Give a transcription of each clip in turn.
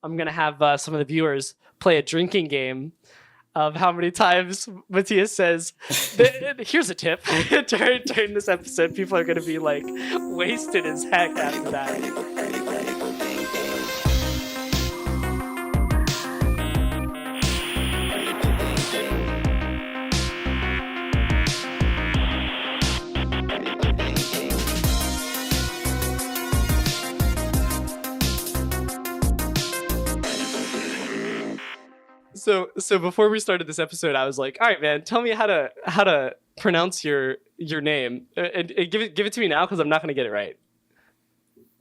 I'm going to have some of the viewers play a drinking game of how many times Mathias says, here's a tip. during this episode, people are going to be like wasted as heck after that. So before we started this episode, I was like, all right, man, tell me how to pronounce your name, and give it to me now, because I'm not going to get it right.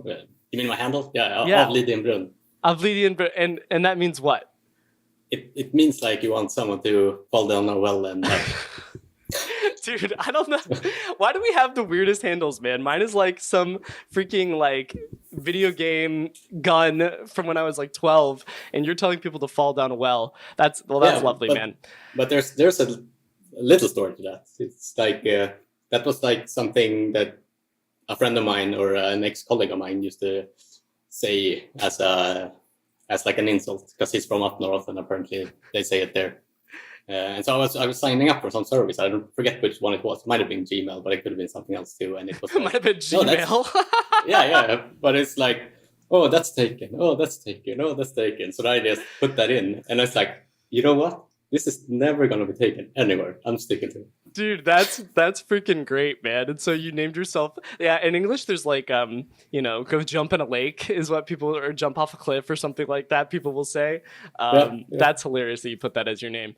Okay. You mean my handle? Yeah. Avlidienbrunn. And that means what? It means like you want someone to fall down a well and Dude, I don't know. Why do we have the weirdest handles, man? Mine is like some freaking like video game gun from when I was like 12, and you're telling people to fall down a well. That's lovely, man. But there's a little story to that. It's like that was like something that a friend of mine or an ex-colleague of mine used to say as like an insult, because he's from up north and apparently they say it there. And so I was signing up for some service. I don't forget which one it was. It might have been Gmail, but it could have been something else too. And it was it might have been Gmail. yeah. But it's like, oh, that's taken. Oh, that's taken. Oh, that's taken. So I just put that in, and it's like, you know what? This is never going to be taken anywhere. I'm sticking to it. Dude, that's freaking great, man. And so you named yourself. Yeah, in English, there's like, go jump in a lake is what people, or jump off a cliff or something like that, people will say. That's hilarious that you put that as your name.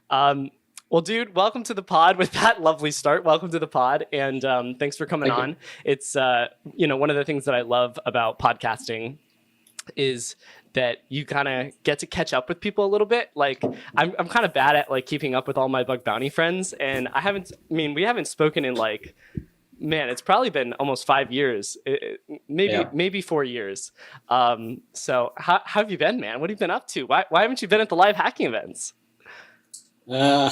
Well, dude, welcome to the pod with that lovely start. Welcome to the pod. And thanks for coming on. It's, one of the things that I love about podcasting is that you kind of get to catch up with people a little bit. Like I'm kind of bad at like keeping up with all my bug bounty friends, and we haven't spoken in like, man, it's probably been almost 5 years, maybe 4 years. So how have you been, man? What have you been up to? Why haven't you been at the live hacking events? I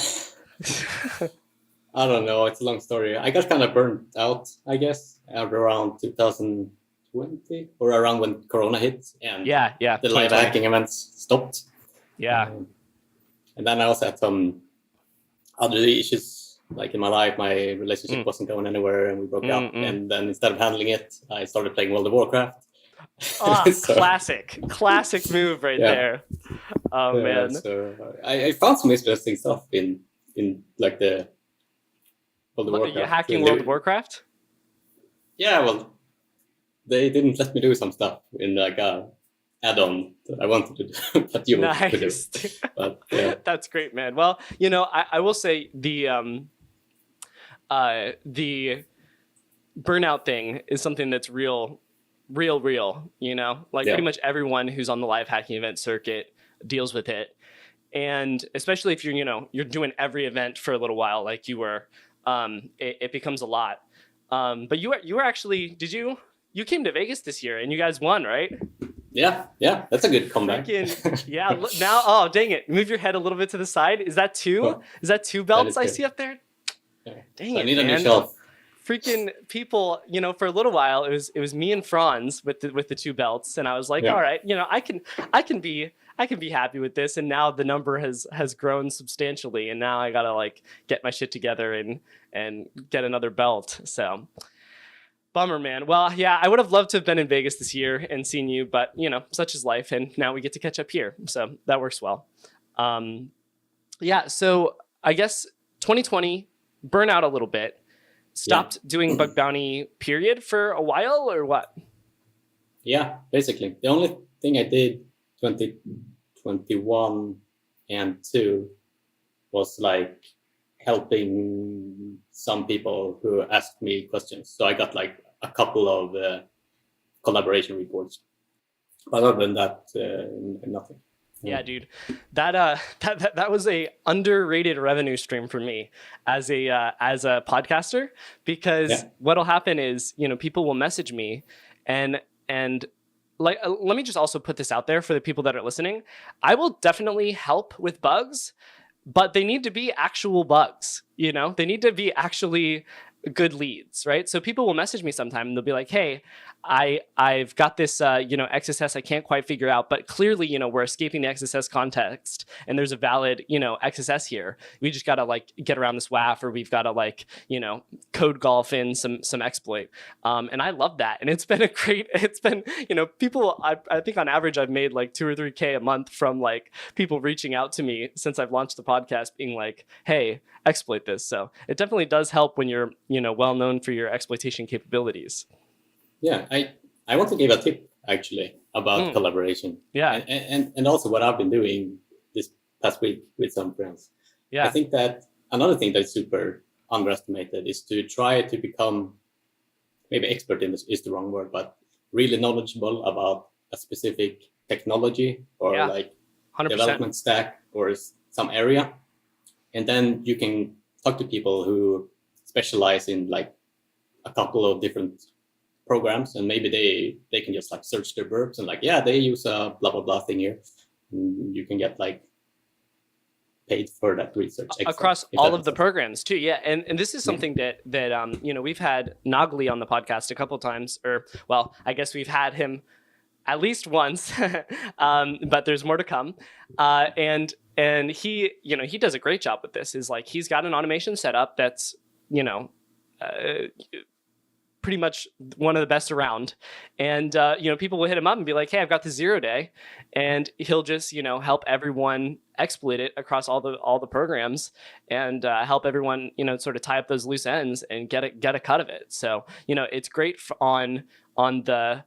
don't know. It's a long story. I got kind of burnt out, I guess, around 2020 or around when Corona hit, and the live hacking events stopped. And then I also had some other issues, like in my life. My relationship wasn't going anywhere, and we broke up. And then instead of handling it, I started playing World of Warcraft. Classic move right there. Oh man. So I found some interesting stuff in like the World of Warcraft. You're hacking World of Warcraft? Yeah, well, they didn't let me do some stuff in like a add-on that I wanted to do, but you could do. But, yeah. That's great, man. Well, I will say the burnout thing is something that's real. Pretty much everyone who's on the live hacking event circuit deals with it. And especially if you're doing every event for a little while, like you were, it becomes a lot. But you were actually, you came to Vegas this year and you guys won, right? Yeah. That's a good comeback. Now, oh, dang it. Move your head a little bit to the side. Is that two? Oh, is that two belts I see up there? Yeah. Dang so it, I need a new shelf. Freaking people, for a little while, it was me and Franz with the two belts. And I was like, all right, I can be happy with this. And now the number has grown substantially. And now I got to like get my shit together and get another belt. So bummer, man. Well, yeah, I would have loved to have been in Vegas this year and seen you, but such is life. And now we get to catch up here. So that works well. So I guess 2020 burnout a little bit. Stopped doing bug bounty period for a while, or what? Yeah, basically. The only thing I did 2021 and 2 was like helping some people who asked me questions. So I got like a couple of collaboration reports. But other than that, nothing. Yeah, dude, that was a underrated revenue stream for me as a podcaster, because what'll happen is, people will message me and like, let me just also put this out there for the people that are listening. I will definitely help with bugs, but they need to be actual bugs. They need to be actually good leads, right? So people will message me sometime and they'll be like, hey, I've got this, XSS I can't quite figure out, but clearly, we're escaping the XSS context and there's a valid, XSS here. We just got to like get around this WAF, or we've got to code golf in some exploit. And I love that. And it's been people, I think on average, I've made like 2 or 3K a month from like people reaching out to me since I've launched the podcast being like, hey, exploit this. So it definitely does help when you're, well known for your exploitation capabilities. Yeah, I want to give a tip actually about collaboration. Yeah, and also what I've been doing this past week with some friends. Yeah, I think that another thing that's super underestimated is to try to become, maybe expert in this is the wrong word, but really knowledgeable about a specific technology or 100%. Development stack or some area, and then you can talk to people who specialize in like a couple of different programs, and maybe they can just like search their verbs and like, yeah, they use a blah blah blah thing here. And you can get like paid for that research across all of the programs too. Yeah, and this is something that we've had Nagli on the podcast a couple of times, or well, I guess we've had him at least once, but there's more to come. And he he does a great job with this. Is like he's got an automation setup that's pretty much one of the best around. And, people will hit him up and be like, hey, I've got the 0 day. And he'll just, help everyone exploit it across all the programs and help everyone, sort of tie up those loose ends and get a cut of it. So, it's great on the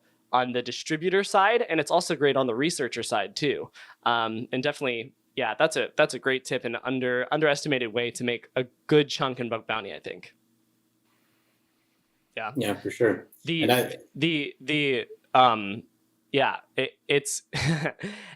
distributor side, and it's also great on the researcher side too. And definitely, yeah, that's a great tip and underestimated way to make a good chunk in bug bounty, I think. Yeah, for sure. It's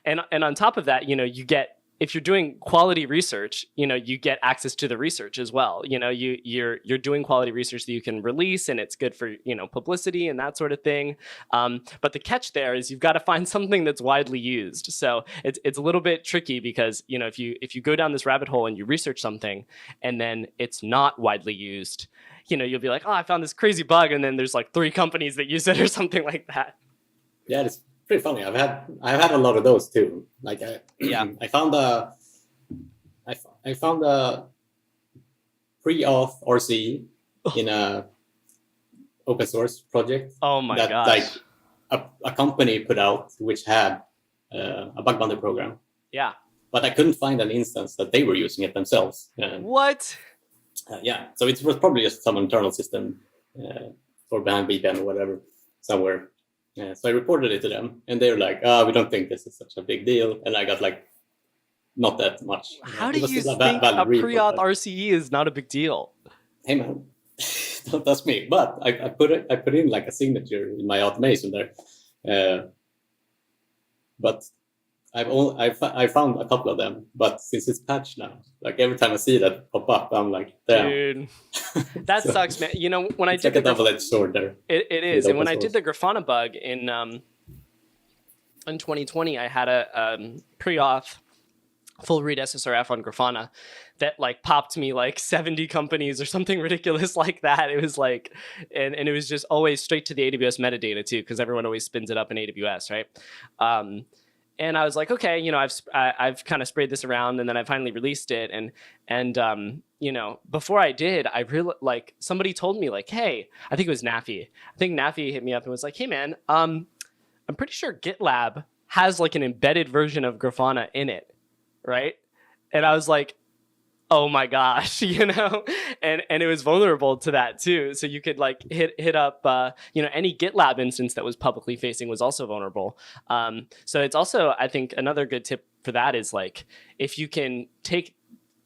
and on top of that, you get, if you're doing quality research, you get access to the research as well. You're doing quality research that you can release, and it's good for, publicity and that sort of thing. But the catch there is you've got to find something that's widely used. So it's a little bit tricky because, if you go down this rabbit hole and you research something and then it's not widely used, you'll be like, oh, I found this crazy bug, and then there's like 3 companies that use it or something like that. Yeah, it's pretty funny. I've had a lot of those too. Like I found a pre-auth RC in a open source project. Oh my gosh! Like a company put out which had a bug bounty program. Yeah. But I couldn't find an instance that they were using it themselves. What? Yeah. So it was probably just some internal system or behind VPN or whatever somewhere. Yeah, so I reported it to them, and they were like, we don't think this is such a big deal. And I got like, not that much. How do you think a pre-auth RCE is not a big deal? Hey man, don't ask me. But I put in like a signature in my automation there. But I found a couple of them, but since it's patched now, like every time I see that pop up, I'm like, damn. Dude, that sucks, man. When I did like a double-edged sword there. It is, and when I did the Grafana bug in 2020, I had a pre-auth full read SSRF on Grafana that like popped me like 70 companies or something ridiculous like that. It was like, and it was just always straight to the AWS metadata too, because everyone always spins it up in AWS, right? And I was like, okay, I've kind of sprayed this around, and then I finally released it. And before I did, I really like somebody told me like, hey, I think it was Nafi. I think Nafi hit me up and was like, hey man, I'm pretty sure GitLab has like an embedded version of Grafana in it, right? And I was like, oh my gosh, and it was vulnerable to that too. So you could like hit up, any GitLab instance that was publicly facing was also vulnerable. So it's also, I think, another good tip for that is like, if you can take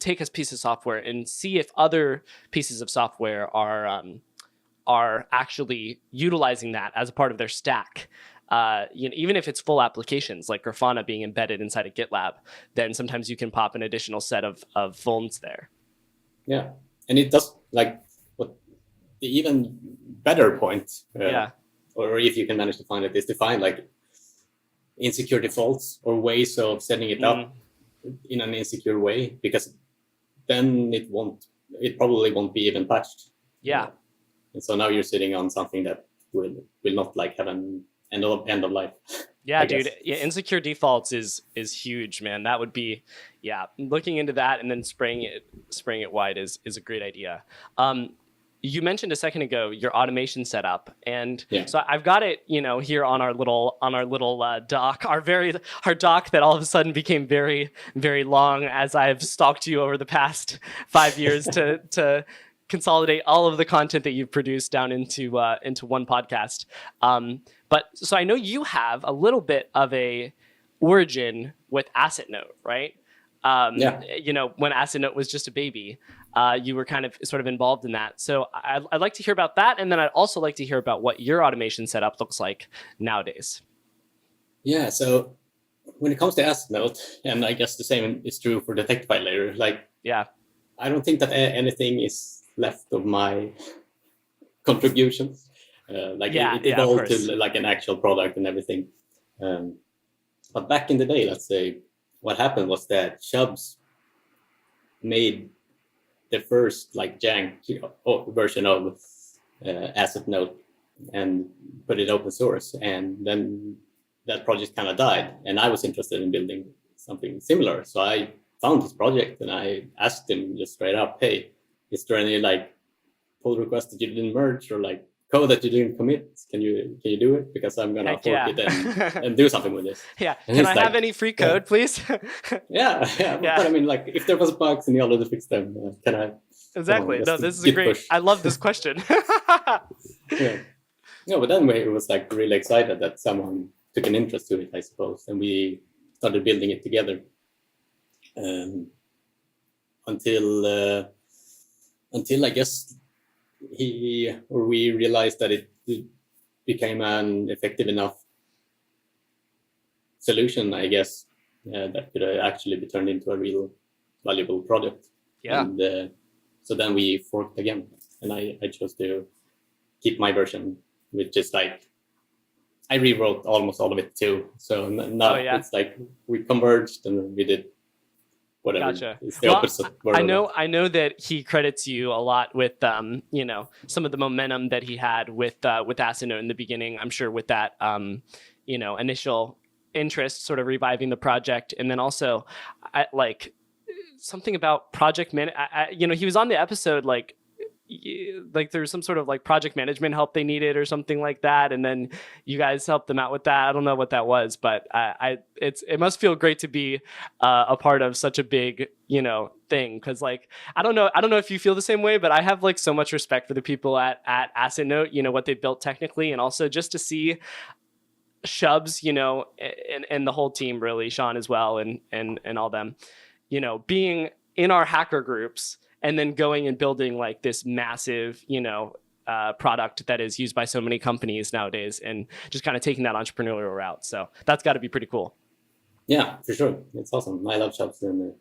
a piece of software and see if other pieces of software are actually utilizing that as a part of their stack. Even if it's full applications like Grafana being embedded inside a GitLab, then sometimes you can pop an additional set of Vulns there. Yeah, and it does like what the even better point. Or if you can manage to find it, is to find like insecure defaults or ways of setting it up in an insecure way, because then it probably won't be even patched. Yeah. And so now you're sitting on something that will not like have an end of life. Yeah, dude. Yeah, insecure defaults is huge, man. That would be, looking into that and then spraying it wide is a great idea. You mentioned a second ago your automation setup, and so I've got it, here on our little doc, our doc that all of a sudden became very, very long as I've stalked you over the past 5 years to consolidate all of the content that you've produced down into one podcast. But so I know you have a little bit of a origin with Assetnote, right? When Assetnote was just a baby, you were kind of sort of involved in that. So I'd like to hear about that. And then I'd also like to hear about what your automation setup looks like nowadays. Yeah. So when it comes to Assetnote, and I guess the same is true for Detectify layer, I don't think that anything is left of my contributions. It evolved to like an actual product and everything. But back in the day, let's say, what happened was that Chubbs made the first like jank version of Assetnote and put it open source, and then that project kind of died, and I was interested in building something similar. So I found his project and I asked him just straight up, hey, is there any like pull requests that you didn't merge or like code that you didn't commit? Can you do it? Because I'm gonna fork it and do something with this. Yeah. Can I have any free code, please? Yeah. But I mean, like, if there was bugs and you already fixed them, can I? Exactly. No, this is a great. I love this question. Yeah. No, but then it was like really excited that someone took an interest to it, I suppose, and we started building it together. Until I guess we realized that it became an effective enough solution, I guess, that could actually be turned into a real valuable product. Yeah. And so then we forked again, and I chose to keep my version, which is like I rewrote almost all of it too. So now it's like we converged and we did whatever. Gotcha. It's the opposite. I know that he credits you a lot with some of the momentum that he had with Assetnote in the beginning. I'm sure with that initial interest sort of reviving the project, and then also something about project he was on the episode like there's some sort of like project management help they needed or something like that, and then you guys helped them out with that. I don't know what that was, but it must feel great to be a part of such a big thing, because like I don't know if you feel the same way, but I have like so much respect for the people at Assetnote, what they've built technically, and also just to see Shubs, and the whole team, really, Sean as well, and all them, being in our hacker groups and then going and building like this massive, product that is used by so many companies nowadays, and just kind of taking that entrepreneurial route. So that's got to be pretty cool. Yeah, for sure. It's awesome. I love Shubs and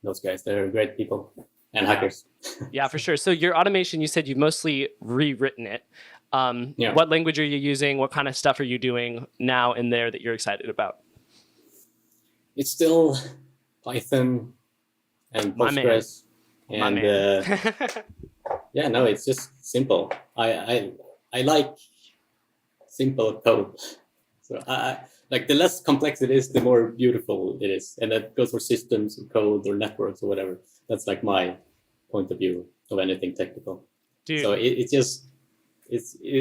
those guys. They're great people and hackers. Yeah, for sure. So your automation, you said you've mostly rewritten it. What language are you using? What kind of stuff are you doing now in there that you're excited about? It's still Python and Postgres. And it's just simple. I like simple code. So I like, the less complex it is, the more beautiful it is. And that goes for systems, code, or networks, or whatever. That's like my point of view of anything technical. Dude. So it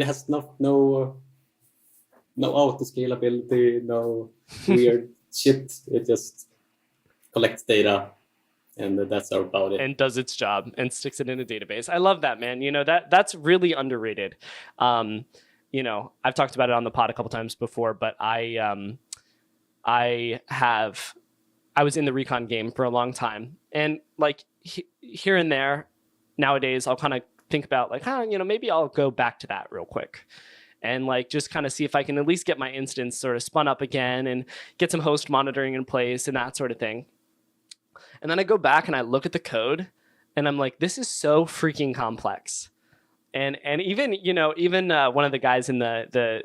has no auto scalability, no weird shit. It just collects data, and that's about it. And does its job and sticks it in a database. I love that, man. That's really underrated. I've talked about it on the pod a couple times before, but I was in the recon game for a long time, and like here and there nowadays, I'll kind of think about like, maybe I'll go back to that real quick and like just kind of see if I can at least get my instance sort of spun up again and get some host monitoring in place and that sort of thing. And then I go back and I look at the code and I'm like, this is so freaking complex. And even one of the guys in the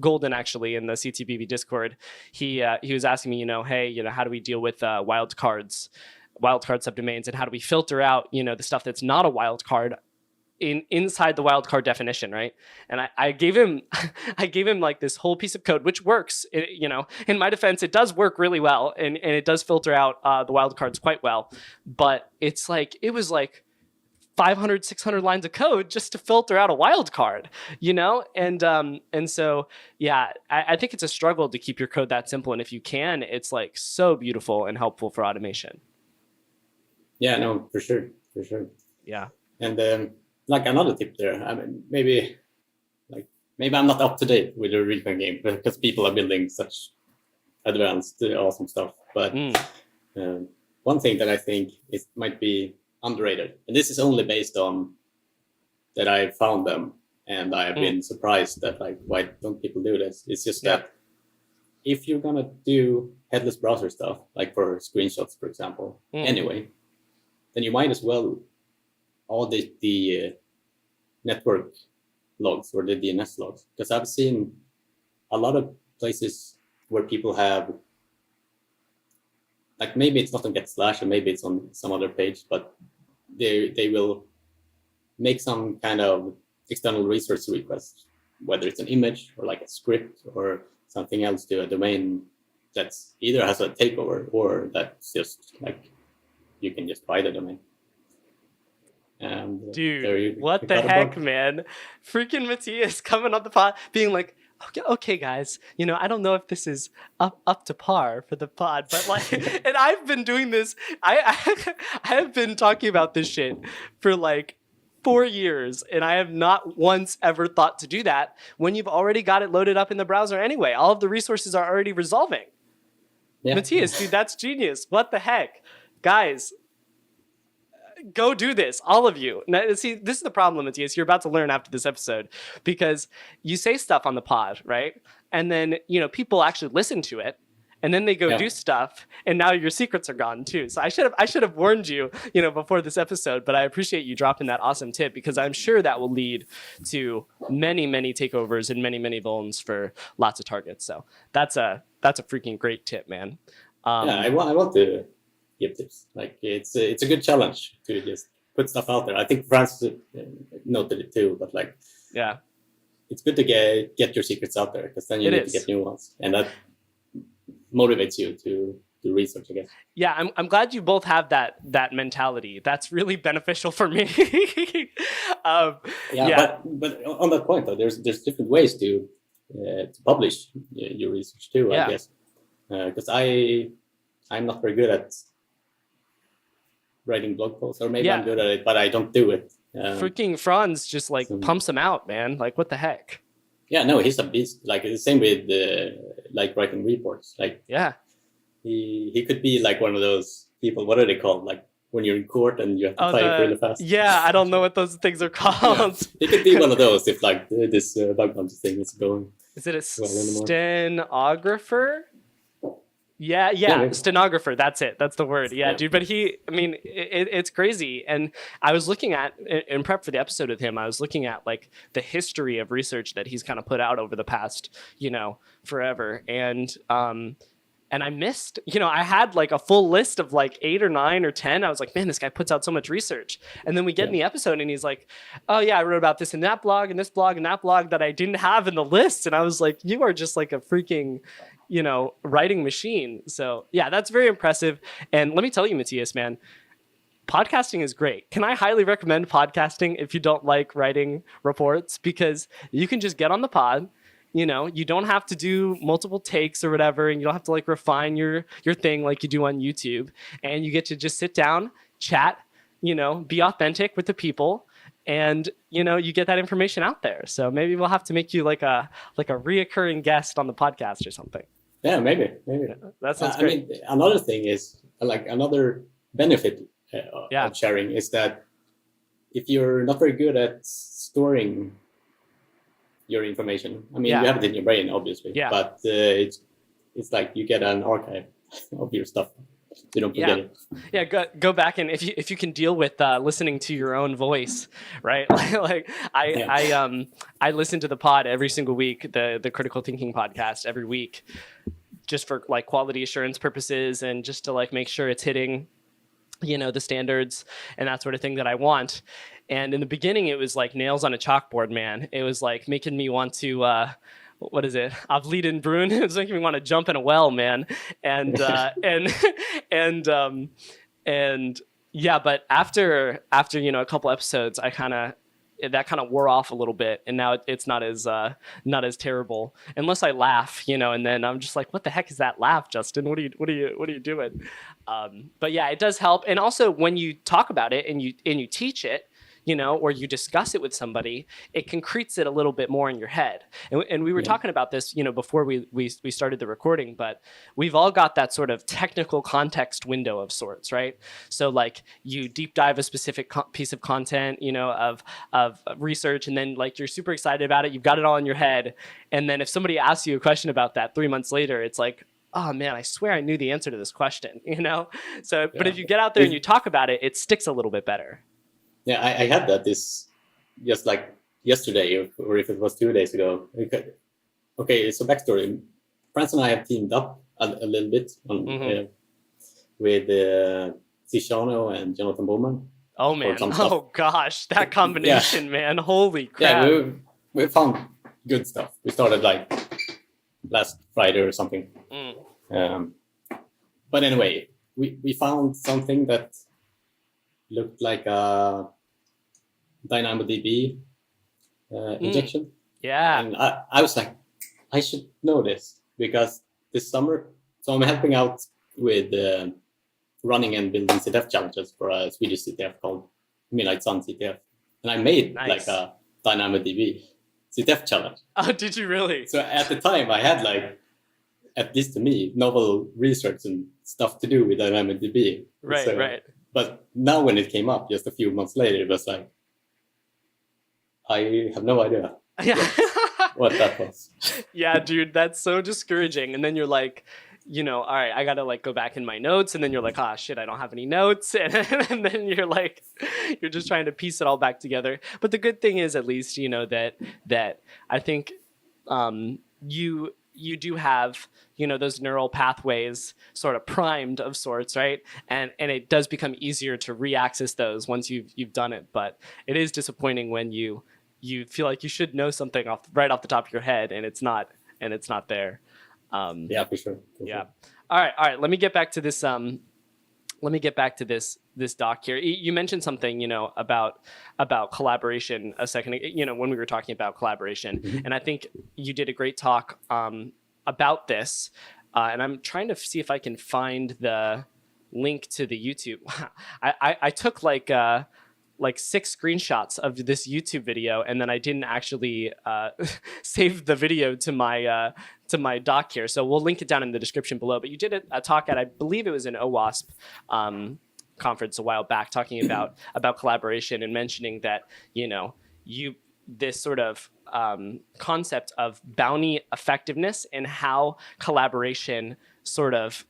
Golden, actually, in the CTBB Discord, he was asking me, hey, how do we deal with wildcard subdomains, and how do we filter out, the stuff that's not a wildcard inside the wildcard definition, right? And I gave him I gave him like this whole piece of code, which works. In my defense, it does work really well, and it does filter out the wildcards quite well. But it's like it was like 500, 600 lines of code just to filter out a wildcard, and so yeah, I think it's a struggle to keep your code that simple. And if you can, it's like so beautiful and helpful for automation. Yeah, no, for sure. Yeah. And like another tip there, I mean, maybe I'm not up to date with the recon game because people are building such advanced, awesome stuff. But one thing that I think might be underrated, and this is only based on that I found them, and I have been surprised that like, why don't people do this? It's just that if you're gonna do headless browser stuff, like for screenshots, for example, anyway, then you might as well audit the network logs or the DNS logs, because I've seen a lot of places where people have, like, maybe it's not on get/, or maybe it's on some other page, but they will make some kind of external resource request, whether it's an image or like a script or something else to a domain that's either has a takeover or that's just like you can just buy the domain. And dude, what the heck, man? Freaking Mathias coming on the pod being like, okay, guys, I don't know if this is up to par for the pod, but like, and I've been doing this. I have been talking about this shit for like 4 years, and I have not once ever thought to do that when you've already got it loaded up in the browser anyway. All of the resources are already resolving. Yeah. Mathias, dude, that's genius. What the heck, guys? Go do this, all of you. Now, see, this is the problem, Mathias. You're about to learn after this episode, because you say stuff on the pod, right? And then, people actually listen to it, and then they go do stuff, and now your secrets are gone too. So I should have warned you, before this episode, but I appreciate you dropping that awesome tip, because I'm sure that will lead to many, many takeovers and many, many vulns for lots of targets. So that's a freaking great tip, man. I want to give tips. Like it's a good challenge to just put stuff out there. I think France noted it too, but like, it's good to get your secrets out there, because then you need to get new ones, and that motivates you to do research, I guess. Yeah, I'm glad you both have that mentality. That's really beneficial for me. But on that point though, there's different ways to publish your research too, I guess, because I'm not very good at writing blog posts, or maybe I'm good at it, but I don't do it. Freaking Franz just pumps them out, man. Like, what the heck? Yeah, no, he's a beast. Like the same with like writing reports. Like, he could be like one of those people. What are they called? Like when you're in court and you have to type really fast. Yeah, I don't know what those things are called. He could be one of those if like this bug bounty thing is going. Is it a stenographer? Yeah, stenographer. That's it. That's the word. Yeah, dude. But it's crazy. And I was looking at, in prep for the episode with him, I was looking at like the history of research that he's kind of put out over the past, forever. And I missed, I had like a full list of like 8 or 9 or 10. I was like, man, this guy puts out so much research. And then we get in the episode and he's like, oh yeah, I wrote about this in that blog and this blog and that blog that I didn't have in the list. And I was like, you are just like a freaking, writing machine. So yeah, that's very impressive. And let me tell you, Mathias, man, podcasting is great. Can I highly recommend podcasting if you don't like writing reports? Because you can just get on the pod. You don't have to do multiple takes or whatever, and you don't have to like refine your thing like you do on YouTube. And you get to just sit down, chat, be authentic with the people, and you get that information out there. So maybe we'll have to make you like a reoccurring guest on the podcast or something. Yeah, maybe. Yeah, that sounds great. I mean, another thing is like another benefit of sharing is that if you're not very good at storing your information, I mean, you have it in your brain, obviously, but it's like you get an archive of your stuff. You don't forget it. Yeah, go back, and if you can deal with listening to your own voice, right? Like I listen to the pod every single week, the Critical Thinking podcast every week, just for like quality assurance purposes and just to like make sure it's hitting, the standards and that sort of thing that I want. And in the beginning, it was like nails on a chalkboard, man. It was like making me want to, what is it? Avliden Brun. It was making me want to jump in a well, man. And, and, and yeah, but after, a couple episodes, that kind of wore off a little bit, and now it's not as terrible, unless I laugh, and then I'm just like, what the heck is that laugh, Justin? What are you doing? But yeah, it does help. And also when you talk about it and you teach it, or you discuss it with somebody, it concretes it a little bit more in your head. And we were talking about this, before we started the recording, but we've all got that sort of technical context window of sorts, right? So like you deep dive a specific piece of content, of research, and then like you're super excited about it. You've got it all in your head. And then if somebody asks you a question about that 3 months later, it's like, oh man, I swear I knew the answer to this question, So, but if you get out there and you talk about it, it sticks a little bit better. Yeah, I had that this just like yesterday, or if it was 2 days ago. Okay, so backstory. France and I have teamed up a little bit with Cishano and Jonathan Bowman. Oh man! Oh gosh, that combination, man! Holy crap! Yeah, we found good stuff. We started like last Friday or something. But anyway, we found something that looked like a DynamoDB injection. Yeah. And I was like, I should know this, because this summer, so I'm helping out with running and building CTF challenges for a Swedish CTF called Midnight Sun CTF. And I made like a DynamoDB CTF challenge. Oh, did you really? So at the time I had like, at least to me, novel research and stuff to do with DynamoDB. Right. But now when it came up just a few months later, it was like, I have no idea what that was. Yeah, dude, that's so discouraging. And then you're like, all right, I got to like go back in my notes. And then you're like, shit, I don't have any notes. And then you're like, you're just trying to piece it all back together. But the good thing is, at least, that I think you do have, those neural pathways sort of primed of sorts, right? And it does become easier to re-access those once you've done it. But it is disappointing when you feel like you should know something right off the top of your head, and it's not there. Yeah, for sure. Yeah. All right. Let me get back to this. This doc here. You mentioned something, about collaboration a second, when we were talking about collaboration. Mm-hmm. And I think you did a great talk about this. And I'm trying to see if I can find the link to the YouTube. I took like 6 screenshots of this YouTube video, and then I didn't actually save the video to my doc here. So we'll link it down in the description below. But you did a talk at, I believe it was an OWASP conference a while back, talking about collaboration and mentioning that, this sort of concept of bounty effectiveness and how collaboration sort of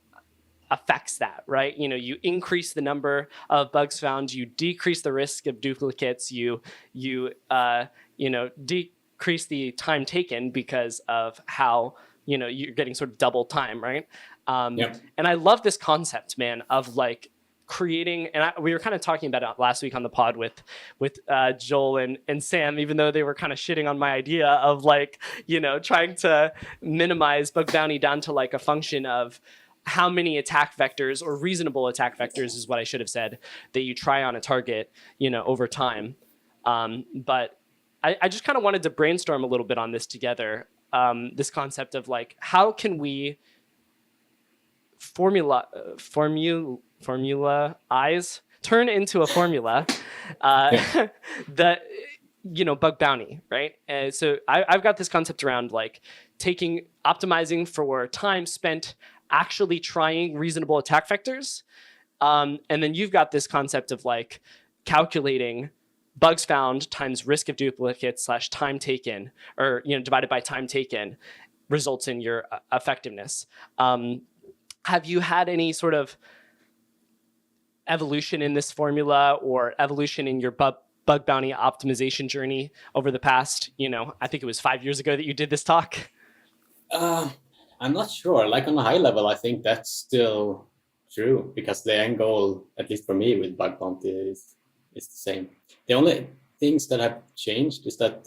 affects that, right? You increase the number of bugs found, you decrease the risk of duplicates, you decrease the time taken because of how, you're getting sort of double time, right? And I love this concept, man, of like creating, and we were kind of talking about it last week on the pod with Joel and Sam, even though they were kind of shitting on my idea of like, trying to minimize bug bounty down to like a function of how many attack vectors, or reasonable attack vectors is what I should have said, that you try on a target, over time. But I just kind of wanted to brainstorm a little bit on this together. This concept of like, how can we turn into a formula that, bug bounty, right? And so I've got this concept around like optimizing for time spent actually trying reasonable attack vectors. And then you've got this concept of like calculating bugs found times risk of duplicates / time taken, or, divided by time taken, results in your effectiveness. Have you had any sort of evolution in this formula, or evolution in your bug bounty optimization journey over the past, I think it was 5 years ago that you did this talk? I'm not sure. Like on a high level, I think that's still true, because the end goal, at least for me with bug bounty, is is the same. The only things that have changed is that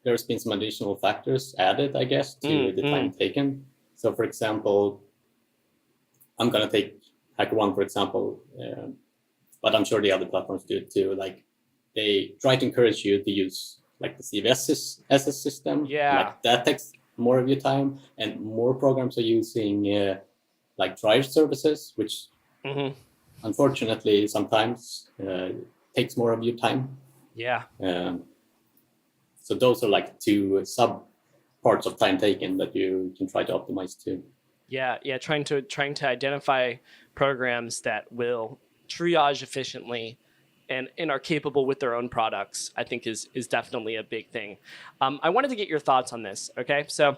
there's been some additional factors added, I guess, to the time taken. So, for example, I'm going to take HackerOne, for example, but I'm sure the other platforms do it too. Like, they try to encourage you to use like the CVS SS system. Like, that takes more of your time, and more programs are using like triage services, which unfortunately sometimes takes more of your time. So those are like two sub parts of time taken that you can try to optimize too. Trying to identify programs that will triage efficiently and are capable with their own products, I think is definitely a big thing. I wanted to get your thoughts on this. Okay, so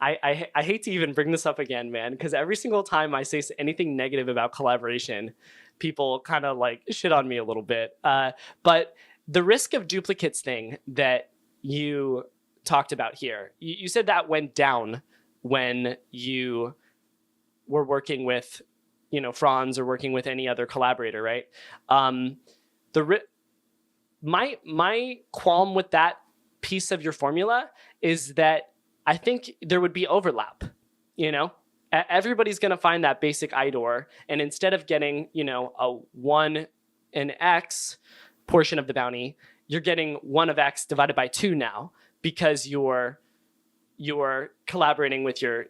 I hate to even bring this up again, man, because every single time I say anything negative about collaboration, people kind of like shit on me a little bit. But the risk of duplicates thing that you talked about here, you said that went down when you were working with, Franz or working with any other collaborator, right? My qualm with that piece of your formula is that I think there would be overlap. Everybody's going to find that basic IDOR, and instead of getting, a 1 and X portion of the bounty, you're getting 1 of X divided by 2 now, because you're collaborating with your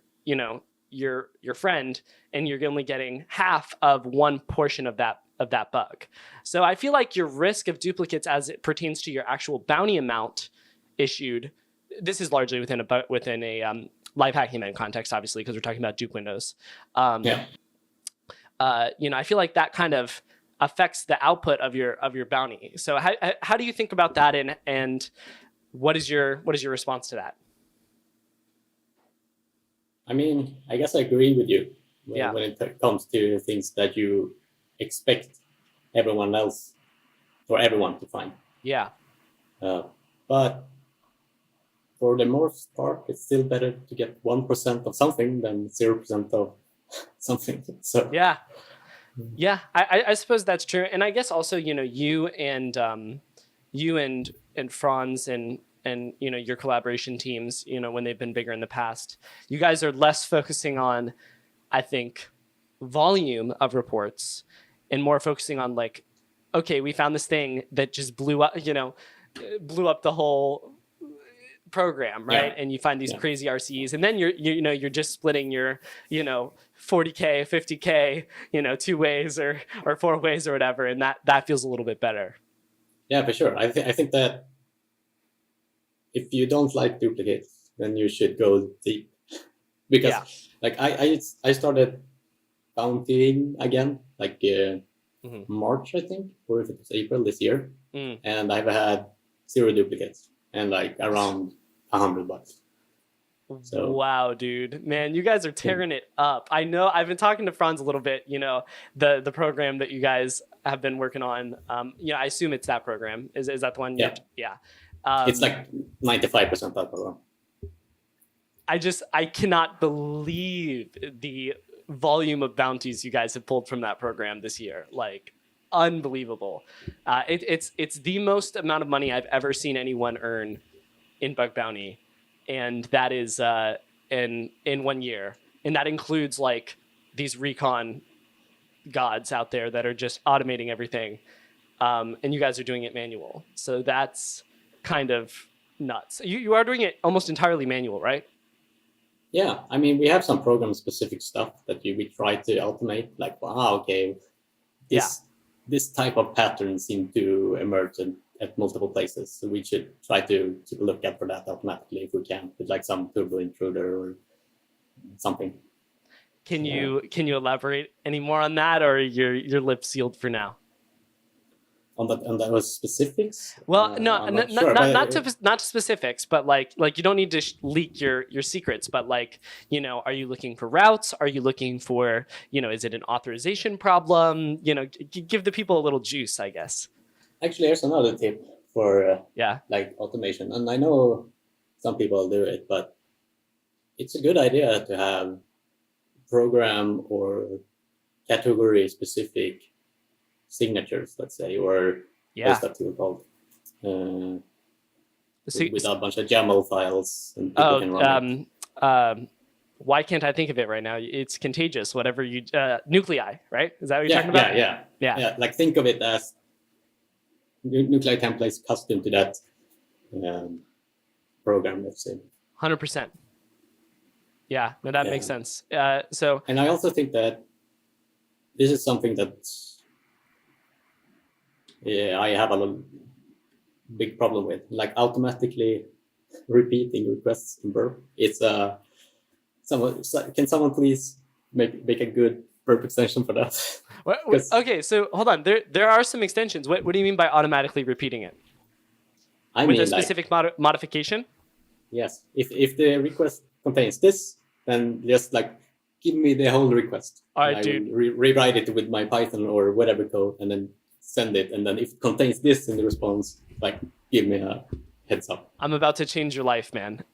friend, and you're only getting half of 1 portion of that bug. So I feel like your risk of duplicates as it pertains to your actual bounty amount issued, this is largely within a live hacking event context, obviously, because we're talking about dupe windows. I feel like that kind of affects the output of your bounty. So how do you think about that, and what is your response to that? I mean, I guess I agree with you when it comes to things that you expect everyone else or everyone to find. But for the most part, it's still better to get 1% of something than 0% of something. So I suppose that's true. And I guess also, you and Franz and your collaboration teams, when they've been bigger in the past, you guys are less focusing on, I think, volume of reports and more focusing on like, okay, we found this thing that just blew up the whole program, right? And you find these crazy RCEs, and then you're just splitting your 40K, 50K, 2 ways or 4 ways or whatever, and that feels a little bit better. Yeah, for sure. I think that if you don't like duplicates, then you should go deep, because like I started bountying again like March, I think, or if it was April this year, and I've had 0 duplicates and like around $100. So wow, dude, man, you guys are tearing it up. I know I've been talking to Franz a little bit, the program that you guys have been working on. I assume it's that program. Is that the one? It's like 95% that program. I cannot believe the volume of bounties you guys have pulled from that program this year. Like, unbelievable. It's the most amount of money I've ever seen anyone earn in bug bounty, and that is in 1 year, and that includes like these recon gods out there that are just automating everything, and you guys are doing it manual. So that's kind of nuts. You are doing it almost entirely manual, right? Yeah, I mean, we have some program-specific stuff that we try to automate. Like, wow, okay, this type of pattern seems to emerge at multiple places, so we should try to look out for that automatically if we can, with like some turbo intruder or something. Can you elaborate any more on that, or your lips sealed for now? On those specifics? Well, not to specifics, but like you don't need to leak your secrets, but like, are you looking for routes? Are you looking for, is it an authorization problem? Give the people a little juice, I guess. Actually, here's another tip for like automation, and I know some people do it, but it's a good idea to have program or category specific signatures, let's say, or what's that tool called? With a bunch of YAML files, and people can run it. Why can't I think of it right now? It's contagious. Whatever you nuclei, right? Is that what you're talking about? Yeah. Like think of it as nuclei templates custom to that program, let's say. 100%. Yeah, no, that makes sense. And I also think that this is something that I have a big problem with, like automatically repeating requests in burp. It's can someone please make a good burp extension for that? Okay, so hold on. There are some extensions. What do you mean by automatically repeating it? With a specific modification? Yes. If the request contains this, then just like give me the whole request. All right, dude. Rewrite it with my Python or whatever code, and then send it. And then if it contains this in the response, like give me a heads up. I'm about to change your life, man.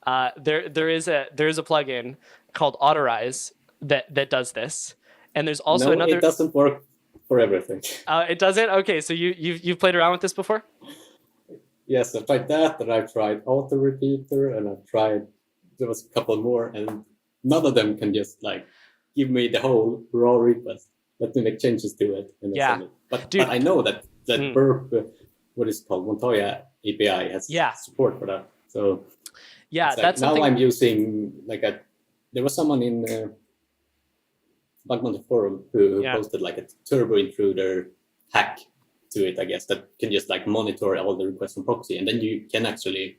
There is a plugin called Autorize that does this, and there's also another. It doesn't work for everything. It doesn't. Okay, so you've played around with this before? Yes, I've tried that, and I've tried auto repeater, and there was a couple more, and none of them can just like give me the whole raw request. Let me make changes to it and then send it. But I know that burp, what is it called, Montoya API has support for that. So that's now I'm using there was someone in Bugmonte forum who posted like a turbo intruder hack to it, I guess, that can just like monitor all the requests from proxy, and then you can actually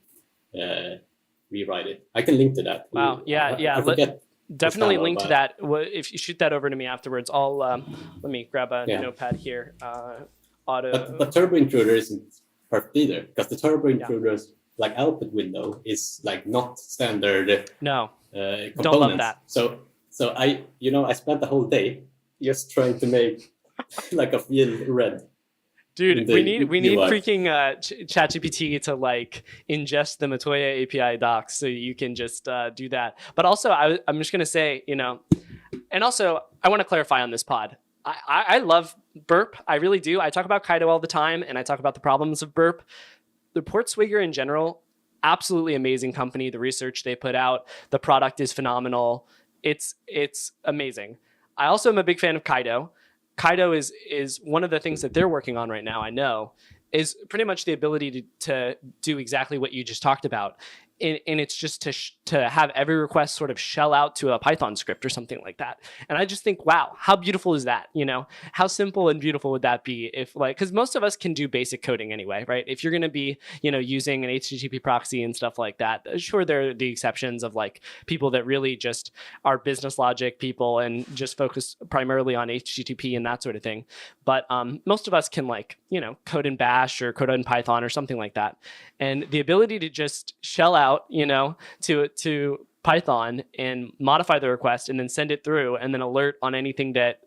rewrite it. I can link to that. Wow. I forget. Definitely link to that. If you shoot that over to me afterwards, I'll let me grab a notepad here. But turbo intruder isn't perfect either, because the turbo intruder's like output window is like not standard. No, components. Don't love that. So I spent the whole day just trying to make like a field red. Dude, we need freaking ChatGPT to like ingest the Montoya API docs so you can just do that. But also, I'm just gonna say, and also I want to clarify on this pod. I love burp. I really do. I talk about Kaido all the time, and I talk about the problems of burp. The Portswigger in general, absolutely amazing company. The research they put out, the product is phenomenal. It's amazing. I also am a big fan of Kaido. Kaido is one of the things that they're working on right now, I know, is pretty much the ability to do exactly what you just talked about. And it's just to have every request sort of shell out to a Python script or something like that. And I just think, wow, how beautiful is that? How simple and beautiful would that be if because most of us can do basic coding anyway, right? If you're going to be, using an HTTP proxy and stuff like that, sure, there are the exceptions of like people that really just are business logic people and just focus primarily on HTTP and that sort of thing. But most of us can code in Bash or code in Python or something like that. And the ability to just shell out, to Python and modify the request and then send it through and then alert on anything that,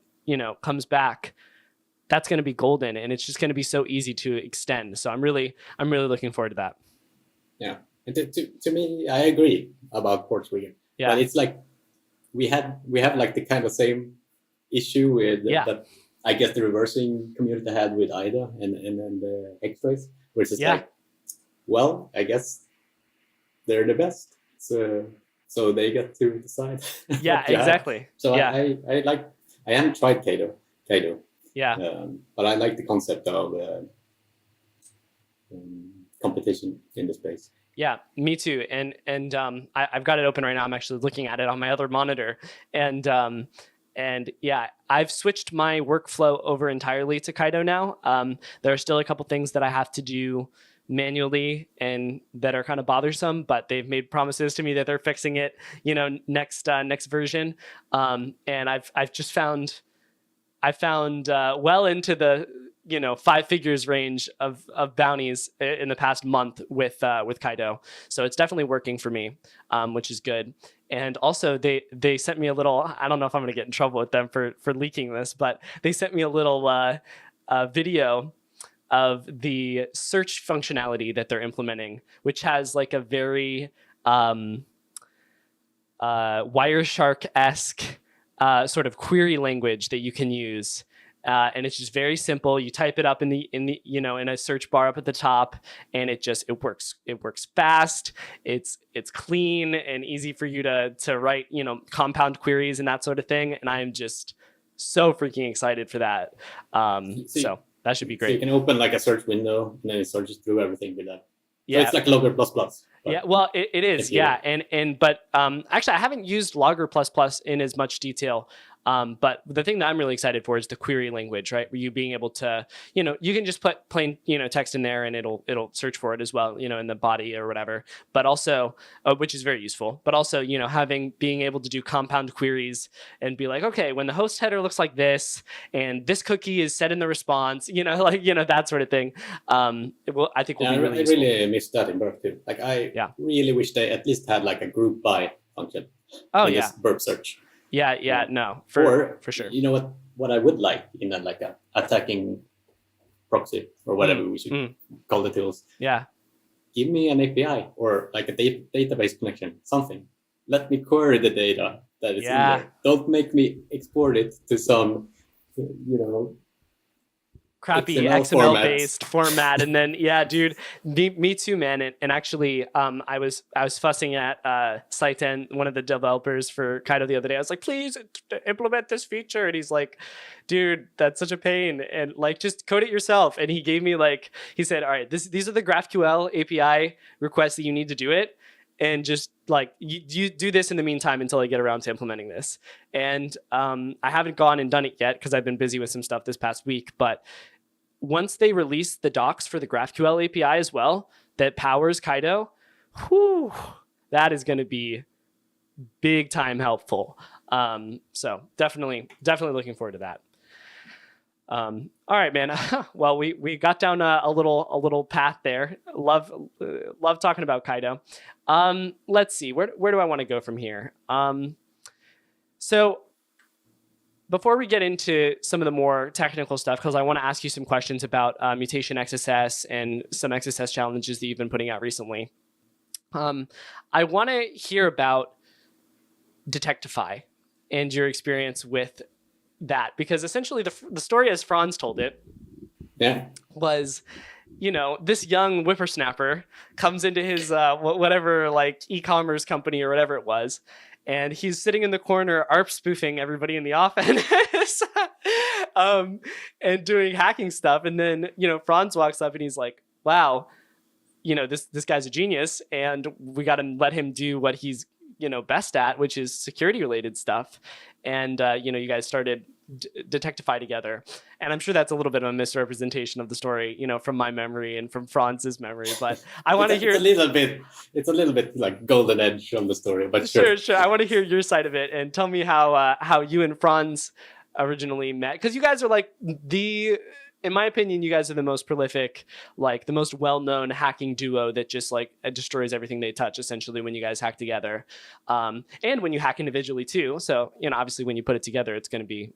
comes back, that's going to be golden. And it's just going to be so easy to extend. So I'm really looking forward to that. Yeah. And to me, I agree about Portswigger. Yeah. But it's like, we have like the kind of same issue with that, I guess the reversing community had with IDA and then the X-rays, which is like, well, I guess they're the best, so they get to decide. Yeah, exactly. So I haven't tried Kaido. Yeah. But I like the concept of competition in the space. Yeah, me too. And I've got it open right now. I'm actually looking at it on my other monitor, and I've switched my workflow over entirely to Kaido now. There are still a couple things that I have to do manually and that are kind of bothersome, but they've made promises to me that they're fixing it, next version. And I've just found well into the 5 figures range of bounties in the past month with Kaido. So it's definitely working for me, which is good. And also they sent me a little, I don't know if I'm going to get in trouble with them for leaking this, but they sent me a little video of the search functionality that they're implementing, which has like a very Wireshark-esque sort of query language that you can use and it's just very simple. You type it up in the in a search bar up at the top, and it works. It works fast. It's clean and easy for you to write compound queries and that sort of thing. And I am just so freaking excited for that. So that should be great. So you can open like a search window and then it searches through everything with that. Yeah, so it's like Logger++. Yeah, well, it is. Yeah, but actually, I haven't used Logger++ in as much detail. But the thing that I'm really excited for is the query language, right? Where you being able to, you can just put plain, text in there and it'll search for it as well, in the body or whatever. But also, which is very useful. But also, being able to do compound queries and be like, okay, when the host header looks like this and this cookie is set in the response, that sort of thing. I think will be really useful. I really miss that in Burp too. Like I really wish they at least had like a group by function. Oh yeah, Burp search. Yeah, no, for sure. You know what I would like in a attacking proxy or whatever we should call the tools. Yeah. Give me an API or like a database connection, something. Let me query the data that is in there. Don't make me export it to some, crappy XML based format. And then dude, me too, man. And actually I was fussing at Saiten, one of the developers for Kaido the other day. I was like, please implement this feature, and he's like, dude, that's such a pain, and like just code it yourself. And he gave me he said, all right, these are the GraphQL API requests that you need to do it, and just you do this in the meantime until I get around to implementing this. And I haven't gone and done it yet because I've been busy with some stuff this past week, but once they release the docs for the GraphQL API as well that powers Kaido, that is going to be big time helpful. So definitely looking forward to that. All right, man. Well, we got down a little path there. Love talking about Kaido. Let's see, where do I want to go from here? So before we get into some of the more technical stuff, because I want to ask you some questions about mutation XSS and some XSS challenges that you've been putting out recently. I want to hear about Detectify and your experience with that, because essentially the story as Franz told it was, this young whippersnapper comes into his whatever e-commerce company or whatever it was, and he's sitting in the corner ARP spoofing everybody in the office and doing hacking stuff. And then, Franz walks up and he's like, wow, this guy's a genius, and we got to let him do what he's, best at, which is security related stuff. And, you guys started Detectify together. And I'm sure that's a little bit of a misrepresentation of the story, from my memory and from Franz's memory, but I want to hear it's a little bit like golden edge on the story, but sure. I want to hear your side of it, and tell me how you and Franz originally met, because you guys are in my opinion, you guys are the most prolific, the most well-known hacking duo that just destroys everything they touch, essentially, when you guys hack together. And when you hack individually too. So, obviously when you put it together, it's going to be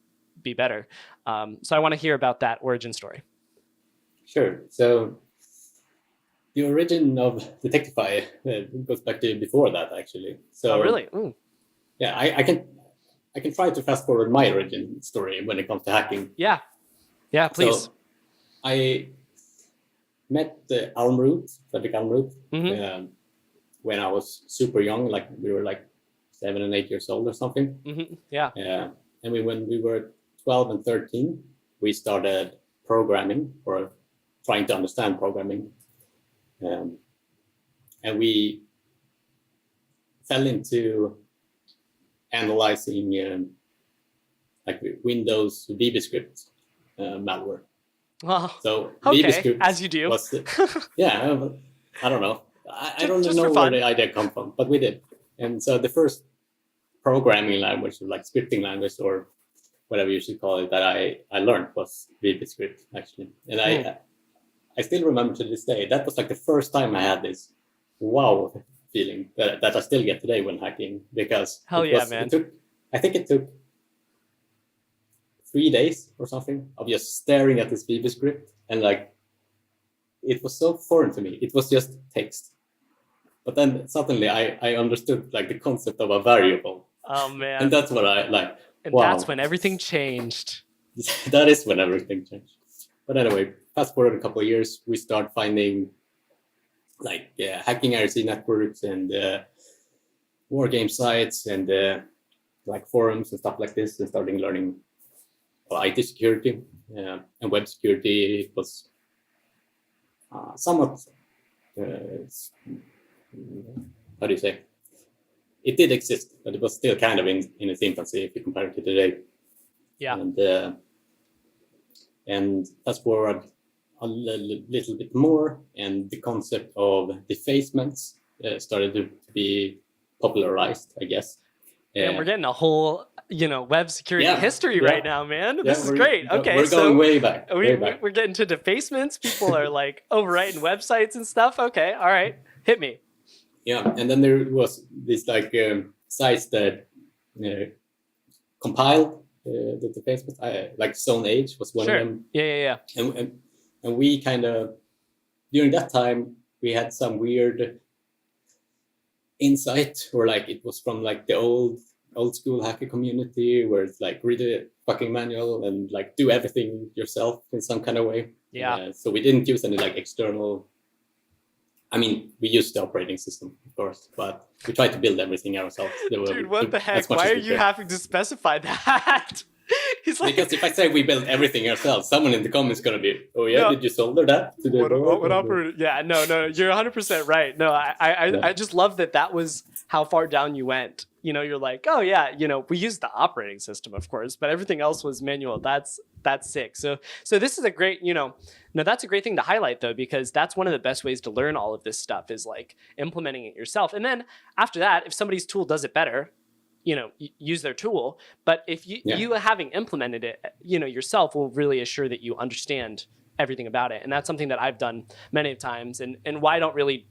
better. So I want to hear about that origin story. Sure. So the origin of Detectify goes back to before that, actually. So, oh, really? Ooh. Yeah, I can try to fast forward my origin story when it comes to hacking. Yeah, please. So, I met Fredrik Almroth, when I was super young, we were 7 and 8 years old or something. Mm-hmm. Yeah. And when we were 12 and 13, we started programming, or trying to understand programming. And we fell into analyzing Windows VBScript malware. Well, so okay, VBScript, as you do. I don't know. I don't know where the idea come from, but we did. And so the first programming language, scripting language or whatever you should call it, that I learned was VBScript, actually. And I still remember to this day, that was the first time I had this wow feeling that I still get today when hacking, because man. I think it took 3 days or something of just staring at this VBScript, and it was so foreign to me. It was just text. But then suddenly I understood the concept of a variable. Oh man. And that's what I like. And that's when everything changed. that is when everything changed. But anyway, fast forward a couple of years, we start finding like hacking IRC networks and war game sites and like forums and stuff like this, and starting learning IT security and web security. It was somewhat, how do you say? It did exist, but it was still kind of in its infancy if you compare it to today. Yeah. And fast forward a little bit more, and the concept of defacements started to be popularized, I guess. And we're getting a whole, web security history right now, man. This is great. Okay, we're going way back. We're getting to defacements. People are like overwriting websites and stuff. Okay, all right, hit me. Yeah, and then there was this like sites that compiled the defacements. Like Zone Age was one of them. Yeah. And we kind of, during that time, we had some weird insight, or like it was from like the old school hacker community, where it's like read a fucking manual and like do everything yourself in some kind of way. Yeah. So we didn't use any like external. I mean, we used the operating system, of course, but we tried to build everything ourselves. Dude, what the heck? Why are you having to specify that? He's like, because if I say we build everything ourselves, someone in the comments is going to be, oh yeah, did you solder that? What operator? Yeah, no, you're 100% right. No, I just love that was how far down you went. You're like, oh yeah, we used the operating system, of course, but everything else was manual. That's sick. So this is a great, that's a great thing to highlight though, because that's one of the best ways to learn all of this stuff is like implementing it yourself. And then after that, if somebody's tool does it better, use their tool. But if you having implemented it, yourself will really assure that you understand everything about it. And that's something that I've done many times, and why I don't really,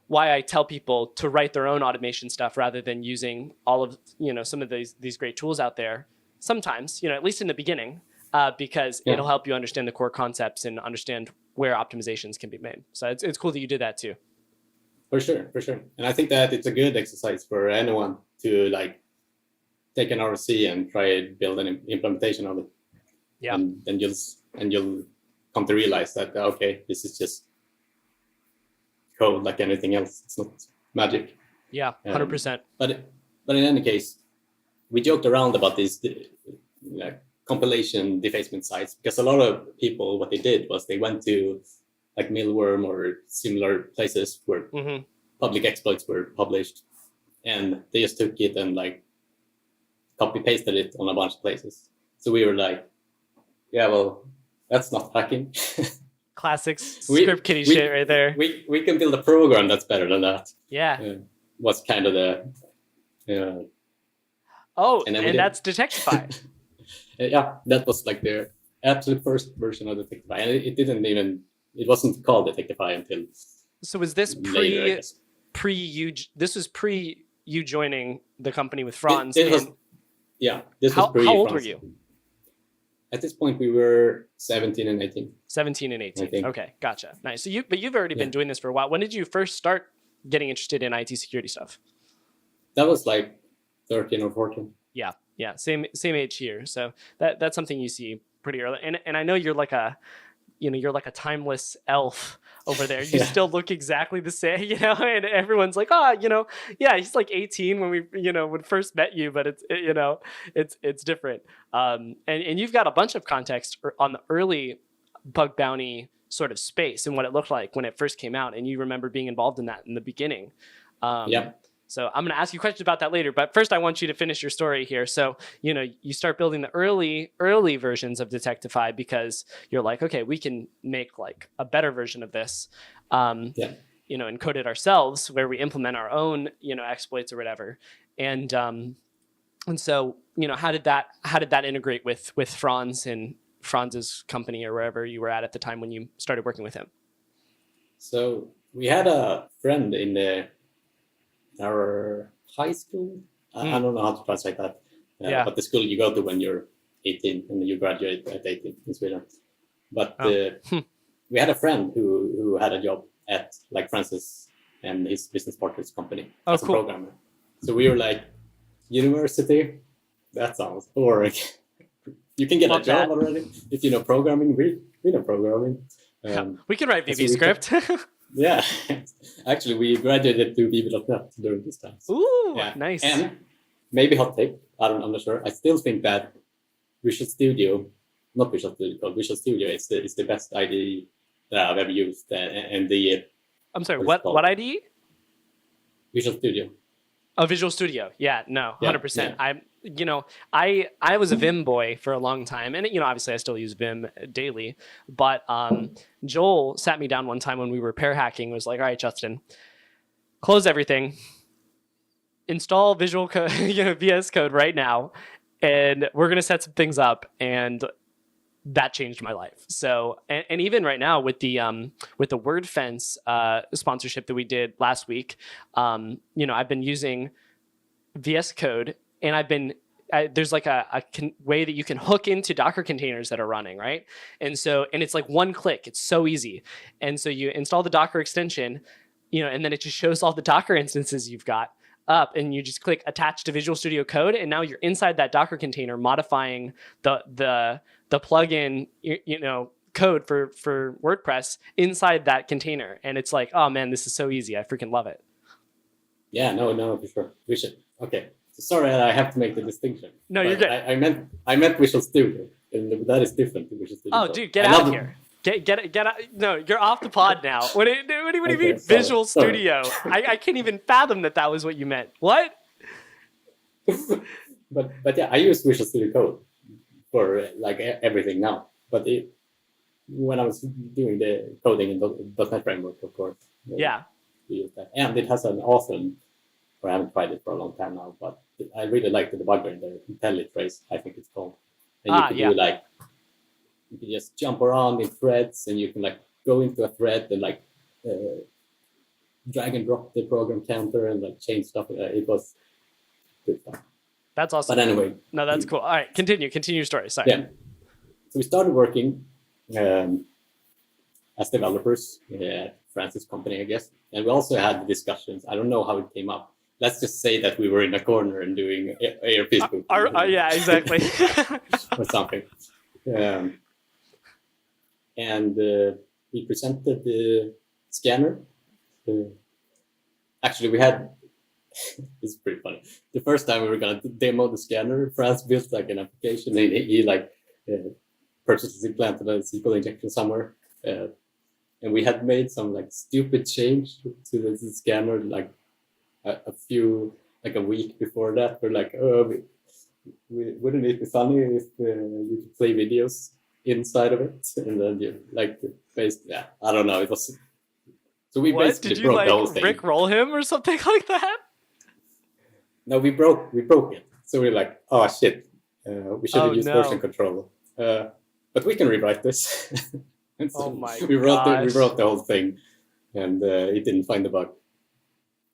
why I tell people to write their own automation stuff rather than using all of, some of these great tools out there. Sometimes, at least in the beginning, because it'll help you understand the core concepts and understand where optimizations can be made. So it's cool that you did that too. For sure. And I think that it's a good exercise for anyone to like take an RC and try to build an implementation of it. Yeah. And then you'll come to realize that, okay, this is just code like anything else. It's not magic. Yeah, 100%. But in any case, we joked around about these compilation defacement sites, because a lot of people, what they did was they went to like Millworm or similar places where public exploits were published, and they just took it and like copy pasted it on a bunch of places. So we were like, yeah, well, that's not hacking. Classic script kiddie shit right there. We can build a program that's better than that. Yeah. Was kind of the and that's Detectify. Yeah, that was like the absolute first version of Detectify, and it wasn't called Detectify until. So was this pre you joining the company with Vulns? This was pre. How old were you? At this point, we were 17 and 18. 17 and 18. Okay, gotcha. Nice. So you've already been doing this for a while. When did you first start getting interested in IT security stuff? That was like 13 or 14. Yeah. Same age here. So that's something you see pretty early. And I know you're like a timeless elf over there. You still look exactly the same, and everyone's like, he's like 18 when we, when first met you, but it's different. And you've got a bunch of context on the early bug bounty sort of space and what it looked like when it first came out. And you remember being involved in that in the beginning. So I'm going to ask you questions about that later, but first I want you to finish your story here. So, you start building the early versions of Detectify because you're like, okay, we can make like a better version of this, and code it ourselves where we implement our own, exploits or whatever. And so, how did that integrate with Franz and Franz's company or wherever you were at the time when you started working with him? So we had a friend in our high school. I don't know how to translate that. But the school you go to when you're 18 and you graduate at 18 in Sweden. But we had a friend who had a job at like Francis and his business partner's company as a programmer. So we were like, university? That sounds boring. You can get a job already if you know programming. We know programming. We can write VB script. Yeah, actually, we graduated to VB.net during this time. So, ooh, nice. And maybe hot take. I'm not sure. I still think that Visual Studio is the best IDE that I've ever used. And the I'm sorry, what IDE? Visual Studio. Oh, Visual Studio. Yeah, no, 100%. Yeah. I was a Vim boy for a long time, and obviously I still use Vim daily. But Joel sat me down one time when we were pair hacking. Was like, all right, Justin, close everything, install Visual Code, VS Code right now, and we're gonna set some things up. And that changed my life. So, and even right now with the WordFence sponsorship that we did last week, I've been using VS Code, and there's like a way that you can hook into Docker containers that are running, right? And it's like one click. It's so easy. And so you install the Docker extension, and then it just shows all the Docker instances you've got up, and you just click attach to Visual Studio Code, and now you're inside that Docker container modifying the plugin, code for WordPress inside that container. And it's like, oh man, this is so easy. I freaking love it. Yeah, no, for sure. We should. Okay. So sorry, I have to make the distinction. No, you're good. I meant Visual Studio, and that is different to Visual Studio. Oh, dude, get out of here. Get out. No, you're off the pod now. What do you mean Visual Studio? I can't even fathom that was what you meant. What? but yeah, I use Visual Studio Code for like everything now. But when I was doing the coding in .NET framework, of course. Yeah. We use that. And it has an awesome, I haven't tried it for a long time now, but I really like the debugger in the IntelliTrace, I think it's called. And you can do you can just jump around in threads, and you can like go into a thread and like drag and drop the program counter and like change stuff. It was good fun. That's awesome. But anyway. No, that's cool. All right, continue your story. Sorry. Yeah. So we started working as developers at Francis' company, I guess. And we also had discussions. I don't know how it came up. Let's just say that we were in a corner and doing ARP spoofing. Yeah, exactly. Or something. And we presented the scanner. Actually, we had, it's pretty funny. The first time we were going to demo the scanner, Franz built like an application, and he purchased and implanted a SQL injection somewhere. And we had made some like stupid change to the scanner like a week before that. We're like, wouldn't it be funny if you could play videos inside of it? And then you like I don't know. It was so we basically broke the whole thing. Did you Rickroll him or something like that? No, we broke it. So we're like, oh shit, we should have used version control. But we can rewrite this. And so we wrote the whole thing, and it didn't find the bug.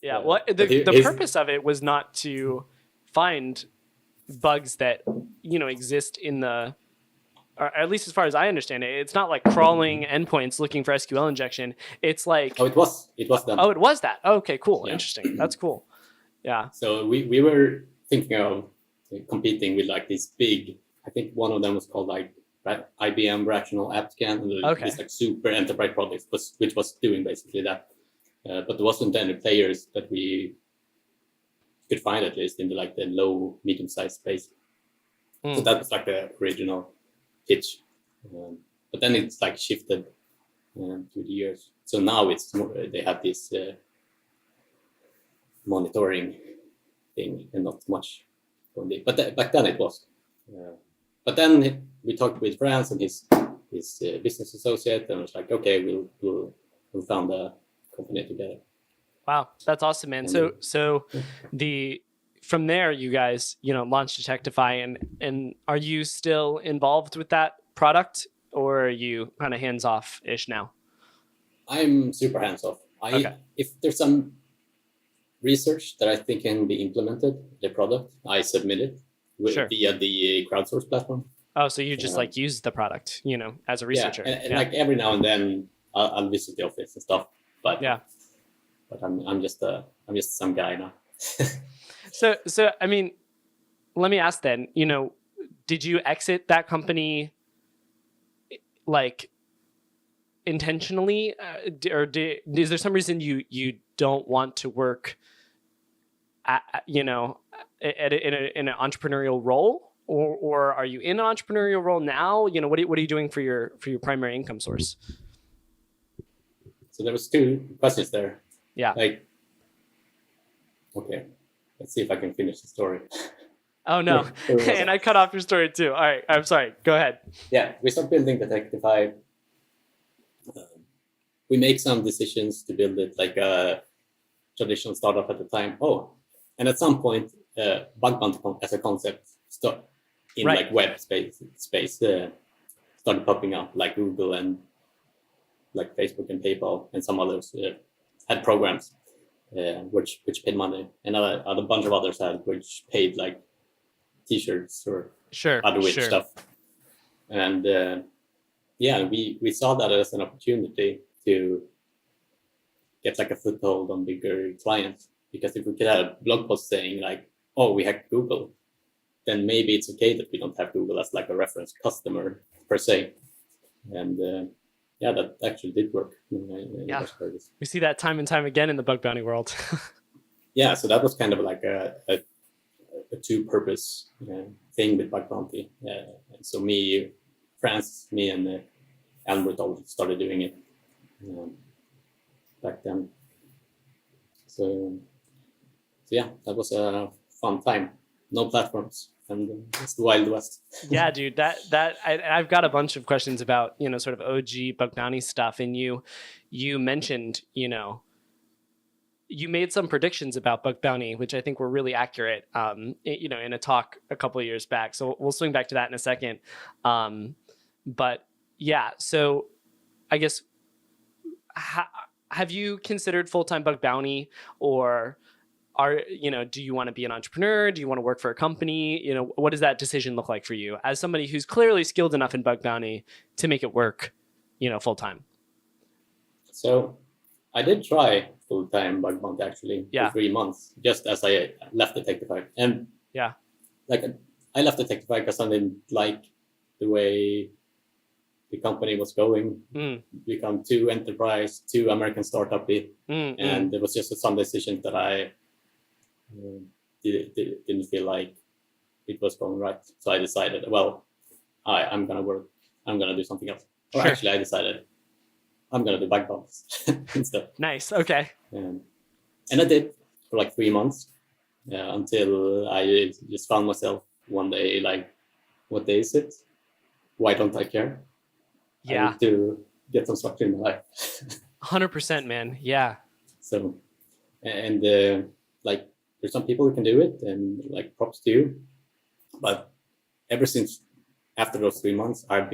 Yeah, well, the purpose of it was not to find bugs that exist in the, or at least as far as I understand it, it's not like crawling endpoints looking for SQL injection. It's like it was done. Oh, it was that. Oh, okay, cool, interesting. That's cool. Yeah. So we were thinking of competing with like these big. I think one of them was called like IBM Rational App Scan, and this like super enterprise project which was doing basically that. But there wasn't any players that we could find, at least in the low medium sized space. So that was like the original pitch. But then it's like shifted through the years. So now it's more, they have this monitoring thing and not much. But back then it was. But then we talked with Franz and his business associate, and it was like, okay, we'll found a company together. Wow, that's awesome, man. So from there, you guys, launched Detectify, and are you still involved with that product, or are you kind of hands off ish now? I'm super hands off. If there's some research that I think can be implemented, the product, I submit it via the crowdsource platform. Oh, so you just use the product, as a researcher. And like every now and then I'll visit the office and stuff. But I'm just some guy now. So I mean, let me ask then, did you exit that company like intentionally, or is there some reason you don't want to work at, in an entrepreneurial role, or are you in an entrepreneurial role now? What are you doing for your primary income source? So there was 2 questions there. Yeah. Like, okay, let's see if I can finish the story. Oh no. And I cut off your story too. All right, I'm sorry. Go ahead. Yeah, we started building Detectify. We make some decisions to build it like a traditional startup at the time. And at some point, bug bounty as a concept in like web space started popping up, like Google and like Facebook and PayPal and some others had programs which paid money, and a bunch of others had which paid like T-shirts or other weird stuff. And we saw that as an opportunity to get like a foothold on bigger clients, because if we could have a blog post saying like, oh, we hacked Google, then maybe it's okay that we don't have Google as like a reference customer per se. And that actually did work. We see that time and time again in the bug bounty world. Yeah, so that was kind of like a two-purpose thing with bug bounty. And so me and Albert all started doing it back then. So yeah, that was a fun time. No platforms, and it's the Wild West. Yeah, dude, I've got a bunch of questions about sort of OG bug bounty stuff, and you mentioned you made some predictions about bug bounty, which I think were really accurate. In a talk a couple of years back. So we'll swing back to that in a second. But yeah, so I guess have you considered full-time bug bounty, or do you want to be an entrepreneur? Do you want to work for a company? What does that decision look like for you as somebody who's clearly skilled enough in bug bounty to make it work, full time? So I did try full-time bug bounty actually for 3 months, just as I left Detectify. And I left Detectify because I didn't like the way the company was going, become too enterprise, too American startup-y. And there was just some decisions that I didn't feel like it was going right. So I decided, I'm going to do something else. Or actually, I decided I'm going to do bug bounties instead. Nice. Okay. And I did for like 3 months until I just found myself one day like, what day is it? Why don't I care? Yeah. I need to get some structure in my life. 100%, man. Yeah. So, and there's some people who can do it, and like props to you. But ever since after those 3 months, I've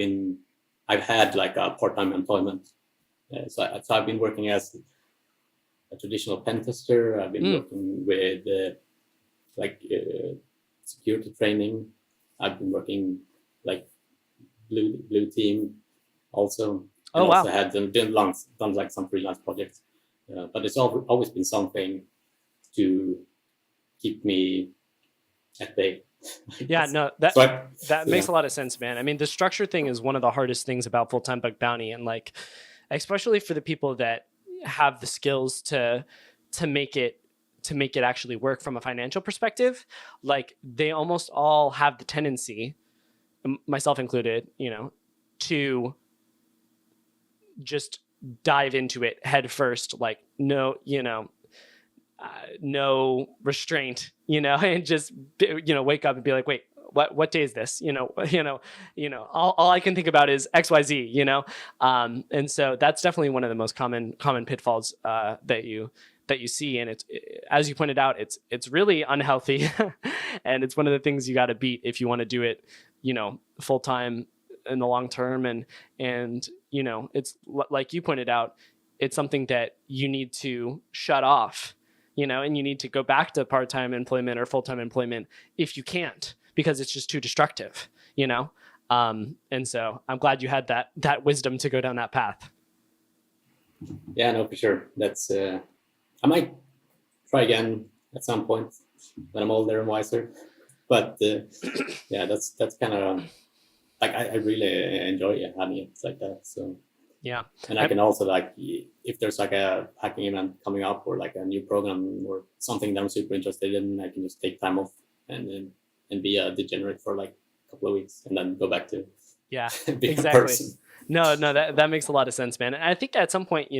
had like a part-time employment. So I've been working as a traditional pen tester. I've been working with security training. I've been working like blue team also. And also had done like some freelance projects. But it's always been something to keep me at bay. Yeah, no, that makes a lot of sense, man. I mean, the structure thing is one of the hardest things about full-time bug bounty, and like, especially for the people that have the skills to make it actually work from a financial perspective. Like, they almost all have the tendency, myself included, to just dive into it head first, like no restraint, and just wake up and be like, wait, what day is this? All I can think about is XYZ, and so that's definitely one of the most common pitfalls that you see, and it's, as you pointed out, it's really unhealthy, and it's one of the things you got to beat if you want to do it, full time in the long term, and it's like you pointed out, it's something that you need to shut off, and you need to go back to part-time employment or full-time employment if you can't, because it's just too destructive, and so I'm glad you had that wisdom to go down that path. Yeah, no, for sure. That's I might try again at some point when I'm older and wiser. But yeah, that's kind of like I really enjoy having it like that. So yeah, and I can also like if there's like a hacking event coming up or like a new program or something that I'm super interested in, I can just take time off and be a degenerate for like a couple of weeks and then go back to being a person. No, that makes a lot of sense, man. And I think at some point,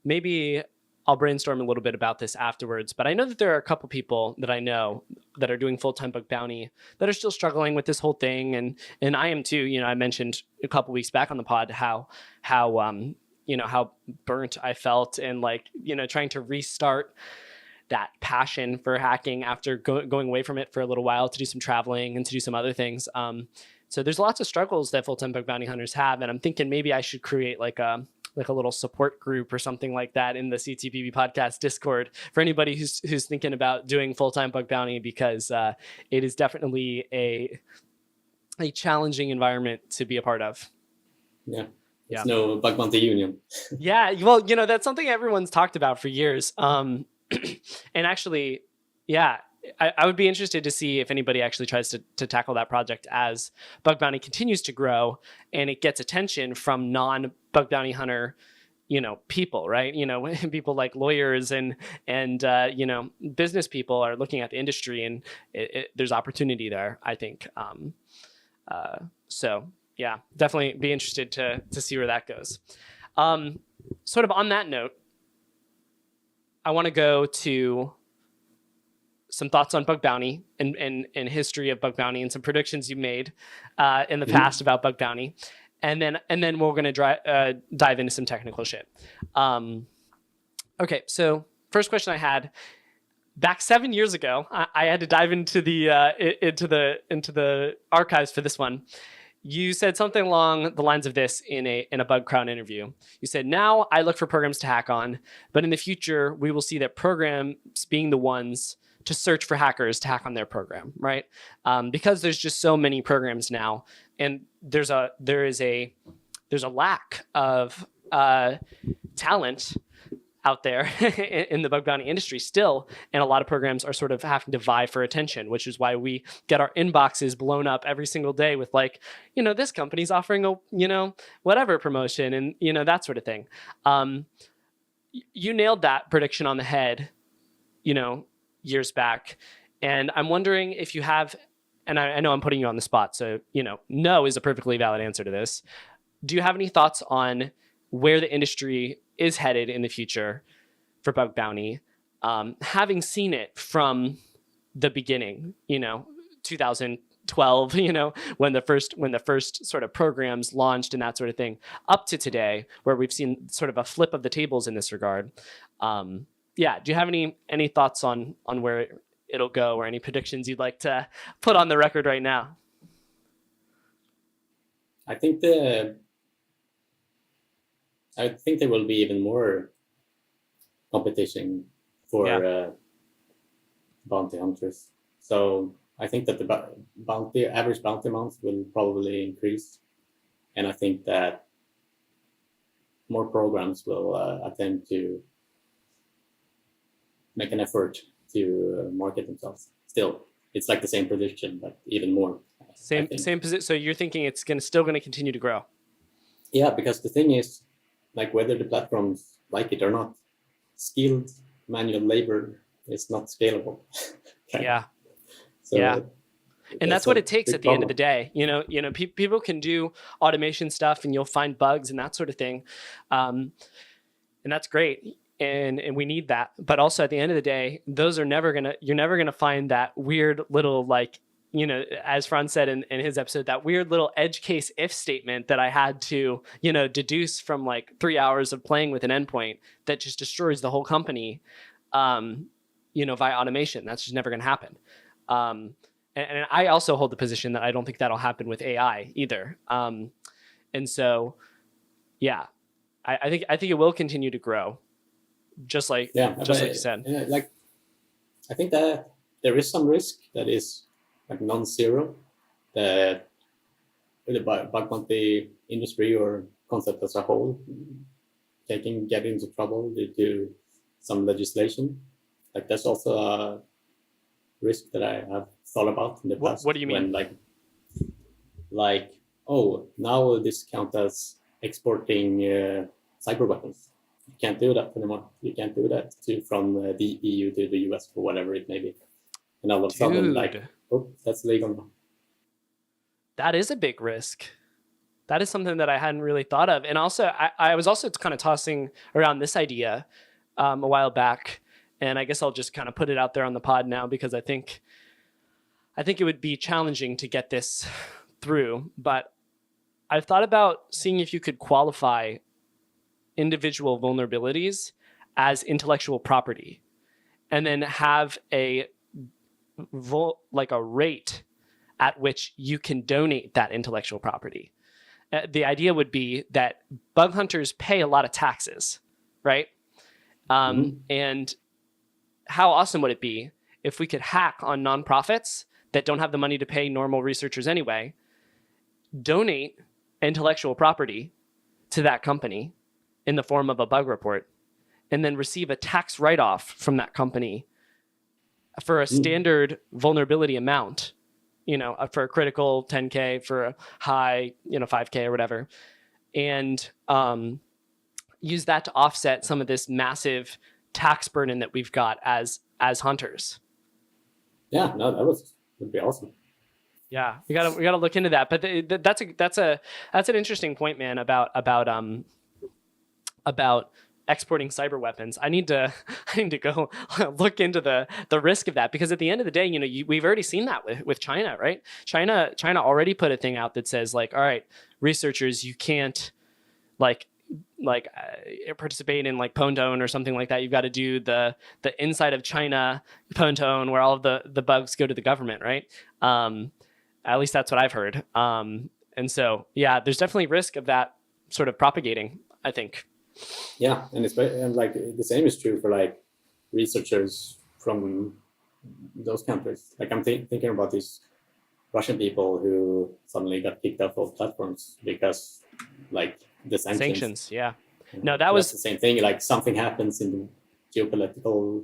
maybe I'll brainstorm a little bit about this afterwards, but I know that there are a couple people that I know that are doing full-time bug bounty that are still struggling with this whole thing. And I am too. I mentioned a couple weeks back on the pod how burnt I felt and trying to restart that passion for hacking after going away from it for a little while to do some traveling and to do some other things. So there's lots of struggles that full-time bug bounty hunters have. And I'm thinking maybe I should create like a little support group or something like that in the CTBB podcast Discord for anybody who's thinking about doing full-time bug bounty, because it is definitely a challenging environment to be a part of. Yeah. There's no bug bounty union. Yeah. Well, that's something everyone's talked about for years. And actually, yeah, I would be interested to see if anybody actually tries to tackle that project as bug bounty continues to grow and it gets attention from non-bug bounty hunter, people, right? People like lawyers and business people are looking at the industry, and there's opportunity there, I think. So yeah, definitely be interested to see where that goes. Sort of on that note, I want to go to some thoughts on bug bounty and history of bug bounty and some predictions you made in the past about bug bounty. And then we're going to dive into some technical shit. Okay, so first question I had, back 7 years ago, I had to dive into the archives for this one. You said something along the lines of this in a Bug Crown interview. You said, "Now I look for programs to hack on, but in the future we will see that programs being the ones to search for hackers to hack on their program," right? Because there's just so many programs now, and there is a lack of talent out there in the bug bounty industry still, and a lot of programs are sort of having to vie for attention, which is why we get our inboxes blown up every single day with this company's offering a whatever promotion and that sort of thing. You nailed that prediction on the head, years back, and I'm wondering if you have, and I know I'm putting you on the spot, so no is a perfectly valid answer to this. Do you have any thoughts on where the industry is headed in the future for bug bounty, having seen it from the beginning, 2012, when the first sort of programs launched and that sort of thing, up to today, where we've seen sort of a flip of the tables in this regard. Yeah, do you have any thoughts on where it'll go, or any predictions you'd like to put on the record right now? I think there will be even more competition for bounty hunters. So I think that the average bounty amount will probably increase, and I think that more programs will attempt to make an effort to market themselves. Still, it's like the same prediction, but even more. Same position. So you're thinking it's still going to continue to grow? Yeah, because the thing is, like, whether the platforms like it or not, skilled manual labor is not scalable. Yeah. So yeah. And that's what it takes at the end of the day. People can do automation stuff and you'll find bugs and that sort of thing. And that's great. And we need that. But also at the end of the day, you're never gonna find that weird little, as Franz said in his episode, that weird little edge case if statement that I had to, deduce from 3 hours of playing with an endpoint that just destroys the whole company, via automation. That's just never going to happen. And I also hold the position that I don't think that'll happen with AI either. And so, yeah, I think it will continue to grow, just like you said. Yeah, I think that there is some risk that is non-zero, that the bug bounty industry or concept as a whole get into trouble due to some legislation. There's also risk that I have thought about in the past. What do you mean? When like, oh, now this count as exporting cyber weapons. You can't do that anymore. You can't do that from the EU to the US or whatever it may be. And all of a sudden, like, oh, that's legal now. That is a big risk. That is something that I hadn't really thought of. And also, I was also kind of tossing around this idea a while back. And I guess I'll just kind of put it out there on the pod now, because I think it would be challenging to get this through. But I've thought about seeing if you could qualify individual vulnerabilities as intellectual property, and then have a rate at which you can donate that intellectual property. The idea would be that bug hunters pay a lot of taxes, right? And how awesome would it be if we could hack on nonprofits that don't have the money to pay normal researchers anyway, donate intellectual property to that company in the form of a bug report, and then receive a tax write-off from that company for a standard vulnerability amount, for a critical 10K, for a high, 5K or whatever, and use that to offset some of this massive tax burden that we've got as hunters. Yeah, no, would be awesome. Yeah, we gotta look into that. But that's an interesting point, man, about exporting cyber weapons. I need to go look into the risk of that, because at the end of the day, we've already seen that with China, right? China already put a thing out that says, like, all right, researchers, you can't participate in like Pwned or something like that. You've got to do the inside of China Pwned, where all of the bugs go to the government, right? At least that's what I've heard. And so, yeah, there's definitely risk of that sort of propagating, I think. Yeah, and like the same is true for like researchers from those countries. Like I'm thinking about these Russian people who suddenly got kicked off of platforms because like the sanctions. Yeah. No, that was the same thing. Like something happens in the geopolitical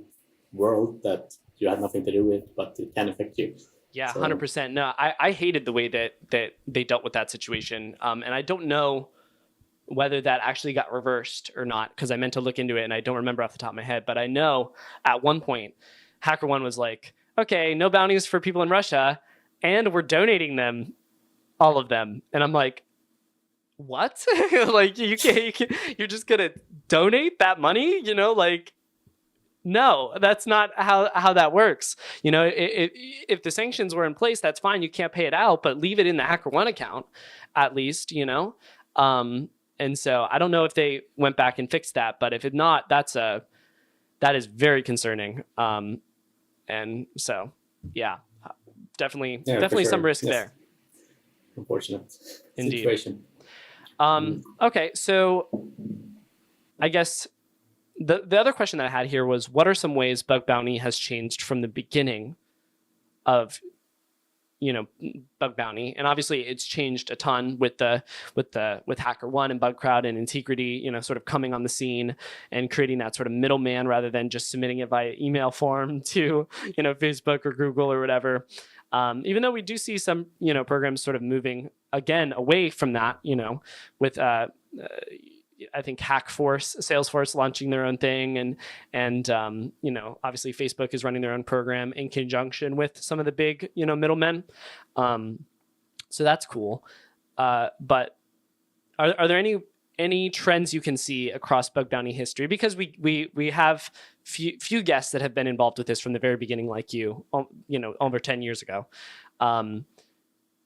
world that you had nothing to do with, but it can affect you. Yeah, 100%. No, I hated the way that they dealt with that situation. And I don't know whether that actually got reversed or not, because I meant to look into it and I don't remember off the top of my head. But I know at one point, HackerOne was like, okay, no bounties for people in Russia, and we're donating them, all of them. And I'm like, what? Like, you can't, you're just going to donate that money? No, that's not how that works. If the sanctions were in place, that's fine. You can't pay it out, but leave it in the HackerOne account, at least, And so I don't know if they went back and fixed that, but if it's not, that is very concerning. And so, yeah, definitely sure. Some risk there. Unfortunate Indeed. Situation. Okay, so I guess the other question that I had here was, what are some ways bug bounty has changed from the beginning of bug bounty? And obviously it's changed a ton with HackerOne and Bugcrowd and Integrity, sort of coming on the scene and creating that sort of middleman rather than just submitting it via email form to, Facebook or Google or whatever. Even though we do see some, programs sort of moving again away from that, with I think Salesforce launching their own thing, and obviously Facebook is running their own program in conjunction with some of the big, middlemen. So that's cool. But are there any trends you can see across bug bounty history? Because we have few guests that have been involved with this from the very beginning, like over 10 years ago.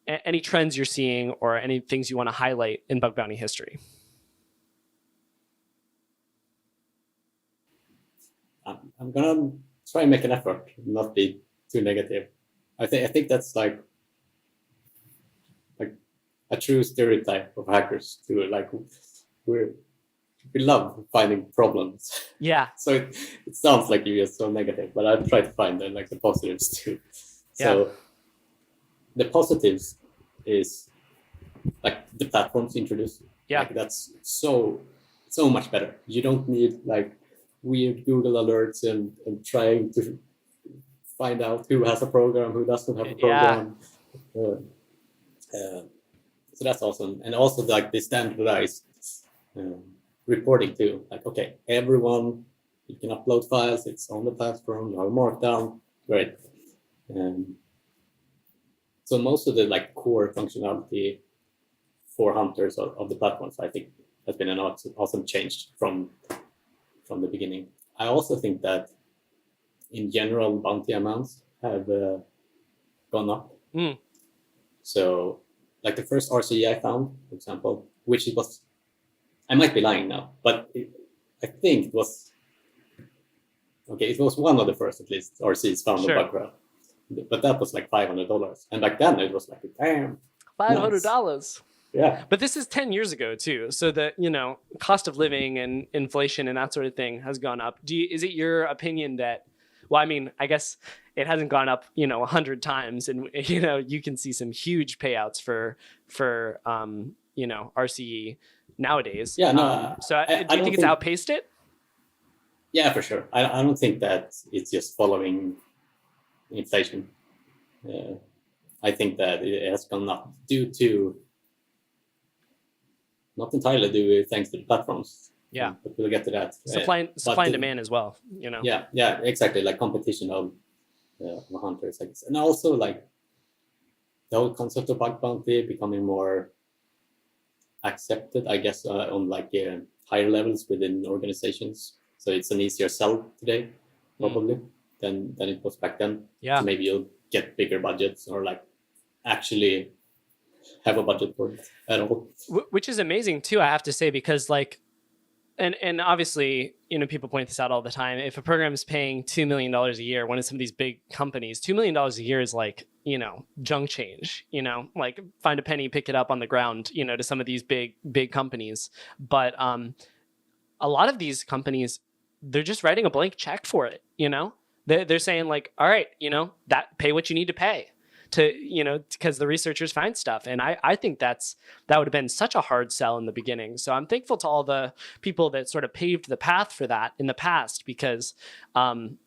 Any trends you're seeing or any things you want to highlight in bug bounty history? I'm gonna try and make an effort, not be too negative. I think that's like a true stereotype of hackers too. Like we love finding problems. Yeah. So it sounds like you're so negative, but I try to find the positives too. So the positives is like the platforms introduced. Yeah. Like that's so much better. You don't need like weird Google alerts and trying to find out who has a program, who doesn't have a program. So that's awesome. And also like the standardized reporting too. Like, okay, everyone, you can upload files, it's on the platform, you have markdown, great. So most of the like core functionality for hunters of the platforms, I think, has been an awesome change from the beginning. I also think that in general, bounty amounts have gone up. So like the first RCE I found, for example, which it was, I might be lying now, but I think it was, it was one of the first, at least, RCEs found on Bugcraft. But that was like $500. And back then it was like, damn. $500. Nice. Yeah. But this is 10 years ago too. So that, cost of living and inflation and that sort of thing has gone up. Is it your opinion that, well, I mean, I guess it hasn't gone up, 100 times, and, you can see some huge payouts for RCE nowadays. Yeah, no. So do you think it's outpaced it? Yeah, for sure. I don't think that it's just following inflation. I think that it has gone up due to, not entirely due thanks to the platforms. Yeah, but we'll get to that. Supply and demand as well. Yeah, exactly. Like competition of hunters, I guess, and also like the whole concept of bug bounty becoming more accepted, I guess, on like higher levels within organizations. So it's an easier sell today, probably, than it was back then. Yeah. So maybe you'll get bigger budgets or like actually have a budget for it at all. Which is amazing too, I have to say, because like, and obviously, people point this out all the time. If a program is paying $2 million a year, one of some of these big companies, $2 million a year is like, junk change, like find a penny, pick it up on the ground, to some of these big companies. But a lot of these companies, they're just writing a blank check for it, They're saying like, all right, that pay what you need to pay to, because the researchers find stuff. And I think that would have been such a hard sell in the beginning. So I'm thankful to all the people that sort of paved the path for that in the past, because, I'm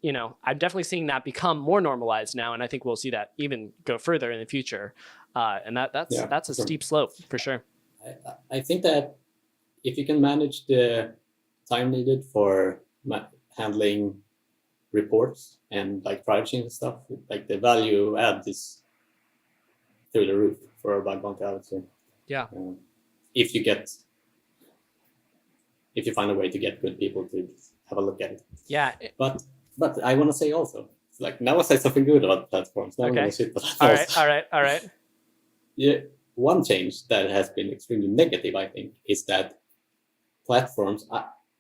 definitely seeing that become more normalized now. And I think we'll see that even go further in the future. And that's a steep slope for sure. I think that if you can manage the time needed for handling reports and like triaging and stuff, like the value add is through the roof for a bug bounty, I would say. Yeah. If you find a way to get good people to have a look at it. Yeah. But I want to say also, like, now I say something good about platforms. Now okay. I'm shit platforms. All right. Yeah. One change that has been extremely negative, I think, is that platforms,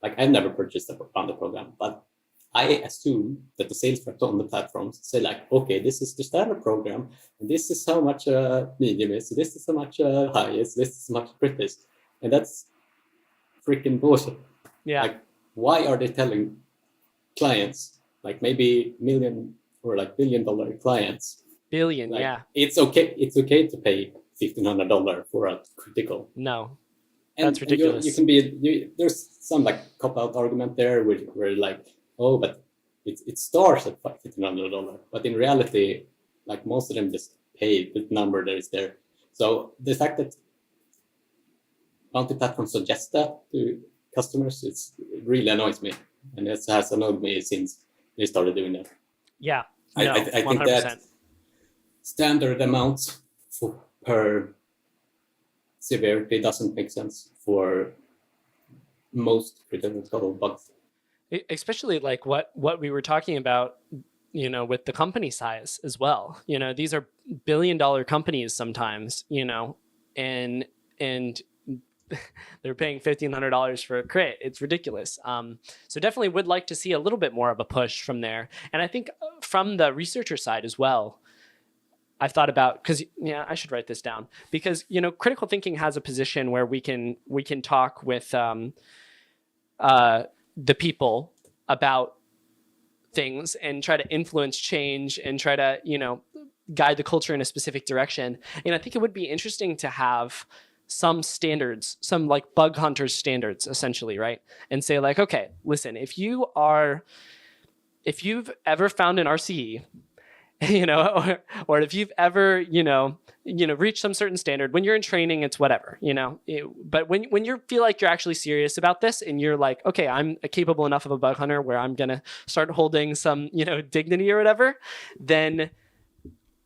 I've never purchased a bounty program, but I assume that the sales reps on the platforms say like, okay, this is the standard program, and this is how much medium is, this is how much high is, this is how much crit is. And that's freaking bullshit. Yeah. Like, why are they telling clients, like maybe million or like $1 billion clients? Billion, like, yeah. It's okay to pay $1,500 for a critical. No. That's ridiculous. You can be, there's some like cop-out argument there where like, oh, but it starts at $1,500. But in reality, like most of them just pay the number that is there. So the fact that bounty platforms suggest that to customers, it really annoys me. And it has annoyed me since they started doing that. Yeah, I think that standard amounts per severity doesn't make sense for most critical bugs. Especially like what we were talking about, with the company size as well. These are $1 billion companies sometimes, and they're paying $1,500 for a crit. It's ridiculous. So definitely would like to see a little bit more of a push from there. And I think from the researcher side as well, I've thought about, because I should write this down, because critical thinking has a position where we can talk with the people about things and try to influence change and try to guide the culture in a specific direction. And I think it would be interesting to have some standards, some like bug hunters standards, essentially, right? And say like, okay, listen, if you if you've ever found an RCE, or if you've ever, reached some certain standard, when you're in training, it's whatever, but when you feel like you're actually serious about this and you're like, okay, I'm capable enough of a bug hunter where I'm going to start holding some, dignity or whatever, then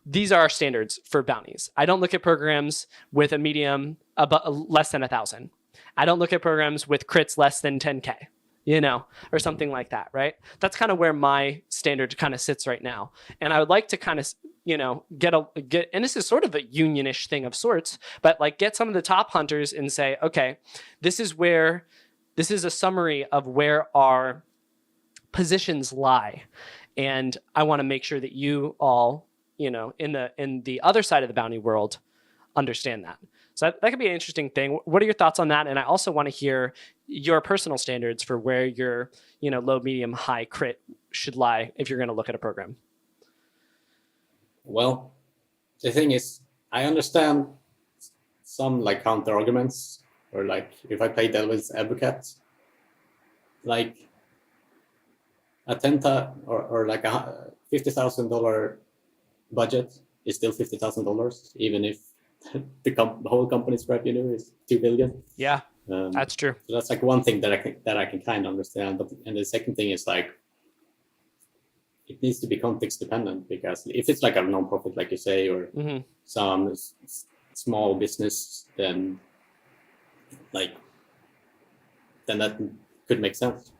these are our standards for bounties. I don't look at programs with a medium less than 1,000. I don't look at programs with crits less than 10K. Or something like that, right? That's kind of where my standard kind of sits right now. And I would like to kind of, get, and this is sort of a unionish thing of sorts, but like get some of the top hunters and say, okay, this is a summary of where our positions lie. And I want to make sure that you all, in the other side of the bounty world understand that. So that could be an interesting thing. What are your thoughts on that? And I also want to hear your personal standards for where your, low, medium, high crit should lie if you're going to look at a program. Well, the thing is, I understand some like counter arguments, or like if I play devil's advocate, like a or like a $50,000 budget is still $50,000, even if the whole company's revenue is $2 billion. Yeah, that's true. So that's like one thing that I can kind of understand. And the second thing is like, it needs to be context dependent, because if it's like a non-profit, like you say, or some small business, then that could make sense.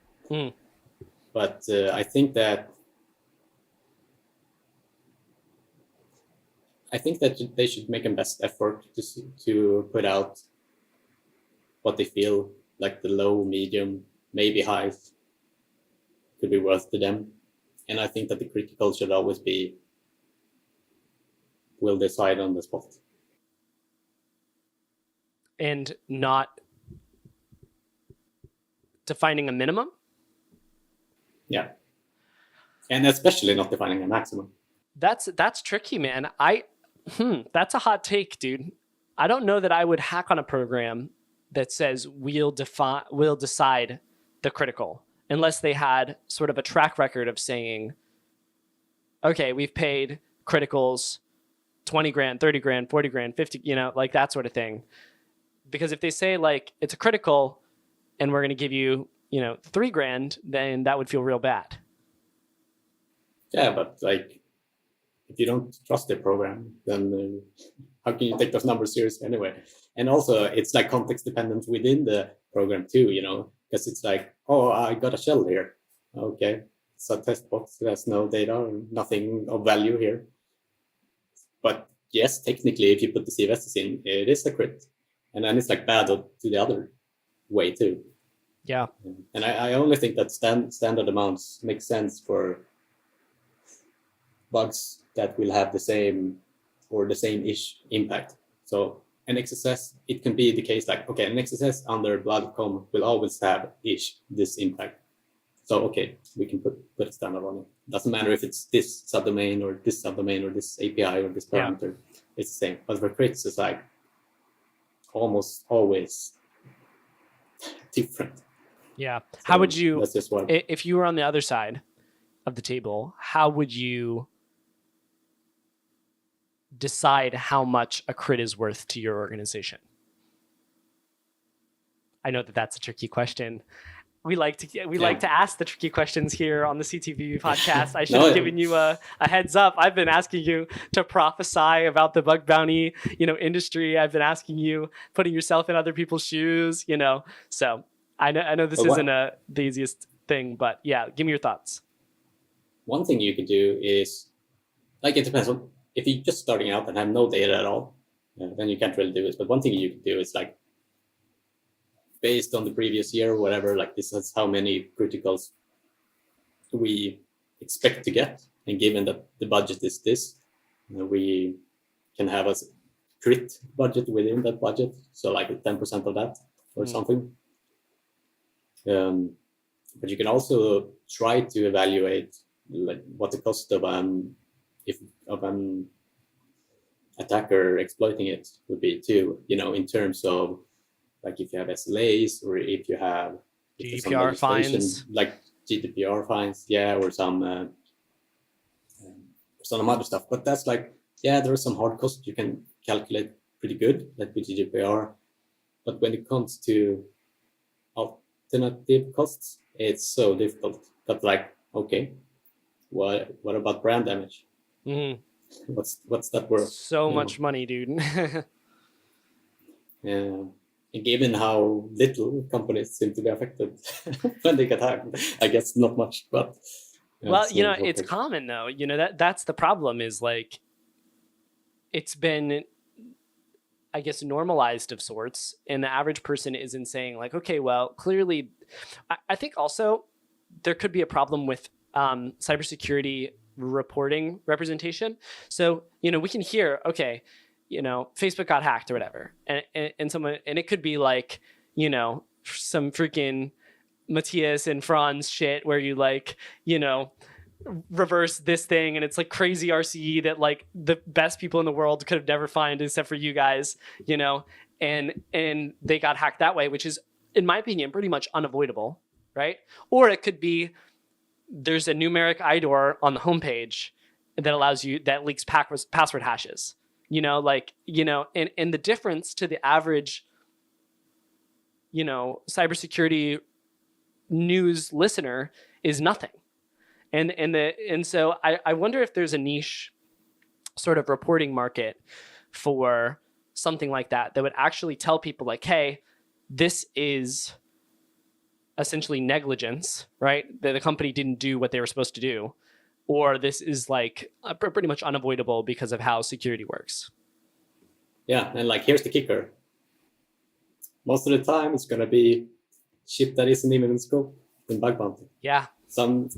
But I think that they should make a best effort to put out what they feel like the low, medium, maybe high could be worth to them. And I think that the critical should always be, will decide on the spot. And not defining a minimum? Yeah. And especially not defining a maximum. That's tricky, man. That's a hot take, dude. I don't know that I would hack on a program that says we'll decide the critical, unless they had sort of a track record of saying, okay, we've paid criticals 20 grand, 30 grand, 40 grand, 50, like that sort of thing. Because if they say like it's a critical and we're going to give you, 3 grand, then that would feel real bad. Yeah, but like, if you don't trust the program, then how can you take those numbers seriously anyway? And also, it's like context dependent within the program too, because it's like, oh, I got a shell here. Okay, it's a test box. There's no data, nothing of value here. But yes, technically, if you put the CVSs in, it is a crit. And then it's like bad to the other way too. Yeah. And I only think that standard amounts make sense for bugs that will have the same or the same-ish impact. So an XSS, it can be the case like, okay, an XSS under blood.com will always have this impact. So, okay, we can put a standard on it. Doesn't matter if it's this subdomain or this subdomain or this API or this parameter. Yeah. It's the same. But for crits, it's like almost always different. Yeah. So how would you, that's just one. If you were on the other side of the table, how would you decide how much a crit is worth to your organization? I know that that's a tricky question. We like to ask the tricky questions here on the CTBB podcast. I should have given you a heads up. I've been asking you to prophesy about the bug bounty, industry. I've been asking you, putting yourself in other people's shoes, So I know this isn't the easiest thing, but yeah, give me your thoughts. One thing you could do is, like, it depends on, if you're just starting out and have no data at all, then you can't really do it. But one thing you could do is like, based on the previous year or whatever, like this is how many criticals we expect to get. And given that the budget is this, we can have a crit budget within that budget. So like 10% of that or something. But you can also try to evaluate like what the cost of an attacker exploiting it would be too, in terms of like if you have SLAs or if you have GDPR fines, like GDPR fines, or some other stuff. But that's like, there are some hard costs you can calculate pretty good, like with GDPR. But when it comes to alternative costs, it's so difficult. But like, okay, what about brand damage? Mm-hmm. What's that worth? So much money, dude. Yeah. And given how little companies seem to be affected when they get hacked, I guess not much, but well, it's common though. That's the problem, is like, it's been, I guess, normalized of sorts, and the average person isn't saying like, okay, well, clearly, I think also there could be a problem with cybersecurity reporting representation. So, we can hear, okay, Facebook got hacked or whatever, and someone, and it could be like, some freaking Mathias and Franz shit where you like, reverse this thing, and it's like crazy RCE that like the best people in the world could have never find except for you guys, and they got hacked that way, which is, in my opinion, pretty much unavoidable, right? Or it could be there's a numeric IDOR on the homepage that leaks password hashes, and the difference to the average, cybersecurity news listener is nothing. And so I wonder if there's a niche sort of reporting market for something like that would actually tell people like, hey, this is essentially negligence, right? That the company didn't do what they were supposed to do, or this is like pretty much unavoidable because of how security works. Yeah, and like, here's the kicker. Most of the time, it's going to be shit that isn't even in scope in bug bounty. Yeah. Some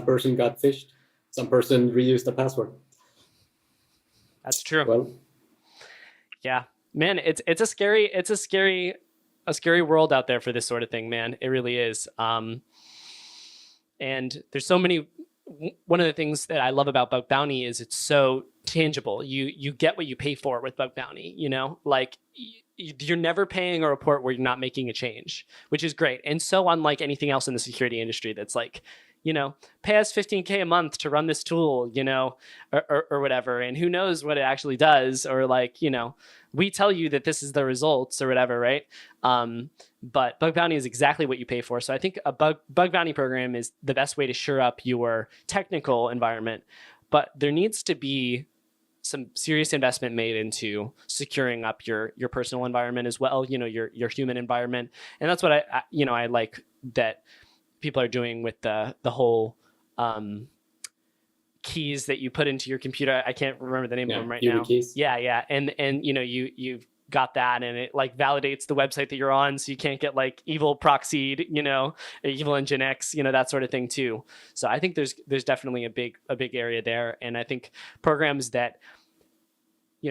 person got phished. Some person reused the password. That's true. Well, yeah, man, it's a scary world out there for this sort of thing, man. It really is. And there's so many. One of the things that I love about Bug Bounty is it's so tangible. You get what you pay for with Bug Bounty. Like, you're never paying a report where you're not making a change, which is great. And so unlike anything else in the security industry that's like, pay us $15K a month to run this tool, or whatever. And who knows what it actually does, or like, we tell you that this is the results or whatever, right? But Bug Bounty is exactly what you pay for. So I think a bug bounty program is the best way to shore up your technical environment. But there needs to be some serious investment made into securing up your personal environment as well, your human environment. And that's what I like that people are doing with the whole keys that you put into your computer. I can't remember the name of them right now. Keys. Yeah. And you've got that, and it like validates the website that you're on, so you can't get like evil proxied, evil Nginx, that sort of thing too. So I think there's definitely a big area there. And I think programs that,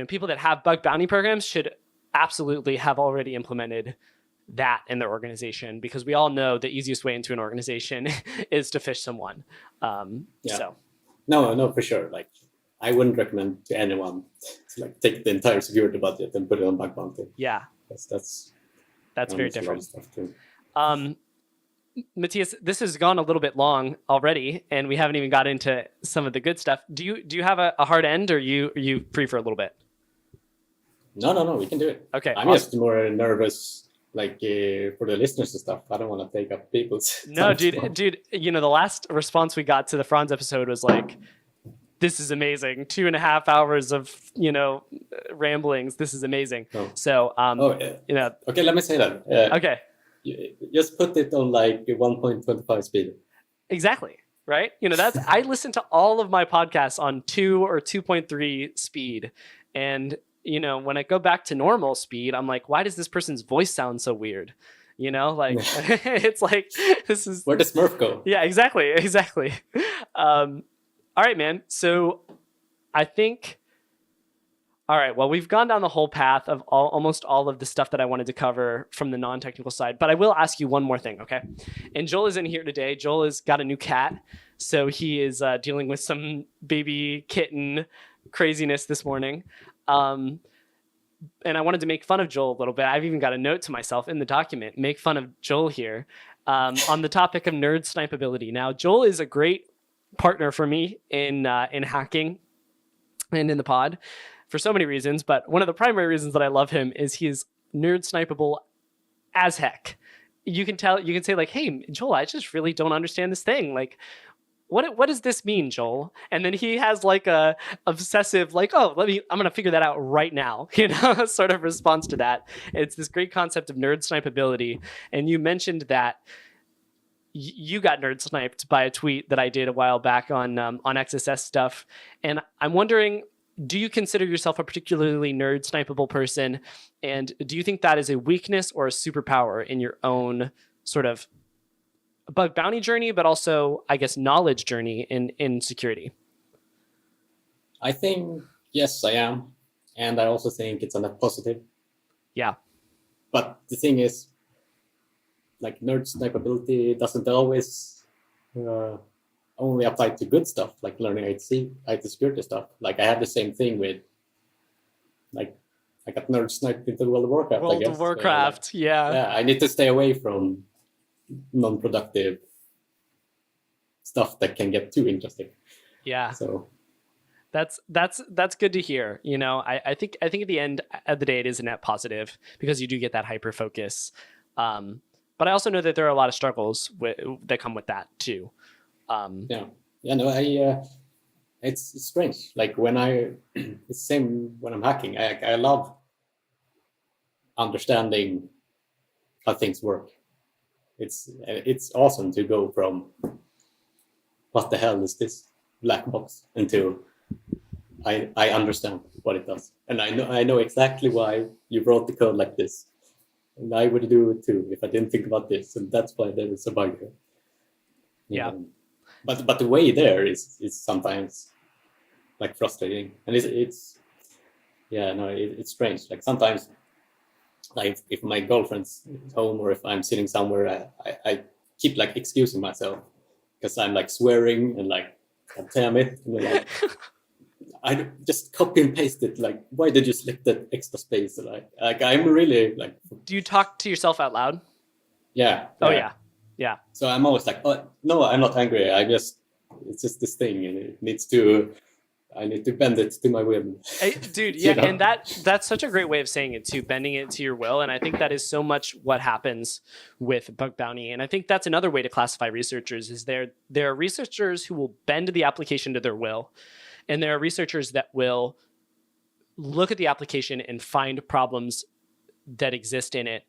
people that have bug bounty programs should absolutely have already implemented that in their organization, because we all know the easiest way into an organization is to phish someone. So. No, for sure. Like, I wouldn't recommend to anyone to like take the entire security budget and put it on bug bounty. Yeah, that's very different. Stuff too. Mathias, this has gone a little bit long already, and we haven't even got into some of the good stuff. Do you have a hard end, or are you free for a little bit? No, we can do it. Okay, I'm just more nervous, like for the listeners and stuff. I don't want to take up people's. No, dude. The last response we got to the Franz episode was like, "This is amazing. 2.5 hours of ramblings. This is amazing." Oh. So Okay, let me say that. Okay. Just put it on like 1.25 speed. Exactly. Right. That's I listen to all of my podcasts on 2 or 2.3 speed, and when I go back to normal speed, I'm like, why does this person's voice sound so weird? It's like, this is... Where does Smurf go? Yeah, exactly. All right, man. So I think... All right, well, we've gone down the whole path of almost all of the stuff that I wanted to cover from the non-technical side, but I will ask you one more thing, okay? And Joel is in here today. Joel has got a new cat, so he is dealing with some baby kitten craziness this morning. And I wanted to make fun of Joel a little bit. I've even got a note to myself in the document, make fun of Joel here. on the topic of Nerdsnipeability. Now, Joel is a great partner for me in hacking and in the pod for so many reasons, but one of the primary reasons that I love him is he is nerd-snipeable as heck. You can say like, hey, Joel, I just really don't understand this thing. Like, what does this mean, Joel? And then he has like a obsessive, like, oh, I'm going to figure that out right now, sort of response to that. It's this great concept of nerd-snipeability. And you mentioned that you got nerd sniped by a tweet that I did a while back on XSS stuff. And I'm wondering, do you consider yourself a particularly nerd snipeable person? And do you think that is a weakness or a superpower in your own sort of bug bounty journey, but also, I guess, knowledge journey in security? I think, yes, I am. And I also think it's a net positive. Yeah. But the thing is, like, nerd snipeability doesn't always only apply to good stuff, like learning IT security stuff. Like, I have the same thing with, like, I got nerd sniped into World of Warcraft, World of Warcraft, yeah. Yeah, I need to stay away from non-productive stuff that can get too interesting. Yeah. So that's good to hear. I think at the end of the day, it is a net positive because you do get that hyper focus. But I also know that there are a lot of struggles that come with that too. It's strange. Like it's the same when I'm hacking. I love understanding how things work. It's awesome to go from what the hell is this black box into I understand what it does, and I know exactly why you wrote the code like this. And I would do it too if I didn't think about this, and that's why there is a bug here. Yeah. But the way there is sometimes like frustrating, and it's strange. Like sometimes, like if my girlfriend's home or if I'm sitting somewhere, I keep like excusing myself because I'm like swearing and like, God damn it, and like, I just copy and paste it. Like, why did you select that extra space? Like I'm really like. Do you talk to yourself out loud? Yeah. Oh yeah. So I'm always like, oh no, I'm not angry. It's just this thing, and I need to bend it to my will. Hey, dude, yeah, and that's such a great way of saying it too, bending it to your will. And I think that is so much what happens with bug bounty. And I think that's another way to classify researchers is there are researchers who will bend the application to their will. And there are researchers that will look at the application and find problems that exist in it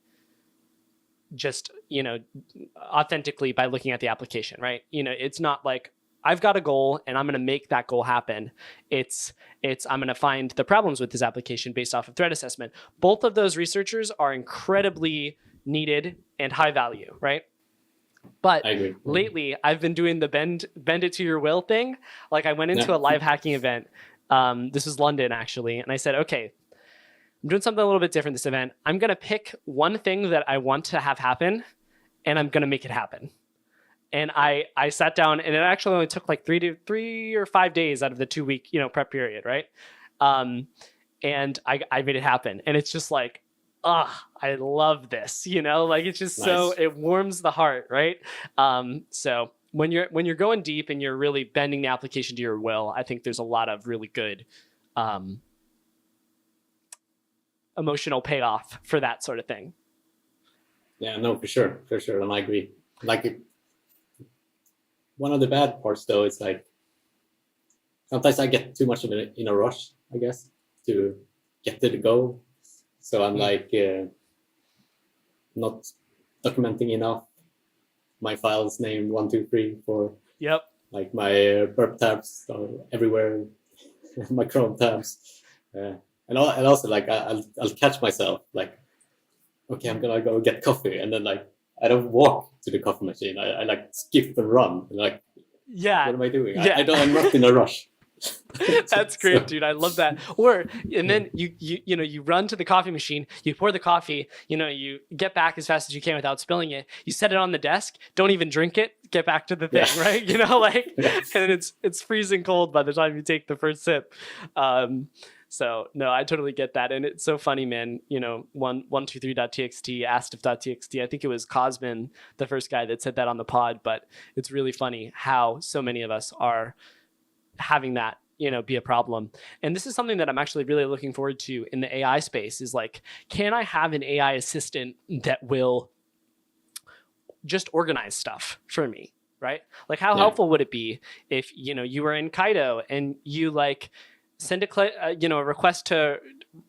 just, authentically by looking at the application, right? It's not like I've got a goal and I'm going to make that goal happen. It's I'm going to find the problems with this application based off of threat assessment. Both of those researchers are incredibly needed and high value, right? But lately, I've been doing the bend it to your will thing. Like I went into a live hacking event. This was London, actually. And I said, okay, I'm doing something a little bit different this event. I'm going to pick one thing that I want to have happen, and I'm going to make it happen. And I sat down, and it actually only took like 3 or 5 days out of the 2-week, prep period, right? And I made it happen. And it's just like, I love this, like it's just nice. So it warms the heart, right? So when you're going deep and you're really bending the application to your will, I think there's a lot of really good emotional payoff for that sort of thing. Yeah, no, for sure, and I agree. Like one of the bad parts though is like sometimes I get too much of it in a rush, I guess, to get to the goal. So I'm like not documenting enough my files named 1, 2, 3, 4. Yep. Like my burp tabs are everywhere, my Chrome tabs, and also like I'll catch myself like, okay, I'm gonna go get coffee, and then like I don't walk to the coffee machine. I like skip and run. Like, yeah, what am I doing? Yeah. I'm not in a rush. That's great, dude. I love that. And then you run to the coffee machine, you pour the coffee, you get back as fast as you can without spilling it. You set it on the desk, don't even drink it, get back to the thing, right? And it's freezing cold by the time you take the first sip. So no, I totally get that. And it's so funny, man. 123.txt, askif.txt. I think it was Cosmin, the first guy that said that on the pod, but it's really funny how so many of us are having that be a problem. And this is something that I'm actually really looking forward to in the AI space, is like, can I have an AI assistant that will just organize stuff for me, right? Like, how helpful would it be if you were in Kaido and you like send a request to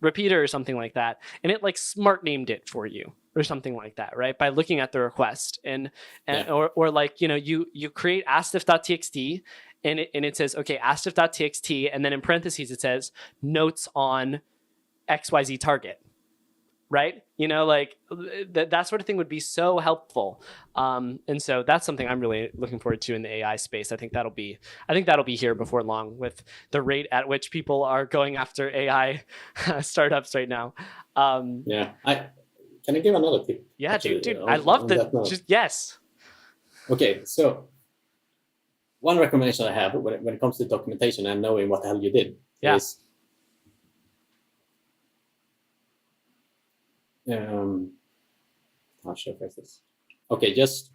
repeater or something like that, and it like smart named it for you or something like that, right? By looking at the request or like you create astif.txt and it says, okay, astif.txt, and then in parentheses it says notes on XYZ target, right? Like that sort of thing would be so helpful. And so that's something I'm really looking forward to in the AI space. I think that'll be here before long, with the rate at which people are going after AI startups right now. Can I give another tip? Yeah, actually, dude, I love that. Just yes. Okay, so one recommendation I have when it comes to documentation and knowing what the hell you did is how should I phrase this? Okay, just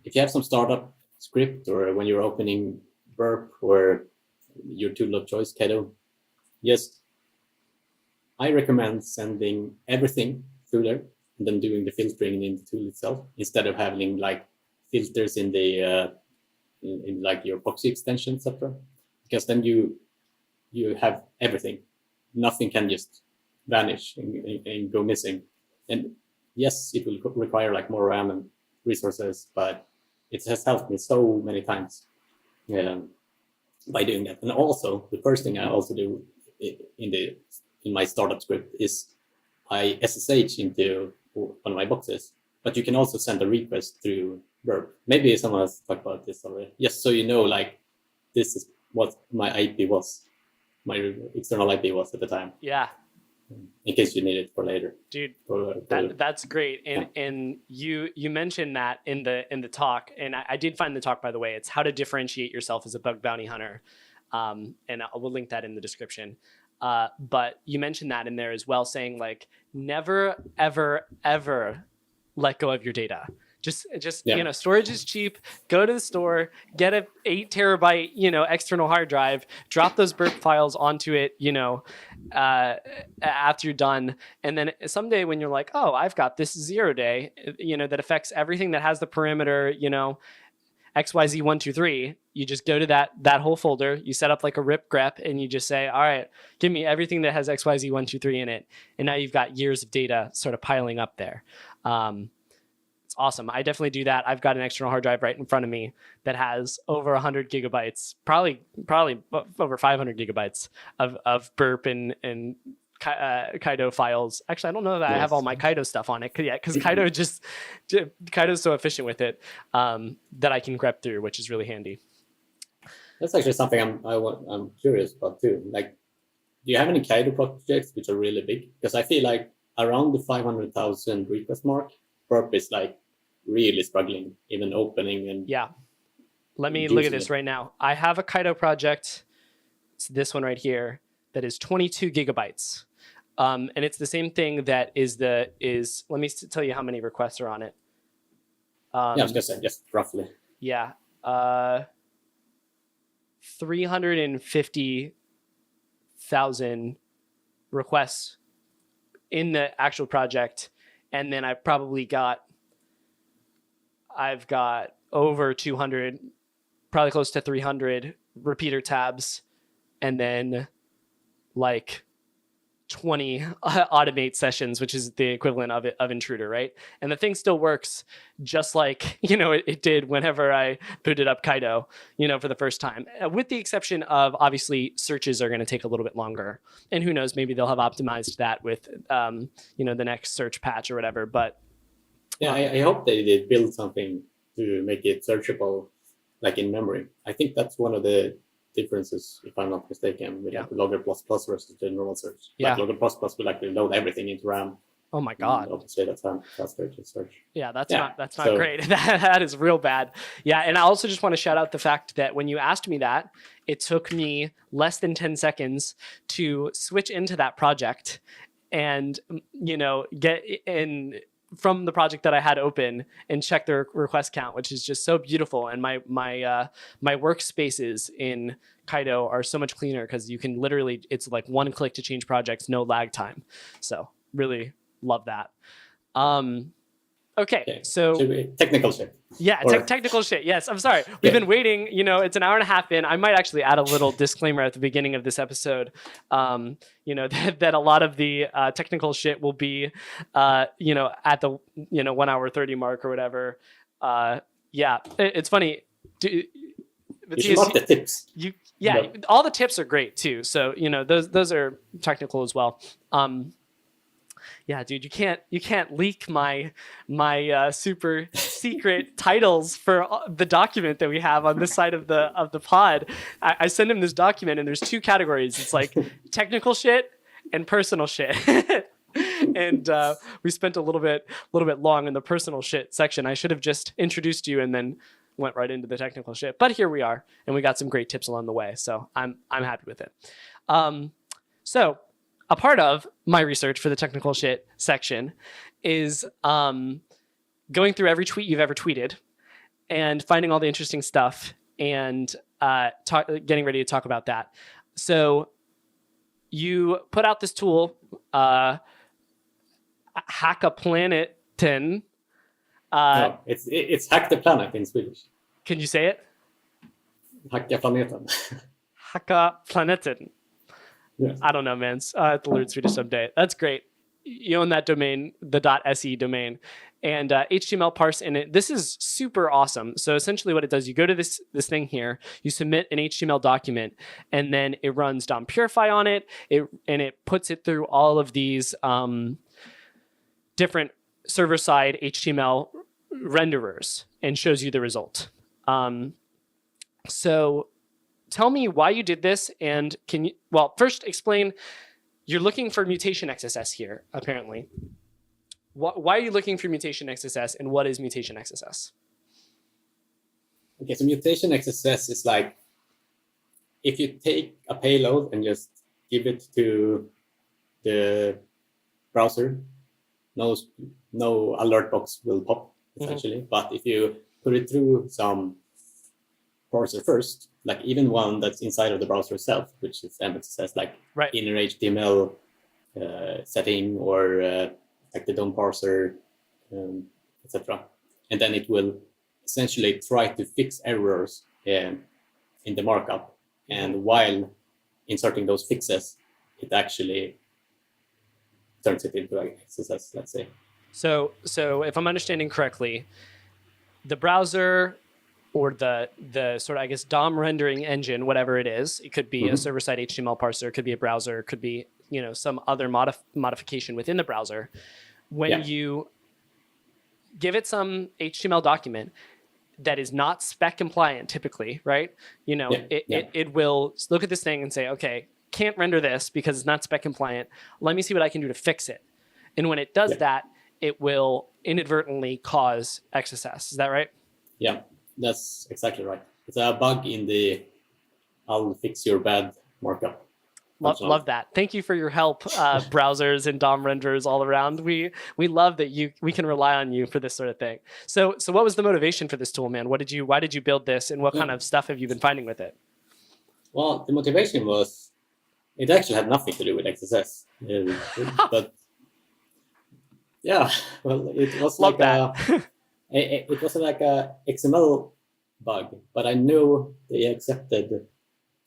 if you have some startup script, or when you're opening Burp or your tool of choice, Kaido, I recommend sending everything through there and then doing the filtering in the tool itself, instead of having like filters in the in like your proxy extension, etc. Because then you have everything. Nothing can just vanish and go missing. And yes, it will require like more RAM and resources, but it has helped me so many times by doing that. And also, the first thing I also do in my startup script is I SSH into one of my boxes, but you can also send a request through Burp. Maybe someone has talked about this already. Just so you know, like, this is what my IP was, my external IP was at the time. Yeah. In case you need it for later. Dude, that's great. And you mentioned that in the talk, and I did find the talk, by the way. It's how to differentiate yourself as a bug bounty hunter. And we'll link that in the description. But you mentioned that in there as well, saying like, never, ever, ever let go of your data. Just storage is cheap. Go to the store, get a 8 terabyte, external hard drive, drop those burp files onto it, after you're done. And then someday when you're like, oh, I've got this 0 day, that affects everything that has the parameter, XYZ123, you just go to that whole folder, you set up like a rip grep, and you just say, all right, give me everything that has XYZ123 in it. And now you've got years of data sort of piling up there. It's awesome. I definitely do that. I've got an external hard drive right in front of me that has over 100 gigabytes, probably over 500 gigabytes of burp and Kaido files. Actually, I don't know that I have all my Kaido stuff on it because Kaido's so efficient with it that I can grep through, which is really handy. That's actually something I'm curious about too. Like, do you have any Kaido projects which are really big? Because I feel like around the 500,000 request mark, Burp is like really struggling, even opening and Let me look at this right now. I have a Kaido project. It's this one right here that is 22 gigabytes. And it's the same thing that let me tell you how many requests are on it. I was gonna say just roughly. Yeah. 350,000 requests in the actual project. And then I've got over 200, probably close to 300 repeater tabs, and then like 20 automate sessions, which is the equivalent of Intruder, right? And the thing still works just like, it did whenever I booted up Kaido, for the first time, with the exception of obviously searches are going to take a little bit longer. And who knows, maybe they'll have optimized that with, the next search patch or whatever. But yeah, I hope they did build something to make it searchable, like in memory. I think that's one of the differences, if I'm not mistaken, with like Logger++ versus the normal search. Like Logger++ will actually load everything into RAM, Oh my God. Obviously, that's faster to search. Yeah, that's not great. That is real bad. Yeah, and I also just want to shout out the fact that when you asked me that, it took me less than 10 seconds to switch into that project and, get in from the project that I had open and check the request count, which is just so beautiful. And my workspaces in Kaido are so much cleaner because you can literally, it's like one click to change projects, no lag time. So really love that. Okay, so technical shit. Yeah, technical shit. Yes, I'm sorry. We've been waiting. It's an hour and a half in. I might actually add a little disclaimer at the beginning of this episode. That a lot of the technical shit will be, at the 1 hour 30 mark or whatever. It's funny. Matthias, the tips. All the tips are great too. So those are technical as well. Yeah, dude, you can't leak my super secret titles for the document that we have on this side of the pod. I send him this document, and there's two categories. It's like technical shit and personal shit. And we spent a little bit long in the personal shit section. I should have just introduced you and then went right into the technical shit. But here we are, and we got some great tips along the way. So I'm happy with it. So a part of my research for the technical shit section is going through every tweet you've ever tweeted and finding all the interesting stuff and getting ready to talk about that. So you put out this tool, Hack a Planet 10. No, it's Hack the Planet in Swedish. Can you say it? Hacka planeten. Hacka Planeten. Yes. I don't know, man. I have to learn Swedish someday. That's great. You own that domain, the .se domain, and HTML parse in it. This is super awesome. So essentially what it does, you go to this thing here, you submit an HTML document, and then it runs DOM Purify on it, and it puts it through all of these different server-side HTML renderers and shows you the result. So tell me why you did this, and first explain, you're looking for mutation XSS here, apparently. Why are you looking for mutation XSS, and what is mutation XSS? Okay, so mutation XSS is like, if you take a payload and just give it to the browser, no alert box will pop, essentially. Mm-hmm. But if you put it through some parser first, like even one that's inside of the browser itself, which is MXSS, like inner HTML setting or like the DOM parser, etc. And then it will essentially try to fix errors in the markup. And while inserting those fixes, it actually turns it into like XSS, let's say. So if I'm understanding correctly, the browser or the sort of, I guess, DOM rendering engine, whatever it is, it could be a server-side HTML parser, it could be a browser, it could be some other modification within the browser. When you give it some HTML document that is not spec compliant, typically, right? It will look at this thing and say, okay, can't render this because it's not spec compliant. Let me see what I can do to fix it. And when it does that, it will inadvertently cause XSS. Is that right? Yeah, that's exactly right. It's a bug in the I'll fix your bad markup. Love that. Thank you for your help, browsers and DOM renderers all around. We love that we can rely on you for this sort of thing. So what was the motivation for this tool, man? Why did you build this, and what kind of stuff have you been finding with it? Well, the motivation was, it actually had nothing to do with XSS, but yeah, well, it was love it was like a XML bug, but I know they accepted.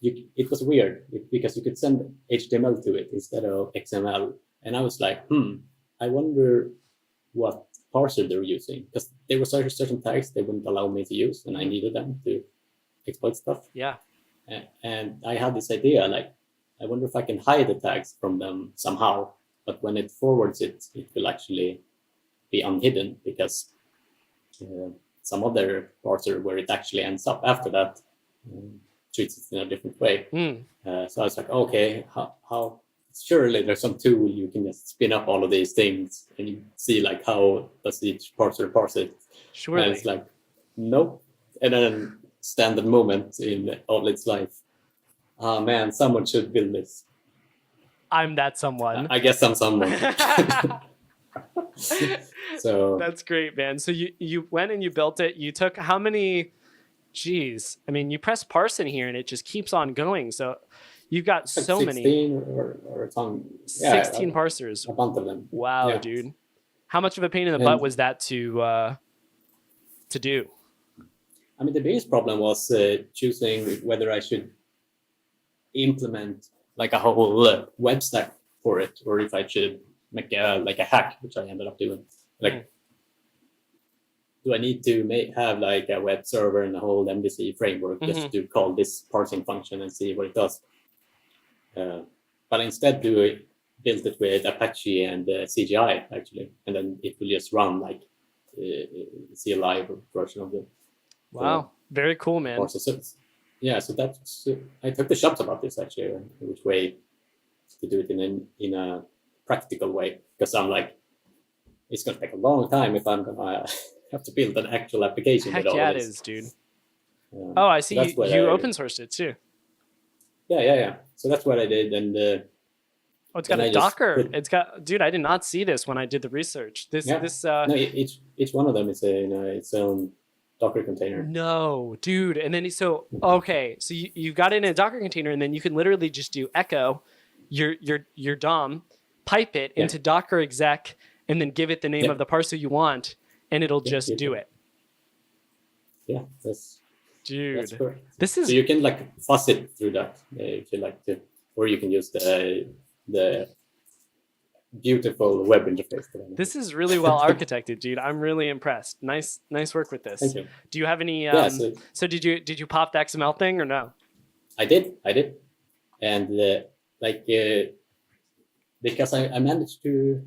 It was weird because you could send HTML to it instead of XML. And I was like, I wonder what parser they're using, because there were certain tags they wouldn't allow me to use, and I needed them to exploit stuff. Yeah. And I had this idea, like, I wonder if I can hide the tags from them somehow. But when it forwards it will actually be unhidden, because some other parser where it actually ends up after that treats it in a different way. So I was like, okay, how surely there's some tool you can just spin up all of these things and you see like how does each parser parse it. Surely. And it's like, nope. And then standard moment in all its life. Oh man, someone should build this. I'm that someone. I guess I'm someone. So that's great, man. So you went and you built it. You took how many? Geez, I mean, you press parse in here and it just keeps on going. So you've got so 16 many. or some, 16 parsers. A bunch of them. Wow, dude. How much of a pain in the butt was that to do? I mean, the biggest problem was choosing whether I should implement like a whole web stack for it, or if I should make a hack, which I ended up doing. Like, do I need to have like a web server and a whole MVC framework just to call this parsing function and see what it does? But instead, build it with Apache and CGI actually, and then it will just run like CLI version of the. Wow, very cool, man. Processes. Yeah, so that's I took the shots about this actually, which way to do it in a practical way, because I'm like, it's gonna take a long time if I'm gonna have to build an actual application. Heck with all yeah, of this. it is, dude. I see. You open sourced it too. Yeah. So that's what I did, and it's got a Docker. It's got, dude. I did not see this when I did the research. No, each one of them is its own Docker container. No, dude. And then so you got it in a Docker container, and then you can literally just do echo your DOM, pipe it into Docker exec, and then give it the name of the parser you want, and it'll just do it. Yeah, that's correct. This is so you can like fuss it through that if you like to, or you can use the beautiful web interface. This is really well architected, dude. I'm really impressed. Nice work with this. Thank you. Do you have any? So did you pop the XML thing or no? I did, and because I managed to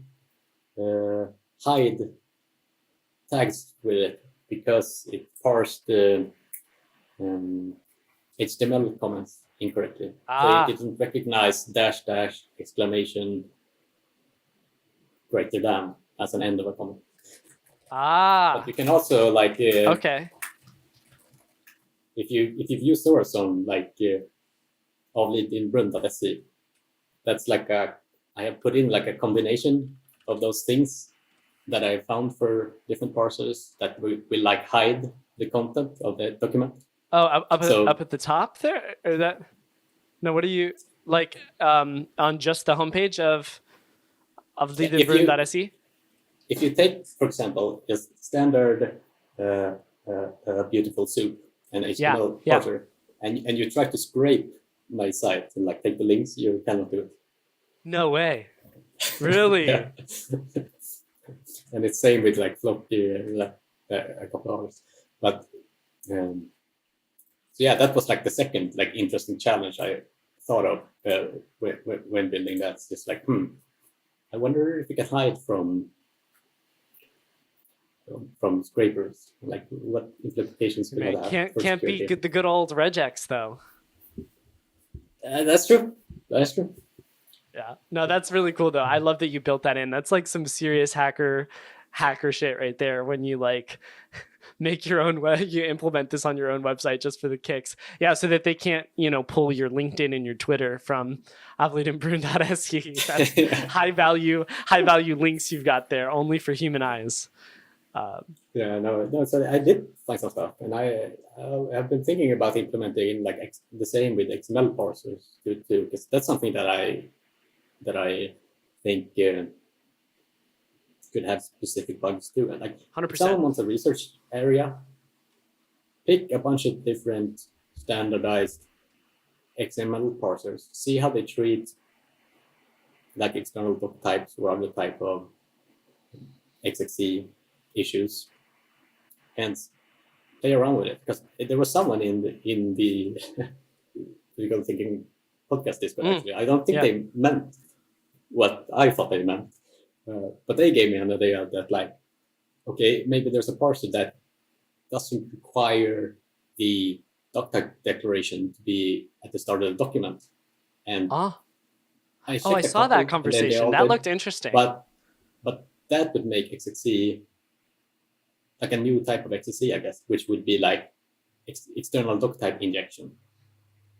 hide tags with it because it parsed HTML comments incorrectly. So it didn't recognize -- exclamation greater than as an end of a comment. But you can also like okay. If you view source on like avlidinbrunn.se, that's like I have put in like a combination of those things that I found for different parsers that will like hide the content of the document. Oh, up at the top there? Or that? No, what do you like on just the homepage of avlidinbrunn.se? If you take, for example, just standard beautiful soup and HTML parser, and you try to scrape my site and like take the links, you cannot do it. No way. Really? And it's same with like floppy a couple of hours. But so yeah, that was like the second like interesting challenge I thought of when building that. It's just like, I wonder if we can hide from scrapers. Like what implications could that have? Can't beat the good old regex though. That's true. Yeah. No, that's really cool though. I love that you built that in. That's like some serious hacker shit right there when you like make your own you implement this on your own website just for the kicks. Yeah, so that they can't, pull your LinkedIn and your Twitter from avlidinbrunn.se. That's high value links you've got there only for human eyes. So I did find some stuff, and I have been thinking about implementing like the same with XML parsers too, because that's something that I think could have specific bugs too. And like 100%. If someone wants a research area, pick a bunch of different standardized XML parsers, see how they treat like external book types or other type of XXC issues, and play around with it. Because there was someone in the critical thinking podcast Discord actually. I don't think they meant what I thought they meant, but they gave me an idea that like, okay, maybe there's a parser that doesn't require the doc type declaration to be at the start of the document, and I I saw that conversation. That looked interesting. But that would make XXC like a new type of XXC, I guess, which would be like external doc type injection.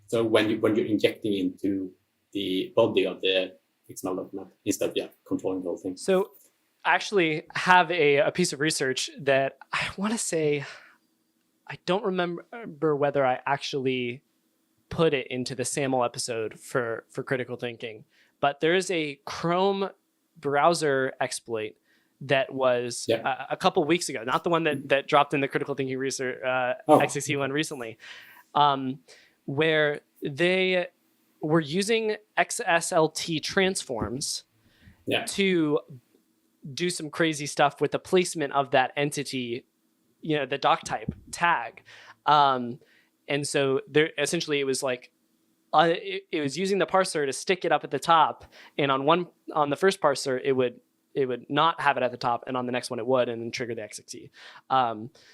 So when you're injecting into the body of the XML document instead of controlling the whole thing. So I actually have a piece of research that I want to say, I don't remember whether I actually put it into the SAML episode for critical thinking, but there is a Chrome browser exploit that was a couple weeks ago, not the one that dropped in the critical thinking research XXC one recently, where they were using XSLT transforms to do some crazy stuff with the placement of that entity, the doc type tag. And so there, essentially it was like, it was using the parser to stick it up at the top, and on the first parser, it would not have it at the top, and on the next one it would, and then trigger the XXE.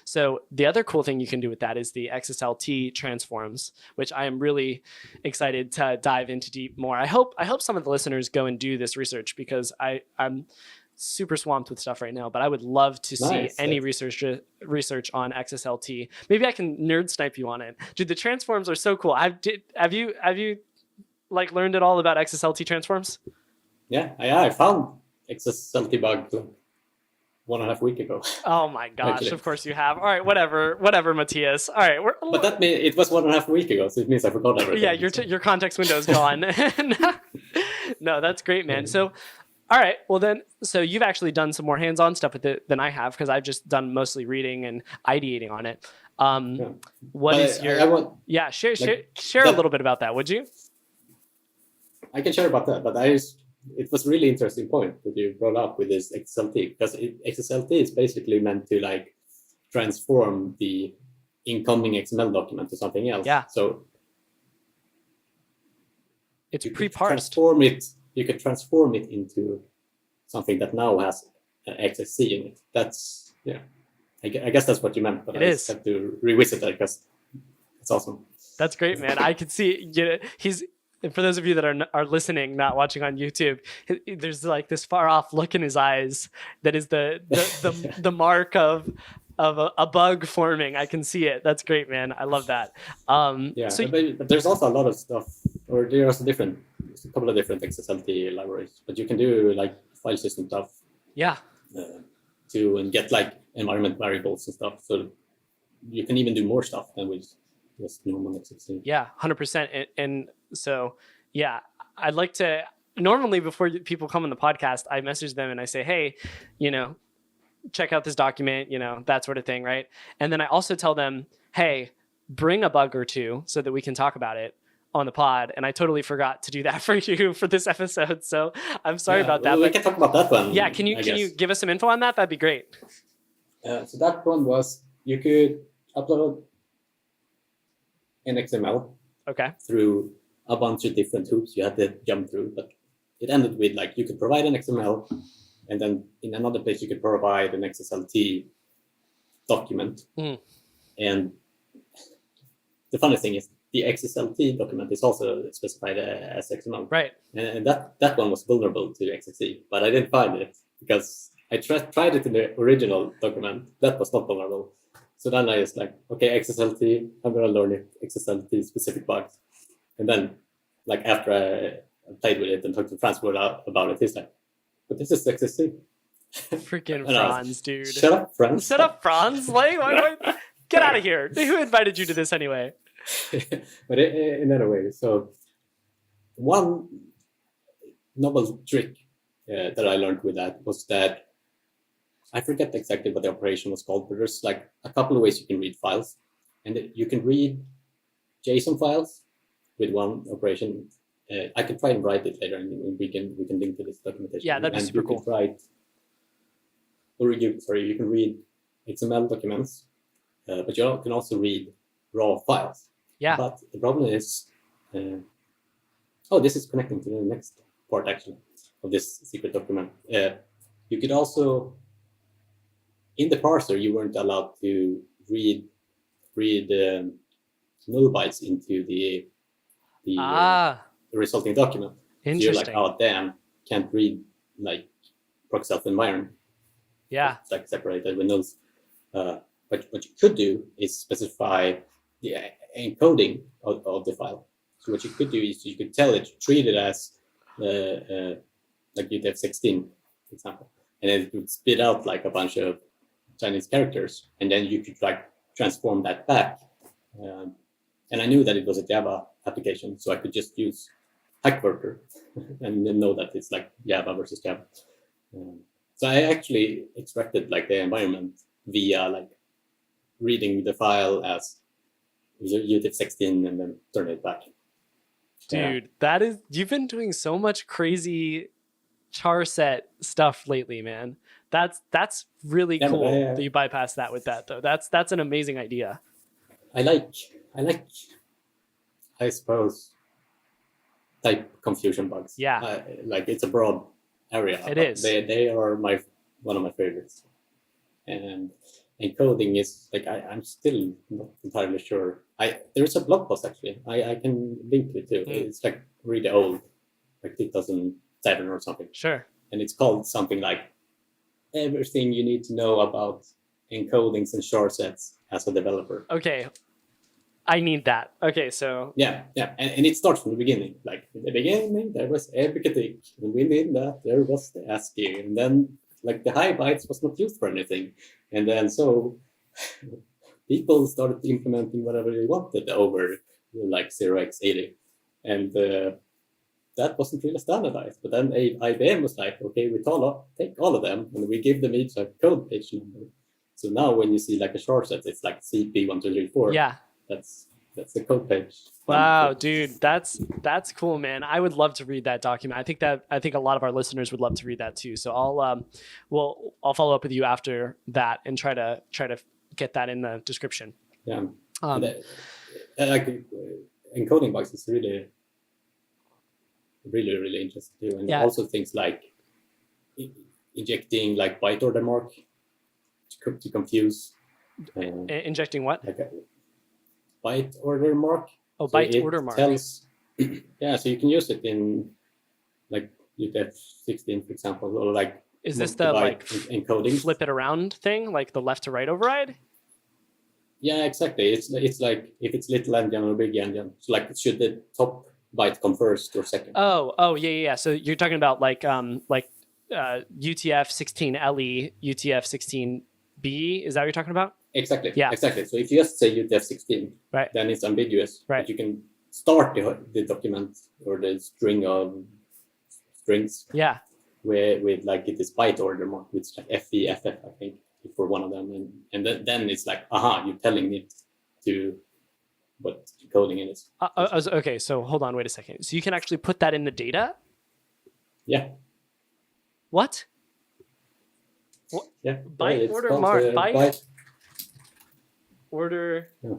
So the other cool thing you can do with that is the XSLT transforms, which I am really excited to dive into deep more. I hope some of the listeners go and do this research, because I'm super swamped with stuff right now, but I would love to see any research on XSLT. Maybe I can nerd snipe you on it. Dude, the transforms are so cool. Have you like learned at all about XSLT transforms? Yeah, I found XSLT bug 1.5 weeks ago. Oh my gosh, actually. Of course you have. All right, whatever, Mathias. All right. But that means it was 1.5 weeks ago, so it means I forgot everything. Yeah, your context window is gone. No, that's great, man. So, all right, well then, so you've actually done some more hands-on stuff with it than I have, because I've just done mostly reading and ideating on it. What is your... share a little bit about that, would you? I can share about that, but it was a really interesting point that you brought up with this XSLT, because XSLT is basically meant to like transform the incoming XML document to something else. Yeah. So it's pre-parsed. You can transform it into something that now has an XSC in it. That's I guess that's what you meant, but I just have to revisit that because it's awesome. That's great, man. I can see he's. And for those of you that are listening, not watching on YouTube, there's like this far off look in his eyes that is the mark of a bug forming. I can see it. That's great, man. I love that. But there's also a lot of stuff, or there's a couple of different XSLT libraries, but you can do like file system stuff. Yeah. And get like environment variables and stuff. So you can even do more stuff than with just normal XSLT. Yeah, 100%. And so, yeah, I'd like to, normally before people come on the podcast, I message them and I say, hey, check out this document, that sort of thing, right? And then I also tell them, hey, bring a bug or two so that we can talk about it on the pod. And I totally forgot to do that for you for this episode. So I'm sorry about that. We can talk about that one. Yeah, can you give us some info on that? That'd be great. So that one was, you could upload an XML through a bunch of different hoops you had to jump through, but it ended with like you could provide an XML, and then in another place you could provide an XSLT document. And the funny thing is the XSLT document is also specified as XML, right? And that one was vulnerable to XXC, but I didn't find it because I tried it in the original document. That was not vulnerable. So then I was like, okay, XSLT, I'm gonna learn it, XSLT specific bugs. And then, like after I played with it and talked to Franz about it, he's like, but this is XSC. Freaking Franz, dude. Shut up, Franz. Shut up, Franz. Like, get out of here. Who invited you to this anyway? But in other way, so one novel trick that I learned with that was that I forget exactly what the operation was called, but there's like a couple of ways you can read files, and you can read JSON files with one operation. I can try and write it later, and we can link to this documentation. Yeah, that'd be super cool. You can read XML documents, but you can also read raw files. Yeah. But the problem is, this is connecting to the next part actually of this secret document. You could also, in the parser, you weren't allowed to read null bytes into the resulting document. You're like, oh damn, can't read like proc self environment. Yeah. It's like separated windows. But what you could do is specify the encoding of the file. So what you could do is you could tell it to treat it as like UTF-16, for example, and then it would spit out like a bunch of Chinese characters, and then you could like transform that back. And I knew that it was a Java application, so I could just use HackWorker and then know that it's like Java versus Java. So I actually extracted like the environment via like reading the file as UTF-16 and then turn it back. Dude, that is, you've been doing so much crazy char set stuff lately, man. That's really cool that you bypass that with that though. That's an amazing idea. I like, I suppose, type confusion bugs. Yeah. Like it's a broad area. It is. They are one of my favorites. And encoding is like I'm still not entirely sure. There's a blog post actually. I can link to it too. It's like really old, like 2007 or something. Sure. And it's called something like everything you need to know about encodings and char sets as a developer. Okay. I need that. Okay, so yeah, and it starts from the beginning. Like in the beginning, there was epicatic, and within that there was the ASCII, and then like the high bytes was not used for anything, and then so people started implementing whatever they wanted over like 0x80, and that wasn't really standardized. But then IBM was like, okay, we take all of them, and we give them each a code page number. So now when you see like a char set, it's like CP1234. Yeah. That's the code page. Wow, dude, that's cool, man. I would love to read that document. I think a lot of our listeners would love to read that too. So I'll follow up with you after that and try to get that in the description. Yeah. Like encoding bugs is really, really, really interesting too, and also things like injecting like byte order mark to confuse. Injecting what? Like byte order mark. Oh, so byte order mark. Tells, yeah, so you can use it in like UTF-16, for example, or like. Is this the like encoding flip it around thing, like the left to right override? Yeah, exactly. It's like if it's little endian or big endian. So like should the top byte come first or second? Oh yeah. So you're talking about like UTF-16LE, UTF-16B. Is that what you're talking about? Exactly. Yeah. Exactly. So if you just say UTF-16, right, then it's ambiguous. Right. But you can start the document or the string of strings. Yeah. With like it is byte order mark, which like FE, FF, I think, for one of them, and then it's like, you're telling it to what coding it is. Okay, so hold on, wait a second. So you can actually put that in the data? Yeah. What? Yeah. Byte order mark. Byte order. Yeah.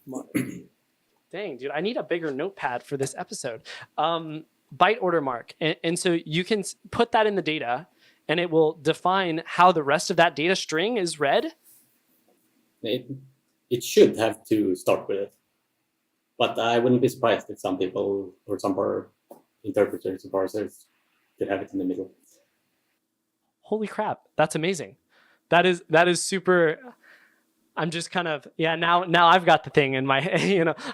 Mark. Dang, dude, I need a bigger notepad for this episode. Byte order mark. And so you can put that in the data and it will define how the rest of that data string is read. It should have to start with it. But I wouldn't be surprised if some people or some interpreters or parsers could have it in the middle. Holy crap. That's amazing. That is super. I'm just kind of, now I've got the thing in my,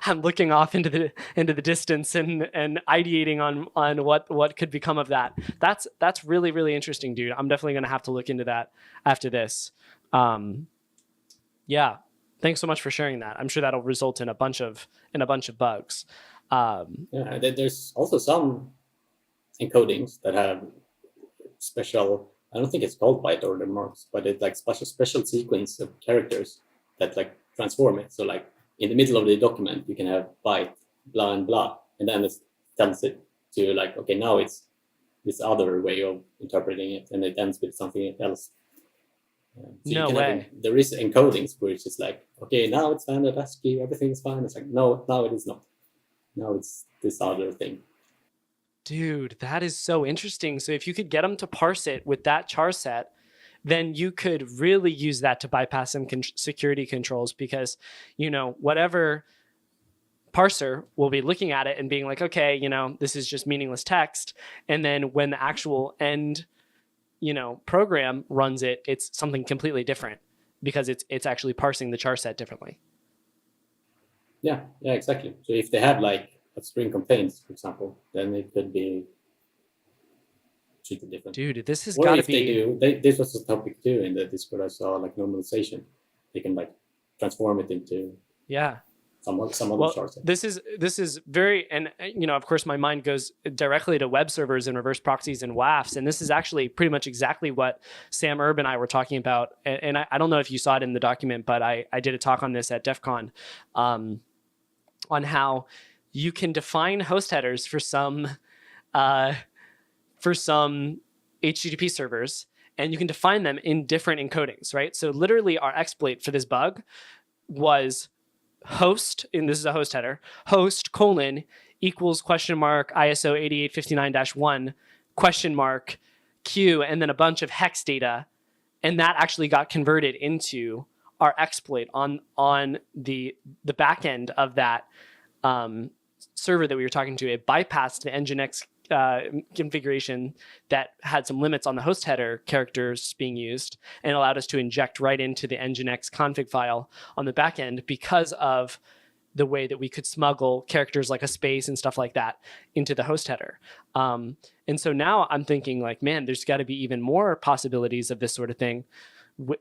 I'm looking off into the distance and ideating on what could become of that. That's really, really interesting, dude. I'm definitely going to have to look into that after this. Yeah. Thanks so much for sharing that. I'm sure that'll result in a bunch of bugs. There's also some encodings that have special, I don't think it's called byte order marks, but it's like special sequence of characters that like transform it. So like in the middle of the document, you can have byte, blah, and blah. And then it tells it to like, okay, now it's this other way of interpreting it. And it ends with something else. So no way. There is encodings where it's just like, okay, now it's standard ASCII, everything's fine. It's like, no, now it is not. Now it's this other thing. Dude, that is so interesting. So if you could get them to parse it with that char set, then you could really use that to bypass some security controls because, whatever parser will be looking at it and being like, okay, you know, this is just meaningless text. And then when the actual end, you know, program runs it, it's something completely different because it's actually parsing the char set differently. Yeah, exactly. So if they have like a string contains, for example, then it could be treated different. Dude, this has got to be... This was a topic too in the Discord. I saw like normalization. They can like transform it into some other char set. This is very, and you know, of course, my mind goes directly to web servers and reverse proxies and WAFs, and this is actually pretty much exactly what Sam Erb and I were talking about. And I don't know if you saw it in the document, but I did a talk on this at DEF CON, on how you can define host headers for some HTTP servers, and you can define them in different encodings, right? So literally our exploit for this bug was host, and this is a host header, host : equals ISO 8859-1 Q, and then a bunch of hex data. And that actually got converted into our exploit on the back end of that server that we were talking to. It bypassed the Nginx configuration that had some limits on the host header characters being used, and allowed us to inject right into the Nginx config file on the back end because of the way that we could smuggle characters like a space and stuff like that into the host header. And so now I'm thinking like, man, there's got to be even more possibilities of this sort of thing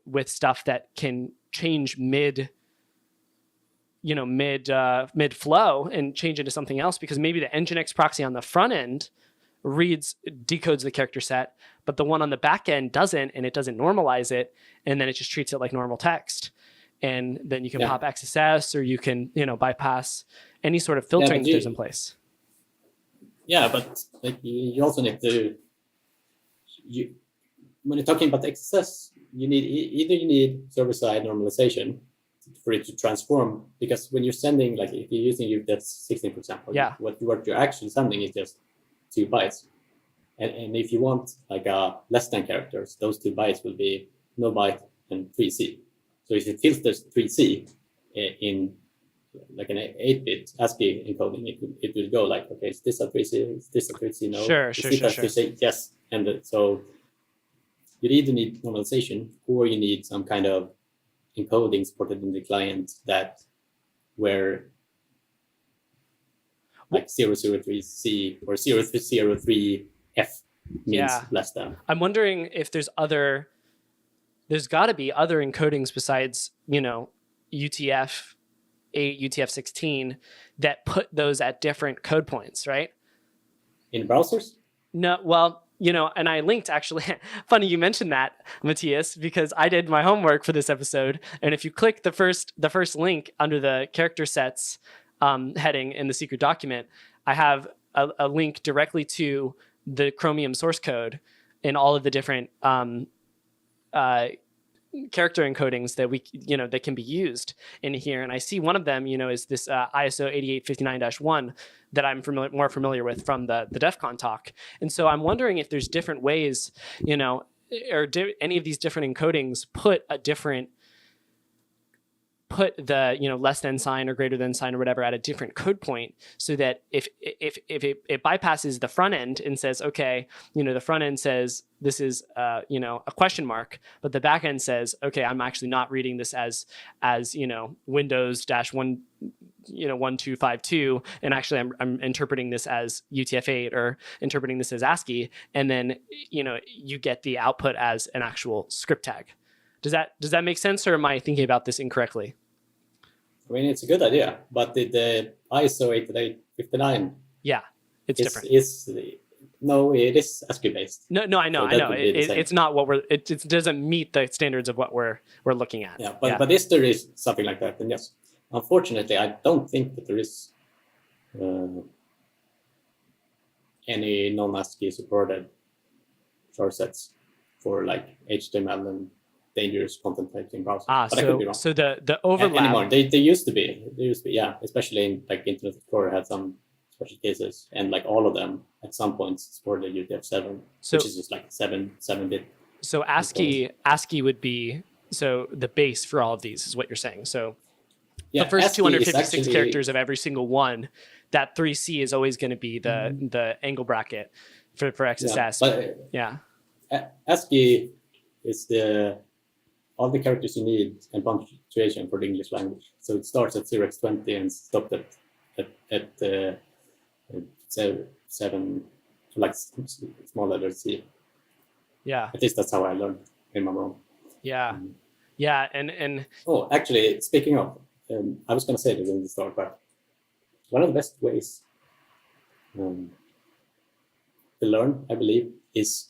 with stuff that can change mid flow and change into something else, because maybe the Nginx proxy on the front end decodes the character set, but the one on the back end doesn't, and it doesn't normalize it, and then it just treats it like normal text. And then you can pop XSS, or you can, you know, bypass any sort of filtering that there's in place. Yeah, but like you also need to, when you're talking about XSS, you need server-side normalization for it to transform, because when you're sending, like if you're using UTF-16, for example, what you're actually sending is just 2 bytes. And if you want like less than characters, those 2 bytes will be no byte and 3C. So if it filters 3C in like an 8-bit ASCII encoding, it will go like, okay, is this a 3C? Is this a 3C? No. Sure. 3C? Yes. And so you either need normalization, or you need some kind of encoding supported in the client that where like 003C or 003F means less than. I'm wondering if there's got to be other encodings besides, you know, UTF-8, UTF-16 that put those at different code points, right? In browsers? No, well, you know, and I linked, actually, funny you mentioned that, Mathias, because I did my homework for this episode. And if you click the first link under the character sets heading in the secret document, I have a link directly to the Chromium source code and all of the different character encodings that that can be used in here. And I see one of them, you know, is this ISO 8859-1 that I'm more familiar with from the DEF CON talk. And so I'm wondering if there's different ways, you know, or any of these different encodings put the, you know, less than sign or greater than sign or whatever at a different code point, so that if it bypasses the front end and says, okay, you know, the front end says this is you know, a question mark, but the back end says, okay, I'm actually not reading this as you know, Windows-1, you know, 1252, and actually I'm interpreting this as UTF-8 or interpreting this as ASCII, and then, you know, you get the output as an actual script tag. Does that make sense, or am I thinking about this incorrectly? I mean, it's a good idea, but the ISO 8859, it's different. No, it is ASCII based. No, I know. It's not what it doesn't meet the standards of what we're looking at. Yeah, but if there is something like that, then yes. Unfortunately, I don't think that there is any non-ASCII supported char sets for like HTML and dangerous content types in browsers. But I could be wrong. So the overlap anymore. They used to be. Yeah, especially in like Internet Explorer had some special cases, and like all of them at some points supported UTF-7, which is just like 7-bit. So ASCII would be the base for all of these, is what you're saying. So the first ASCII 256 characters of every single one, that 3C is always going to be the angle bracket for XSS. ASCII is all the characters you need and punctuation for the English language. So it starts at 0x20 and stops at 7, like small letter C. Yeah. At least that's how I learned in my mom. Yeah. And oh, actually, speaking of, I was going to say this in the start, but one of the best ways to learn, I believe, is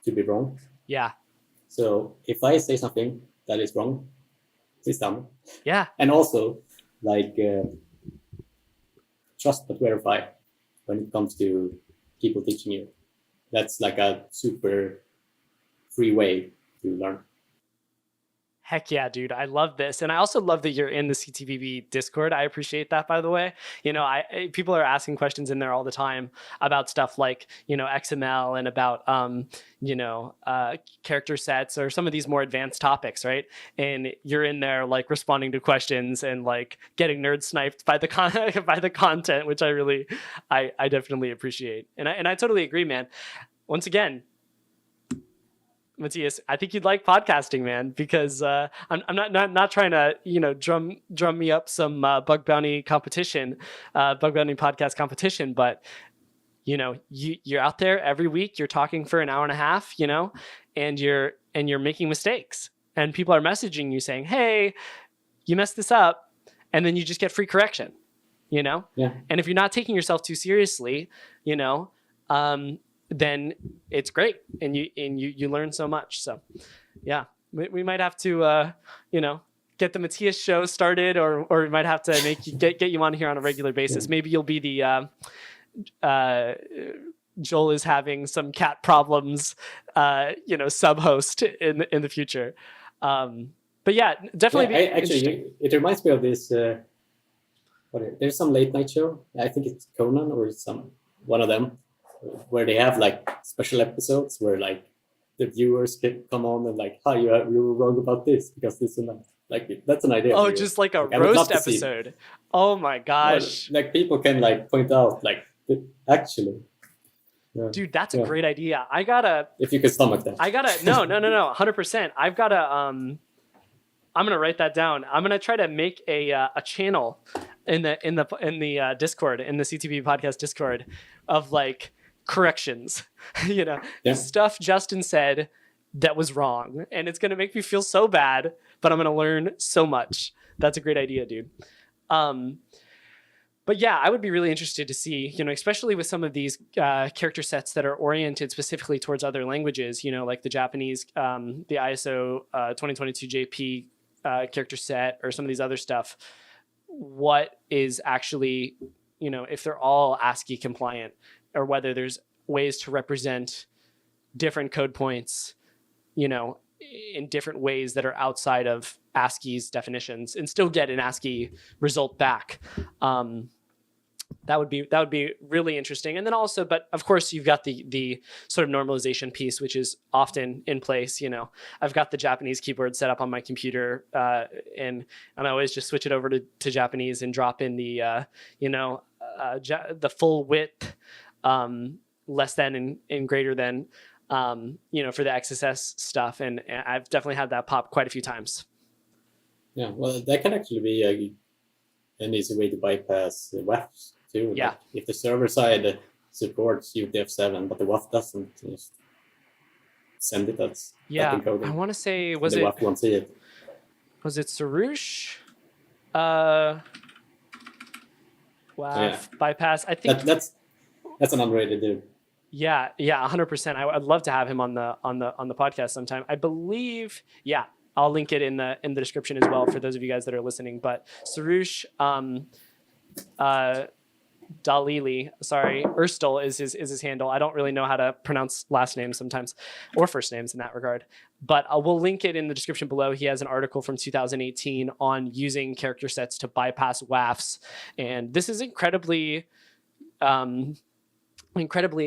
to be wrong. Yeah. So if I say something that is wrong, please tell me. Yeah. And also, like, trust but verify when it comes to people teaching you. That's like a super free way to learn. Heck yeah, dude. I love this. And I also love that you're in the CTBB Discord. I appreciate that, by the way. People are asking questions in there all the time about stuff like, XML and about, character sets or some of these more advanced topics, right? And you're in there like responding to questions and like getting nerd sniped by the content, which I definitely appreciate. And I totally agree, man. Once again, Mathias, I think you'd like podcasting, man, because I'm not trying to drum me up some bug bounty podcast competition, but you're out there every week, you're talking for an hour and a half, and you're making mistakes, and people are messaging you saying, hey, you messed this up, and then you just get free correction, And if you're not taking yourself too seriously, then it's great, and you learn so much. So yeah, we might have to get the Mathias show started, or we might have to get you on here on a regular basis. Maybe you'll be the Joel is having some cat problems sub-host in the future. But yeah, definitely. It reminds me of this there's some late night show, I think it's Conan or one of them, where they have like special episodes where like the viewers can come on and like, hi, you were wrong about this because this and that. Like, that's an idea. Oh, just like a roast episode. Oh my gosh. Like people can like point out like, actually. Yeah. Dude, that's a great idea. If you could stomach that. No, 100%. I'm gonna write that down. I'm gonna try to make a channel in the Discord, in the CTB podcast Discord, of like corrections, stuff Justin said that was wrong, and it's gonna make me feel so bad, but I'm gonna learn so much. That's a great idea, dude. But yeah, I would be really interested to see, especially with some of these character sets that are oriented specifically towards other languages, like the Japanese, the ISO 2022 JP character set, or some of these other stuff. What is actually, if they're all ASCII compliant, or whether there's ways to represent different code points, in different ways that are outside of ASCII's definitions, and still get an ASCII result back. That would be really interesting. And then also, but of course, you've got the sort of normalization piece, which is often in place. I've got the Japanese keyboard set up on my computer, and I always just switch it over to Japanese and drop in the the full width, less than and greater than, for the XSS stuff. And I've definitely had that pop quite a few times. Yeah, well, that can actually be an easy way to bypass WAFs too. Yeah. Like if the server side supports UTF-7, but the WAF doesn't, just send it as encoding. I want to say, the WAF won't see it. Was it Sarush? WAF bypass. I think that's an underrated dude. Yeah, 100%. I'd love to have him on the podcast sometime. I believe, I'll link it in the description as well for those of you guys that are listening. But Sarush Dalili, Erstal is his handle. I don't really know how to pronounce last names sometimes, or first names in that regard. But we'll link it in the description below. He has an article from 2018 on using character sets to bypass WAFs, and this is incredibly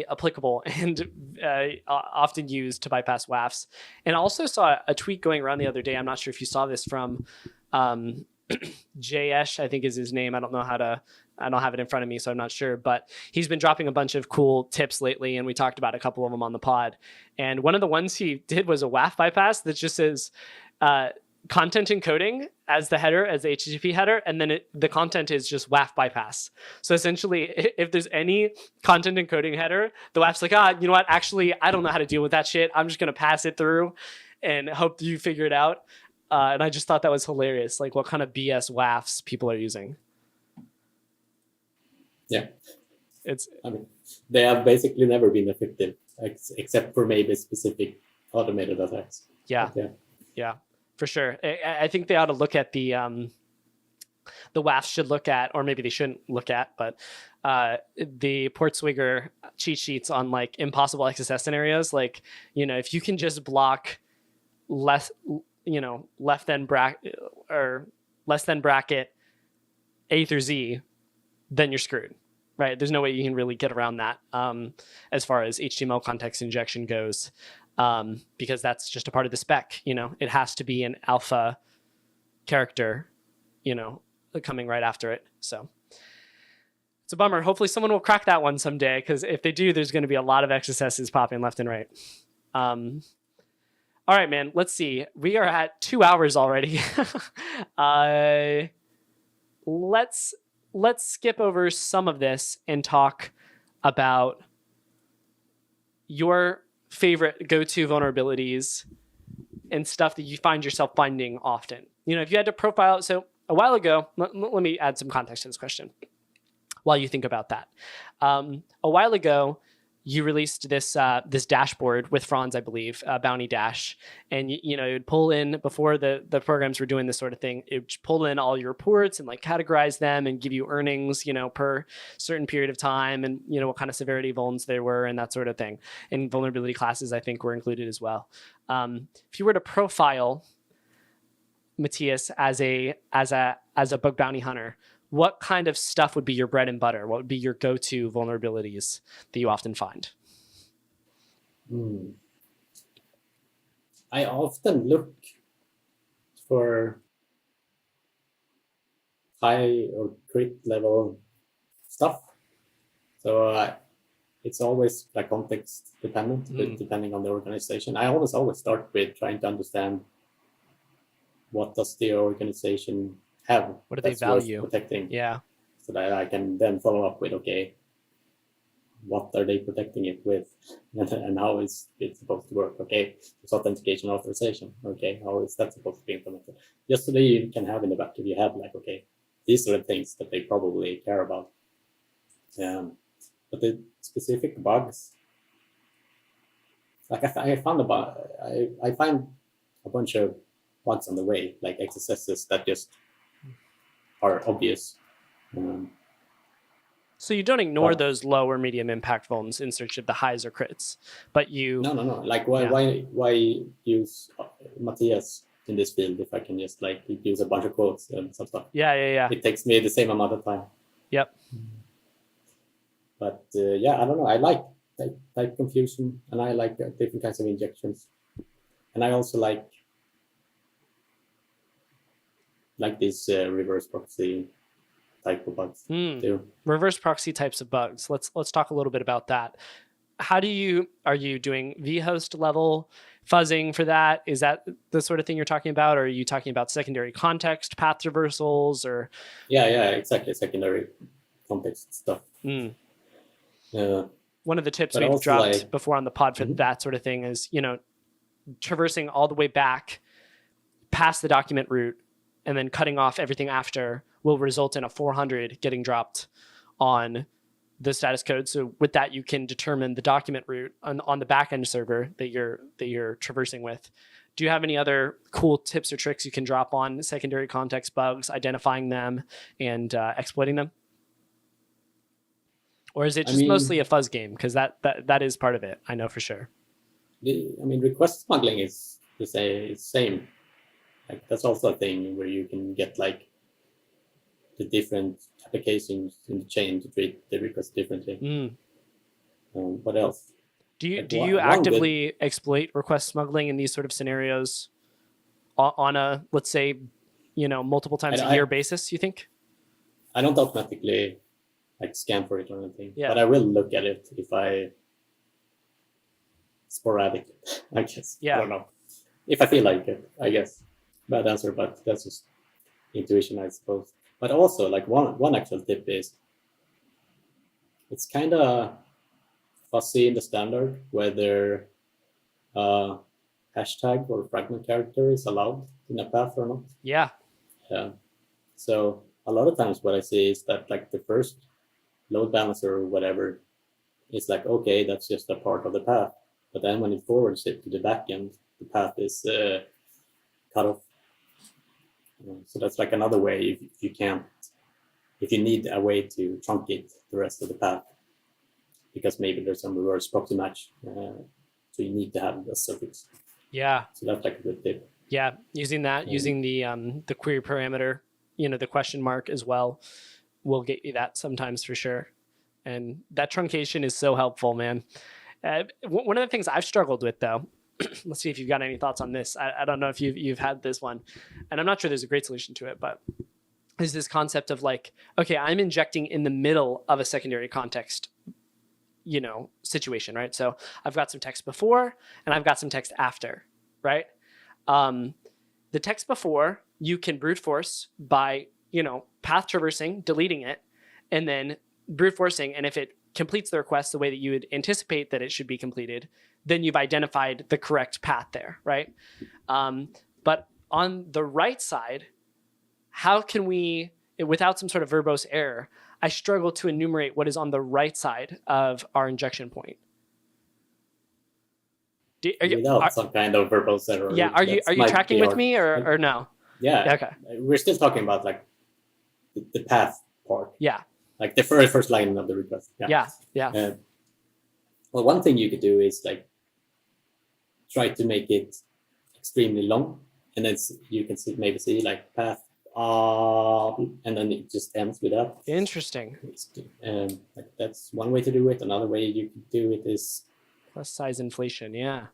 applicable and often used to bypass WAFs. And I also saw a tweet going around the other day. I'm not sure if you saw this, from Jayesh, I think is his name. I don't have it in front of me, so I'm not sure, but he's been dropping a bunch of cool tips lately, and we talked about a couple of them on the pod. And one of the ones he did was a WAF bypass that just says content encoding as the header, as the HTTP header, and then the content is just WAF bypass. So essentially, if there's any content encoding header, the WAF's like, you know what? Actually, I don't know how to deal with that shit. I'm just going to pass it through and hope you figure it out. And I just thought that was hilarious, like what kind of BS WAFs people are using. Yeah. They have basically never been effective, except for maybe specific automated attacks. Yeah, for sure. I think they ought to look at the WAFs should look at, or maybe they shouldn't look at, but the Portswigger cheat sheets on like impossible XSS scenarios. Like, if you can just block less than bracket A through Z, then you're screwed, right? There's no way you can really get around that as far as HTML context injection goes, because that's just a part of the spec. It has to be an alpha character, coming right after it. So it's a bummer. Hopefully someone will crack that one someday, because if they do, there's going to be a lot of XSSs popping left and right. All right, man, let's see. We are at 2 hours already. Let's skip over some of this and talk about your favorite go-to vulnerabilities and stuff that you find yourself finding often. If you had to profile, so a while ago, let me add some context to this question while you think about that. A while ago, you released this dashboard with Franz, I believe, Bounty Dash, and it would pull in, before the programs were doing this sort of thing, it would pull in all your reports and like categorize them and give you earnings, per certain period of time, and what kind of severity vulns there were and that sort of thing. And vulnerability classes, I think, were included as well. If you were to profile Mathias as a bug bounty hunter, what kind of stuff would be your bread and butter? What would be your go-to vulnerabilities that you often find? I often look for high or crit level stuff. So it's always like context dependent, depending on the organization. I always start with trying to understand what does the organization have, what do they value protecting, so that I can then follow up with, okay, what are they protecting it with, and how is it supposed to work? Okay, it's authentication authorization. Okay, how is that supposed to be implemented? Just so that you can have in the back of your head, like, okay, these are the things that they probably care about. But the specific bugs, like I find a bunch of bugs on the way, like XSSs that just are obvious. So you don't ignore those low or medium impact vulns in search of the highs or crits, but you... No. Like, why use Mathias in this field if I can just like use a bunch of quotes and some stuff? Yeah. It takes me the same amount of time. Yep. But I don't know. I like type confusion, and I like different kinds of injections, and I also like these reverse proxy type of bugs too. Reverse proxy types of bugs. Let's talk a little bit about that. Are you doing vhost level fuzzing for that? Is that the sort of thing you're talking about? Or are you talking about secondary context path traversals, or? Yeah, exactly. Secondary context stuff. One of the tips we've dropped before on the pod for that sort of thing is, traversing all the way back past the document root and then cutting off everything after will result in a 400 getting dropped on the status code. So with that, you can determine the document root on the backend server that you're traversing with. Do you have any other cool tips or tricks you can drop on secondary context bugs, identifying them and exploiting them? Or is it just mostly a fuzz game? Because that is part of it, I know for sure. Request smuggling is the same. Like, that's also a thing where you can get like the different applications in the chain to treat the request differently. What else? Do you actively exploit request smuggling in these sort of scenarios on a, let's say, multiple times a year basis, you think? I don't automatically like scan for it or anything, Yeah. but I will look at it if I sporadic, I guess. Yeah. I don't know. If I feel like it, I guess. Bad answer, but that's just intuition, I suppose. But also, like one actual tip is it's kind of fussy in the standard whether hashtag or fragment character is allowed in a path or not. Yeah. So a lot of times what I see is that like the first load balancer or whatever is like, okay, that's just a part of the path. But then when it forwards it to the backend, the path is cut off. So that's like another way if you need a way to truncate the rest of the path, because maybe there's some reverse proxy match. So you need to have a suffix. Yeah. So that's like a good tip. Yeah. Using the query parameter, the question mark as well, will get you that sometimes for sure. And that truncation is so helpful, man. One of the things I've struggled with, though, let's see if you've got any thoughts on this. I don't know if you've had this one, and I'm not sure there's a great solution to it, but is this concept of like, okay, I'm injecting in the middle of a secondary context, situation, right? So I've got some text before and I've got some text after, right? The text before you can brute force by, path traversing, deleting it, and then brute forcing. And if it completes the request the way that you would anticipate that it should be completed, then you've identified the correct path there, right? But on the right side, how can we, without some sort of verbose error, I struggle to enumerate what is on the right side of our injection point. Without some kind of verbose error. Yeah, are you tracking with me or no? Yeah. Okay. We're still talking about like the path part. Yeah. Like the first line of the request. Yeah. Well, one thing you could do is like try to make it extremely long, and then you can maybe see like path, and then it just ends with that. Interesting. Like that's one way to do it. Another way you could do it is plus size inflation. Yeah.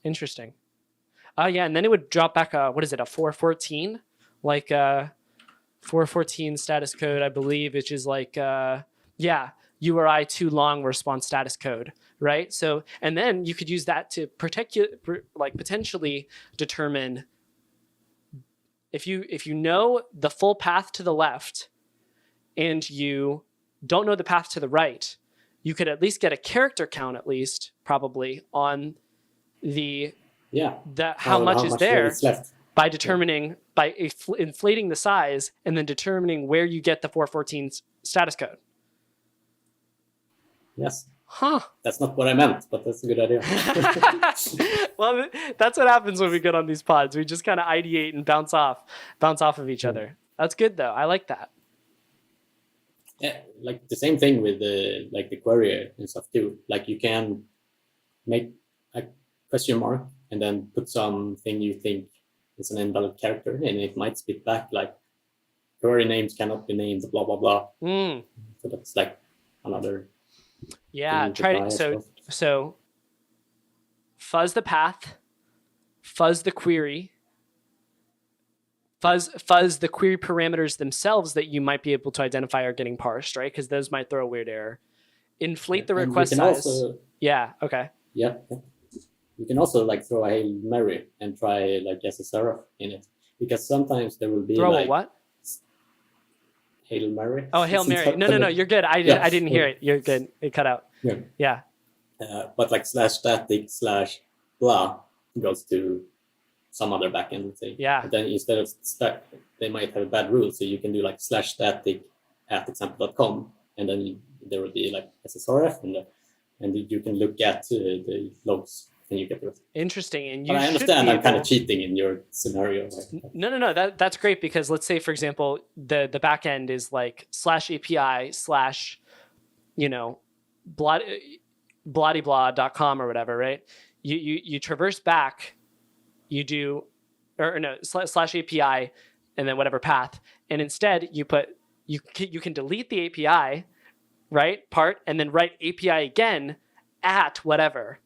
Interesting. Yeah, and then it would drop back a 414, like 414 status code, I believe, which is like URI too long response status code, right? So, and then you could use that to potentially determine if you know the full path to the left and you don't know the path to the right, you could at least get a character count, at least probably on how much is there by determining by inflating the size and then determining where you get the 414 status code. Yes. Huh. That's not what I meant, but that's a good idea. Well, that's what happens when we get on these pods. We just kind of ideate and bounce off of each other. That's good though. I like that. Yeah, like the same thing with the query and stuff too. Like you can make a question mark and then put something you think is an invalid character, and it might spit back like query names cannot be named, blah blah blah. So that's like another. Yeah, so fuzz the path, fuzz the query, fuzz the query parameters themselves that you might be able to identify are getting parsed, right? Because those might throw a weird error. Inflate the request size. Yeah. Okay. Yeah. You can also like throw a Hail Mary and try like SSRF in it, because sometimes there will be throw a what? Hail Mary. Oh, Hail Mary. No, you're good. I didn't hear it. You're good. It cut out. Yeah. But like /static /blah goes to some other backend, let's say. Yeah. But then instead of they might have a bad rule, so you can do like /static @example.com, and then there will be like SSRF, and you can look at the logs. And you get the interesting. And I understand I'm kind of cheating in your scenario. No. That's great, because let's say, for example, the back end is like /API/ blottyblah.com or whatever, right? You traverse back, you do, or no, /API and then whatever path. And instead you can delete the API, right, part, and then write API again at whatever.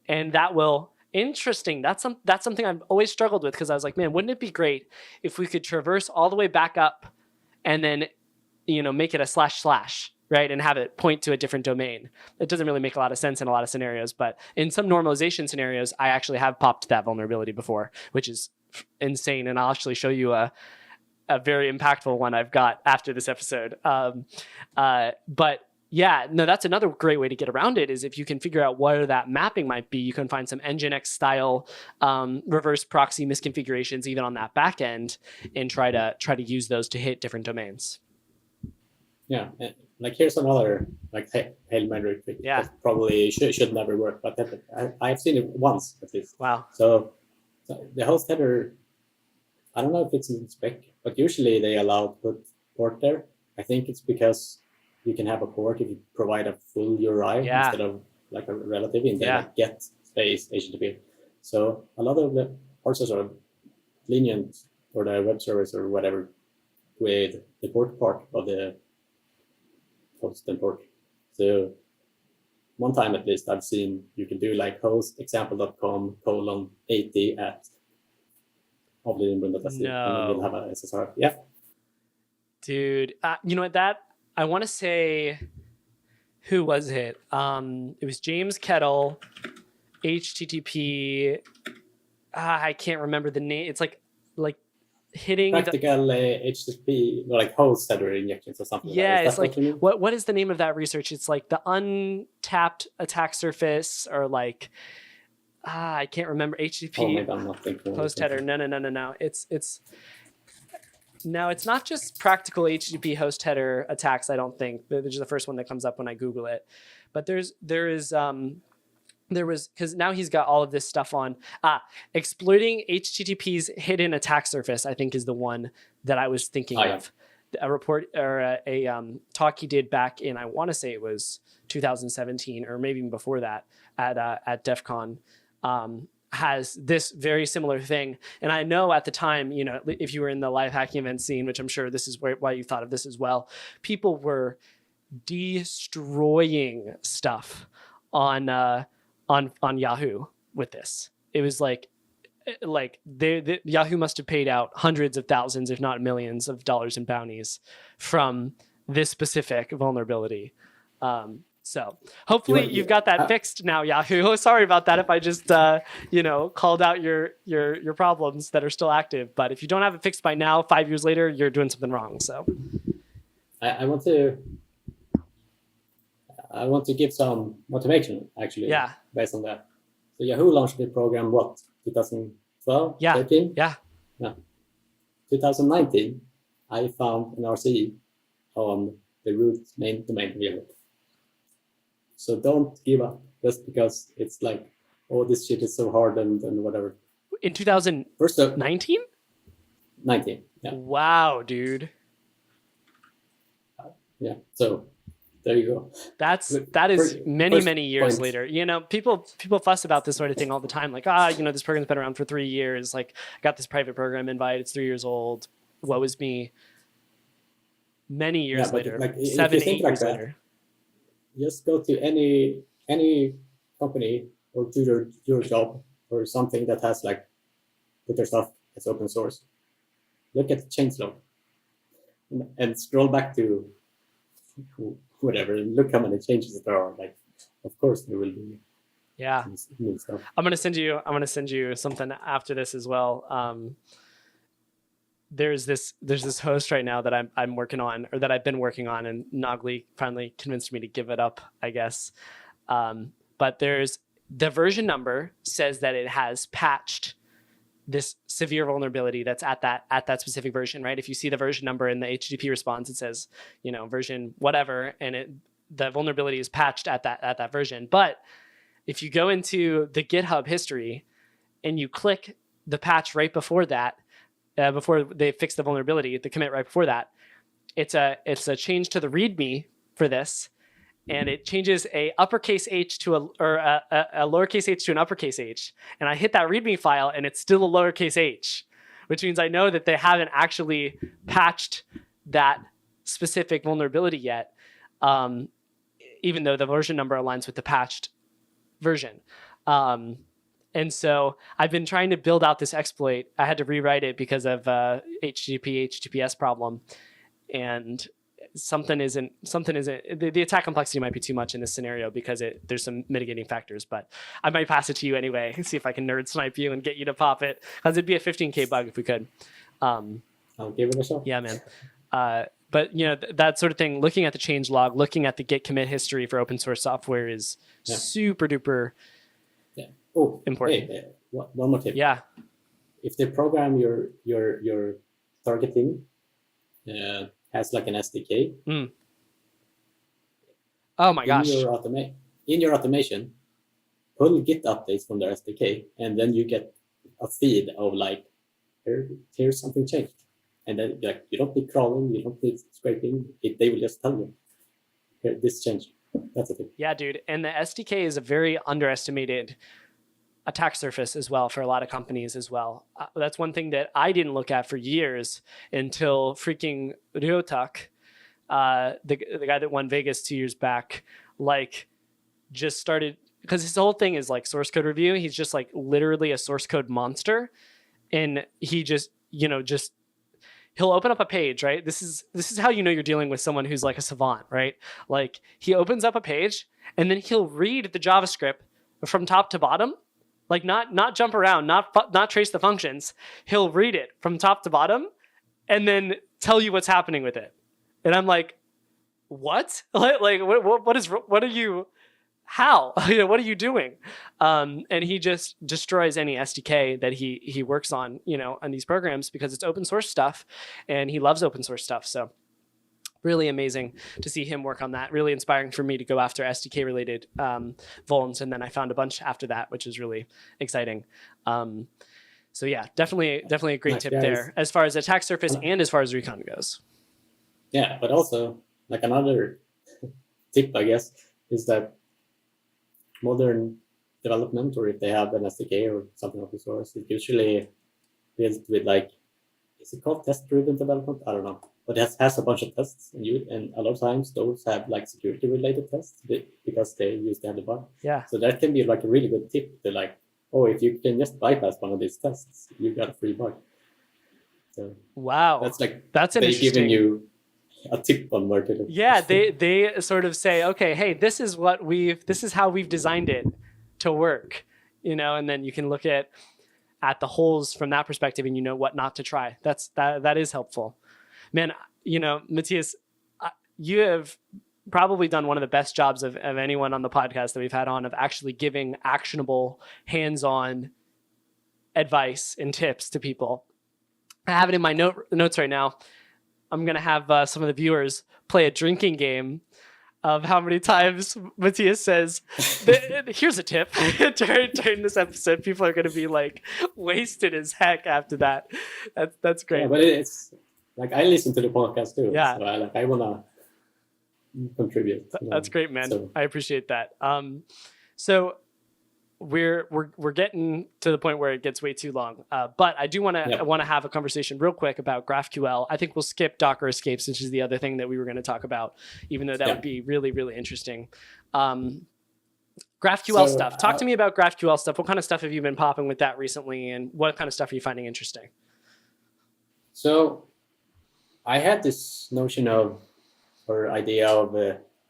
And that will Interesting. That's something I've always struggled with, because I was like, man, wouldn't it be great if we could traverse all the way back up and then, make it a // right, and have it point to a different domain. It doesn't really make a lot of sense in a lot of scenarios, but in some normalization scenarios, I actually have popped that vulnerability before, which is insane. And I'll actually show you a very impactful one I've got after this episode. But yeah, no, that's another great way to get around it, is if you can figure out where that mapping might be, you can find some Nginx style reverse proxy misconfigurations even on that back end, and try to use those to hit different domains. Yeah, like here's another like Hail Mary trick. Yeah, that probably should never work, but I've seen it once at least. Wow. So the host header, I don't know if it's in spec, but usually they allow to put port there. I think it's because you can have a port if you provide a full URI instead of like a relative in there, like get space HTTP. So a lot of the ports are sort of lenient for the web service or whatever with the port part of the host and port. So one time at least I've seen you can do like host example.com:80 at avlidinbrunn.se, and you'll have a SSR. Yeah. Dude, you know what, that I want to say, who was it? It was James Kettle, HTTP. I can't remember the name. It's like hitting practical HTTP, like host header injections or something. Yeah, it's like what is the name of that research? It's like the untapped attack surface, or like I can't remember. HTTP host header. No. It's not just practical HTTP host header attacks. I don't think, which is the first one that comes up when I Google it. But there was, because now he's got all of this stuff on exploiting HTTP's hidden attack surface, I think is the one that I was thinking of. A report or a talk he did back in, I want to say it was 2017 or maybe even before that at DEF CON, has this very similar thing. And I know at the time, if you were in the live hacking event scene, which I'm sure this is why you thought of this as well, people were destroying stuff on Yahoo with this. It was like Yahoo must have paid out hundreds of thousands, if not millions of dollars in bounties from this specific vulnerability. So hopefully you've got that fixed now, Yahoo. Oh, sorry about that if I just called out your problems that are still active. But if you don't have it fixed by now, 5 years later, you're doing something wrong. So I want to give some motivation, actually, based on that. So Yahoo launched the program, 2012? Yeah. 13? Yeah. 2019, I found an RCE on the root main domain of Yahoo. So don't give up just because it's like, oh, this shit is so hard and whatever. In 2019? 19, yeah. Wow, dude. Yeah, so there you go. That is many years later. People fuss about this sort of thing all the time. Like, this program's been around for 3 years. Like, I got this private program invite. It's 3 years old. Woe is me. Many years later, like, 7, 8 years later. Just go to any company or do your job or something that has like put their stuff as open source. Look at the changelog and scroll back to whatever, and look how many changes there are. Like, of course there will be new stuff. I'm gonna send you something after this as well. There's this host right now that I'm working on, or that I've been working on, and Nogli finally convinced me to give it up, I guess. But there's the version number says that it has patched this severe vulnerability that's at that specific version, right? If you see the version number in the HTTP response, it says, version whatever, and the vulnerability is patched at that version. But if you go into the GitHub history and you click the patch right before that, before they fix the vulnerability, the commit right before that, it's a change to the README for this, and it changes a uppercase H to a lowercase h to an uppercase H. And I hit that README file, and it's still a lowercase h, which means I know that they haven't actually patched that specific vulnerability yet, even though the version number aligns with the patched version. And so I've been trying to build out this exploit. I had to rewrite it because of HTTP, HTTPS problem. And something isn't the attack complexity might be too much in this scenario because there's some mitigating factors, but I might pass it to you anyway and see if I can nerd snipe you and get you to pop it, because it'd be a 15K bug if we could. I'll give it a shot. Yeah, man. But that sort of thing, looking at the change log, looking at the git commit history for open source software is super duper important. Hey, one more tip. Yeah. If the program you're targeting has like an SDK. Oh my gosh. In your automation, pull Git updates from their SDK, and then you get a feed of like, here's something changed. And then like, you don't need crawling, you don't need scraping. They will just tell you, here, this changed. That's the thing. Yeah, dude. And the SDK is a very underestimated attack surface as well for a lot of companies as well. That's one thing that I didn't look at for years until freaking Ryotak, the guy that won Vegas 2 years back, like just started, because his whole thing is like source code review. He's just like literally a source code monster. And he just, he'll open up a page, right? This is how you know you're dealing with someone who's like a savant, right? Like he opens up a page and then he'll read the JavaScript from top to bottom. Like not jump around, not trace the functions. He'll read it from top to bottom and then tell you what's happening with it. And I'm like, what? Like what are you, how? What are you doing? And he just destroys any SDK that he works on, on these programs, because it's open source stuff and he loves open source stuff. So really amazing to see him work on that. Really inspiring for me to go after SDK related Vulns. And then I found a bunch after that, which is really exciting. So yeah, definitely a great tip there as far as attack surface and as far as recon goes. Yeah, but also like another tip, I guess, is that modern development, or if they have an SDK or something open source, it's usually built with like, is it called test-driven development? I don't know. But it has a bunch of tests, and a lot of times those have like security-related tests because they use the handlebar. Yeah. So that can be like a really good tip to like, oh, if you can just bypass one of these tests, you got a free bug. So wow, that's interesting. Giving you a tip on where to do. Yeah, they sort of say, okay, hey, this is how we've designed it to work, and then you can look at the holes from that perspective, and what not to try. That is helpful. Man, Mathias, you have probably done one of the best jobs of anyone on the podcast that we've had on, of actually giving actionable, hands-on advice and tips to people. I have it in my notes right now. I'm going to have some of the viewers play a drinking game of how many times Mathias says, here's a tip. during this episode, people are going to be like wasted as heck after that. That's great. Yeah, but it's like, I listen to the podcast too. Yeah. So I want to contribute. That's great, man. So. I appreciate that. So we're getting to the point where it gets way too long. But I do want to have a conversation real quick about GraphQL. I think we'll skip Docker escapes, which is the other thing that we were going to talk about, even though that would be really, really interesting. GraphQL stuff. Talk to me about GraphQL stuff. What kind of stuff have you been popping with that recently, and what kind of stuff are you finding interesting? So I had this notion or idea of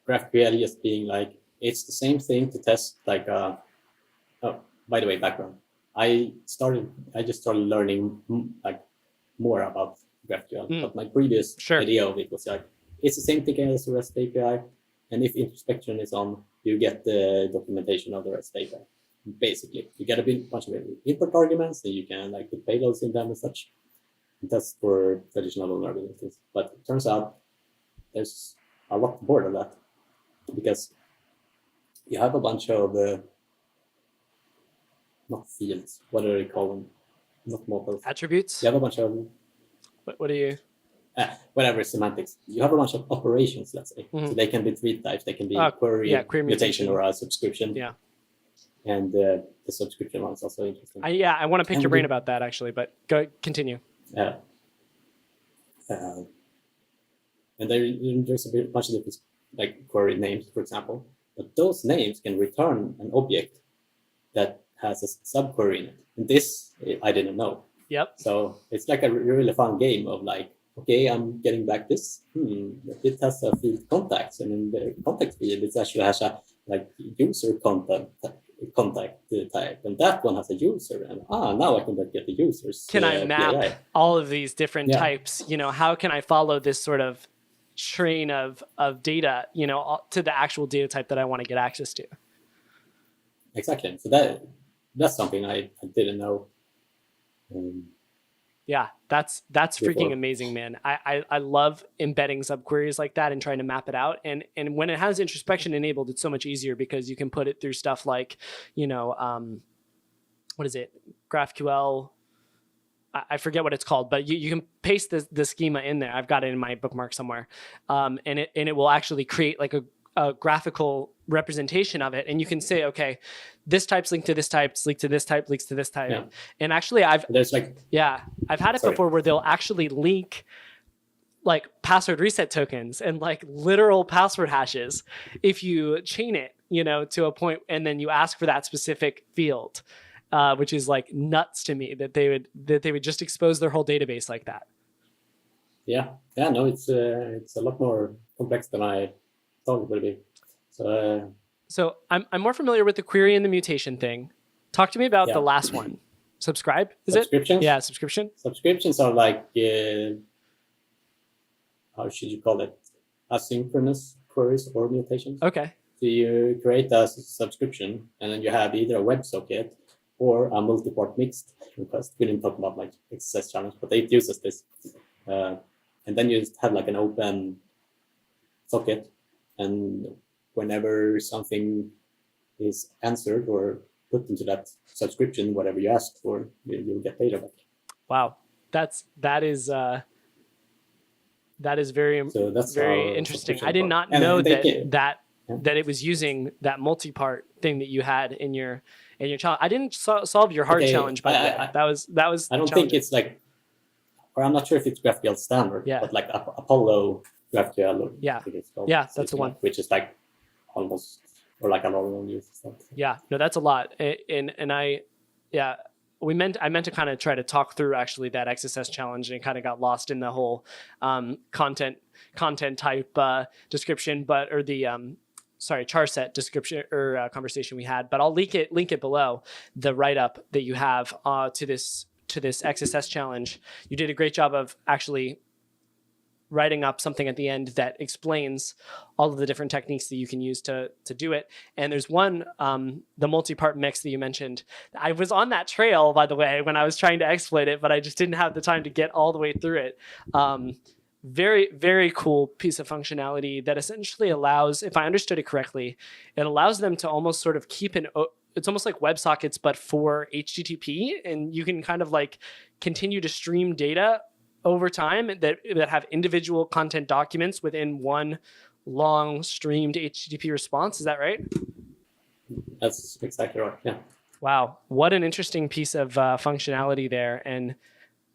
GraphQL just being like, it's the same thing to test like by the way, background. I just started learning like more about GraphQL, but my previous idea of it was like, it's the same thing as the REST API, and if introspection is on, you get the documentation of the REST API. Basically, you get a bunch of input arguments, and you can like put payloads in them and such. And that's for traditional vulnerabilities. But it turns out there's a lot more than that, because you have a bunch of not fields. What do they call them? Not models. Attributes. You have a bunch of. What do you? Whatever, semantics. You have a bunch of operations, let's say. So they can be tweet types. They can be query mutation or a subscription. Yeah. And the subscription one is also interesting. I want to pick your brain about that actually, but go continue. And there's a bunch of different like query names, for example. But those names can return an object that has a subquery in it. And this I didn't know. Yep. So it's like a really fun game of like, okay, I'm getting back this. It has a field contacts, and in the contact field, it actually has a like user contact type, and that one has a user. And now I can get the users. Can I map PII. all of these different types? How can I follow this sort of train of data, to the actual data type that I want to get access to? Exactly. So that's something I didn't know. Yeah, that's freaking amazing, man. I love embedding subqueries like that and trying to map it out. And when it has introspection enabled, it's so much easier because you can put it through stuff like, what is it? GraphQL. I forget what it's called, but you can paste the schema in there. I've got it in my bookmark somewhere. And it will actually create like a graphical representation of it, and you can say, okay, this type's linked to this type, linked to this type, links to this type. Yeah. And actually I've had it before where they'll actually link like password reset tokens and like literal password hashes if you chain it, to a point, and then you ask for that specific field, which is like nuts to me that they would just expose their whole database like that. No, it's a lot more complex than I thought it would be. So I'm more familiar with the query and the mutation thing. Talk to me about the last one. Subscribe, is it? Yeah, subscription. Subscriptions are like, how should you call it? Asynchronous queries or mutations. Okay. So you create a subscription, and then you have either a WebSocket or a multi-port mixed request. We didn't talk about like XSS challenge, but it uses this. And then you just have like an open socket, and whenever something is answered or put into that subscription, whatever you ask for, you'll get data back. Wow, that is very interesting. I did not know that it was using that multi-part thing that you had in your challenge. I didn't solve your hard challenge, by the way. That was. I don't think it's like, or I'm not sure if it's GraphQL standard, but like Apollo GraphQL. Yeah, I think it's called, that's the one. Which is like almost, or like a lot of use stuff. Yeah, no, that's a lot. I meant to kind of try to talk through actually that XSS challenge, and kind of got lost in the whole content type description, or the char set description or conversation we had. But I'll link it below the write-up that you have to this XSS challenge. You did a great job of actually writing up something at the end that explains all of the different techniques that you can use to do it. And there's one, the multi-part mix that you mentioned. I was on that trail, by the way, when I was trying to exploit it, but I just didn't have the time to get all the way through it. Very, very cool piece of functionality that essentially allows, if I understood it correctly, it allows them to almost sort of keep it's almost like WebSockets, but for HTTP, and you can kind of like continue to stream data over time that have individual content documents within one long streamed HTTP response. Is that right? That's exactly right. Yeah. Wow. What an interesting piece of functionality there. And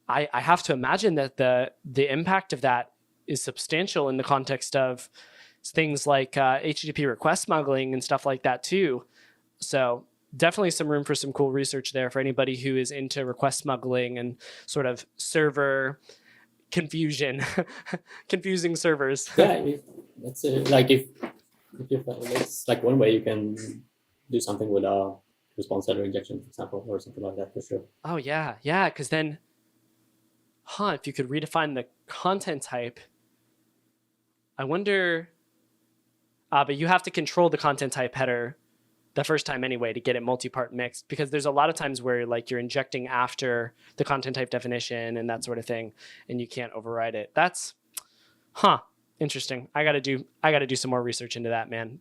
I have to imagine that the impact of that is substantial in the context of things like HTTP request smuggling and stuff like that too. So definitely some room for some cool research there for anybody who is into request smuggling and sort of server confusing servers. Yeah, that's like if it's like one way you can do something with a response header injection, for example, or something like that, for sure. Oh yeah, because then, if you could redefine the content type, I wonder. But you have to control the content type header the first time anyway to get it multi-part mixed, because there's a lot of times where like you're injecting after the content type definition and that sort of thing, and you can't override it. That's interesting. I gotta do some more research into that, man.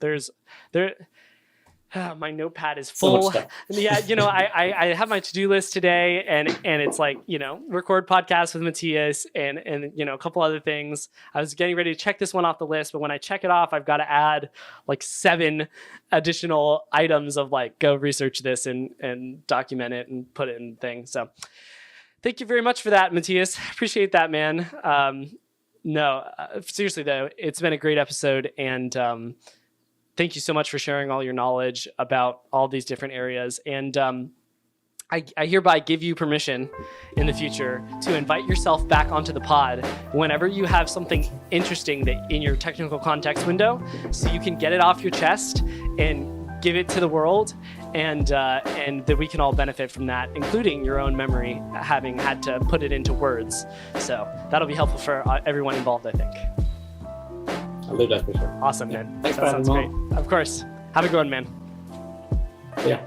My notepad is full. Yeah, I have my to-do list today, and it's like, record podcast with Mathias and a couple other things. I was getting ready to check this one off the list, but when I check it off, I've got to add like 7 additional items of like, go research this and document it and put it in the thing. So thank you very much for that, Mathias. Appreciate that, man. Seriously though, it's been a great episode, and thank you so much for sharing all your knowledge about all these different areas. And I hereby give you permission in the future to invite yourself back onto the pod whenever you have something interesting that in your technical context window, so you can get it off your chest and give it to the world, and that we can all benefit from that, including your own memory, having had to put it into words. So that'll be helpful for everyone involved, I think. I'll do that for sure. Awesome, man. Thanks that sounds great. Of course. Have a good one, man. Yeah.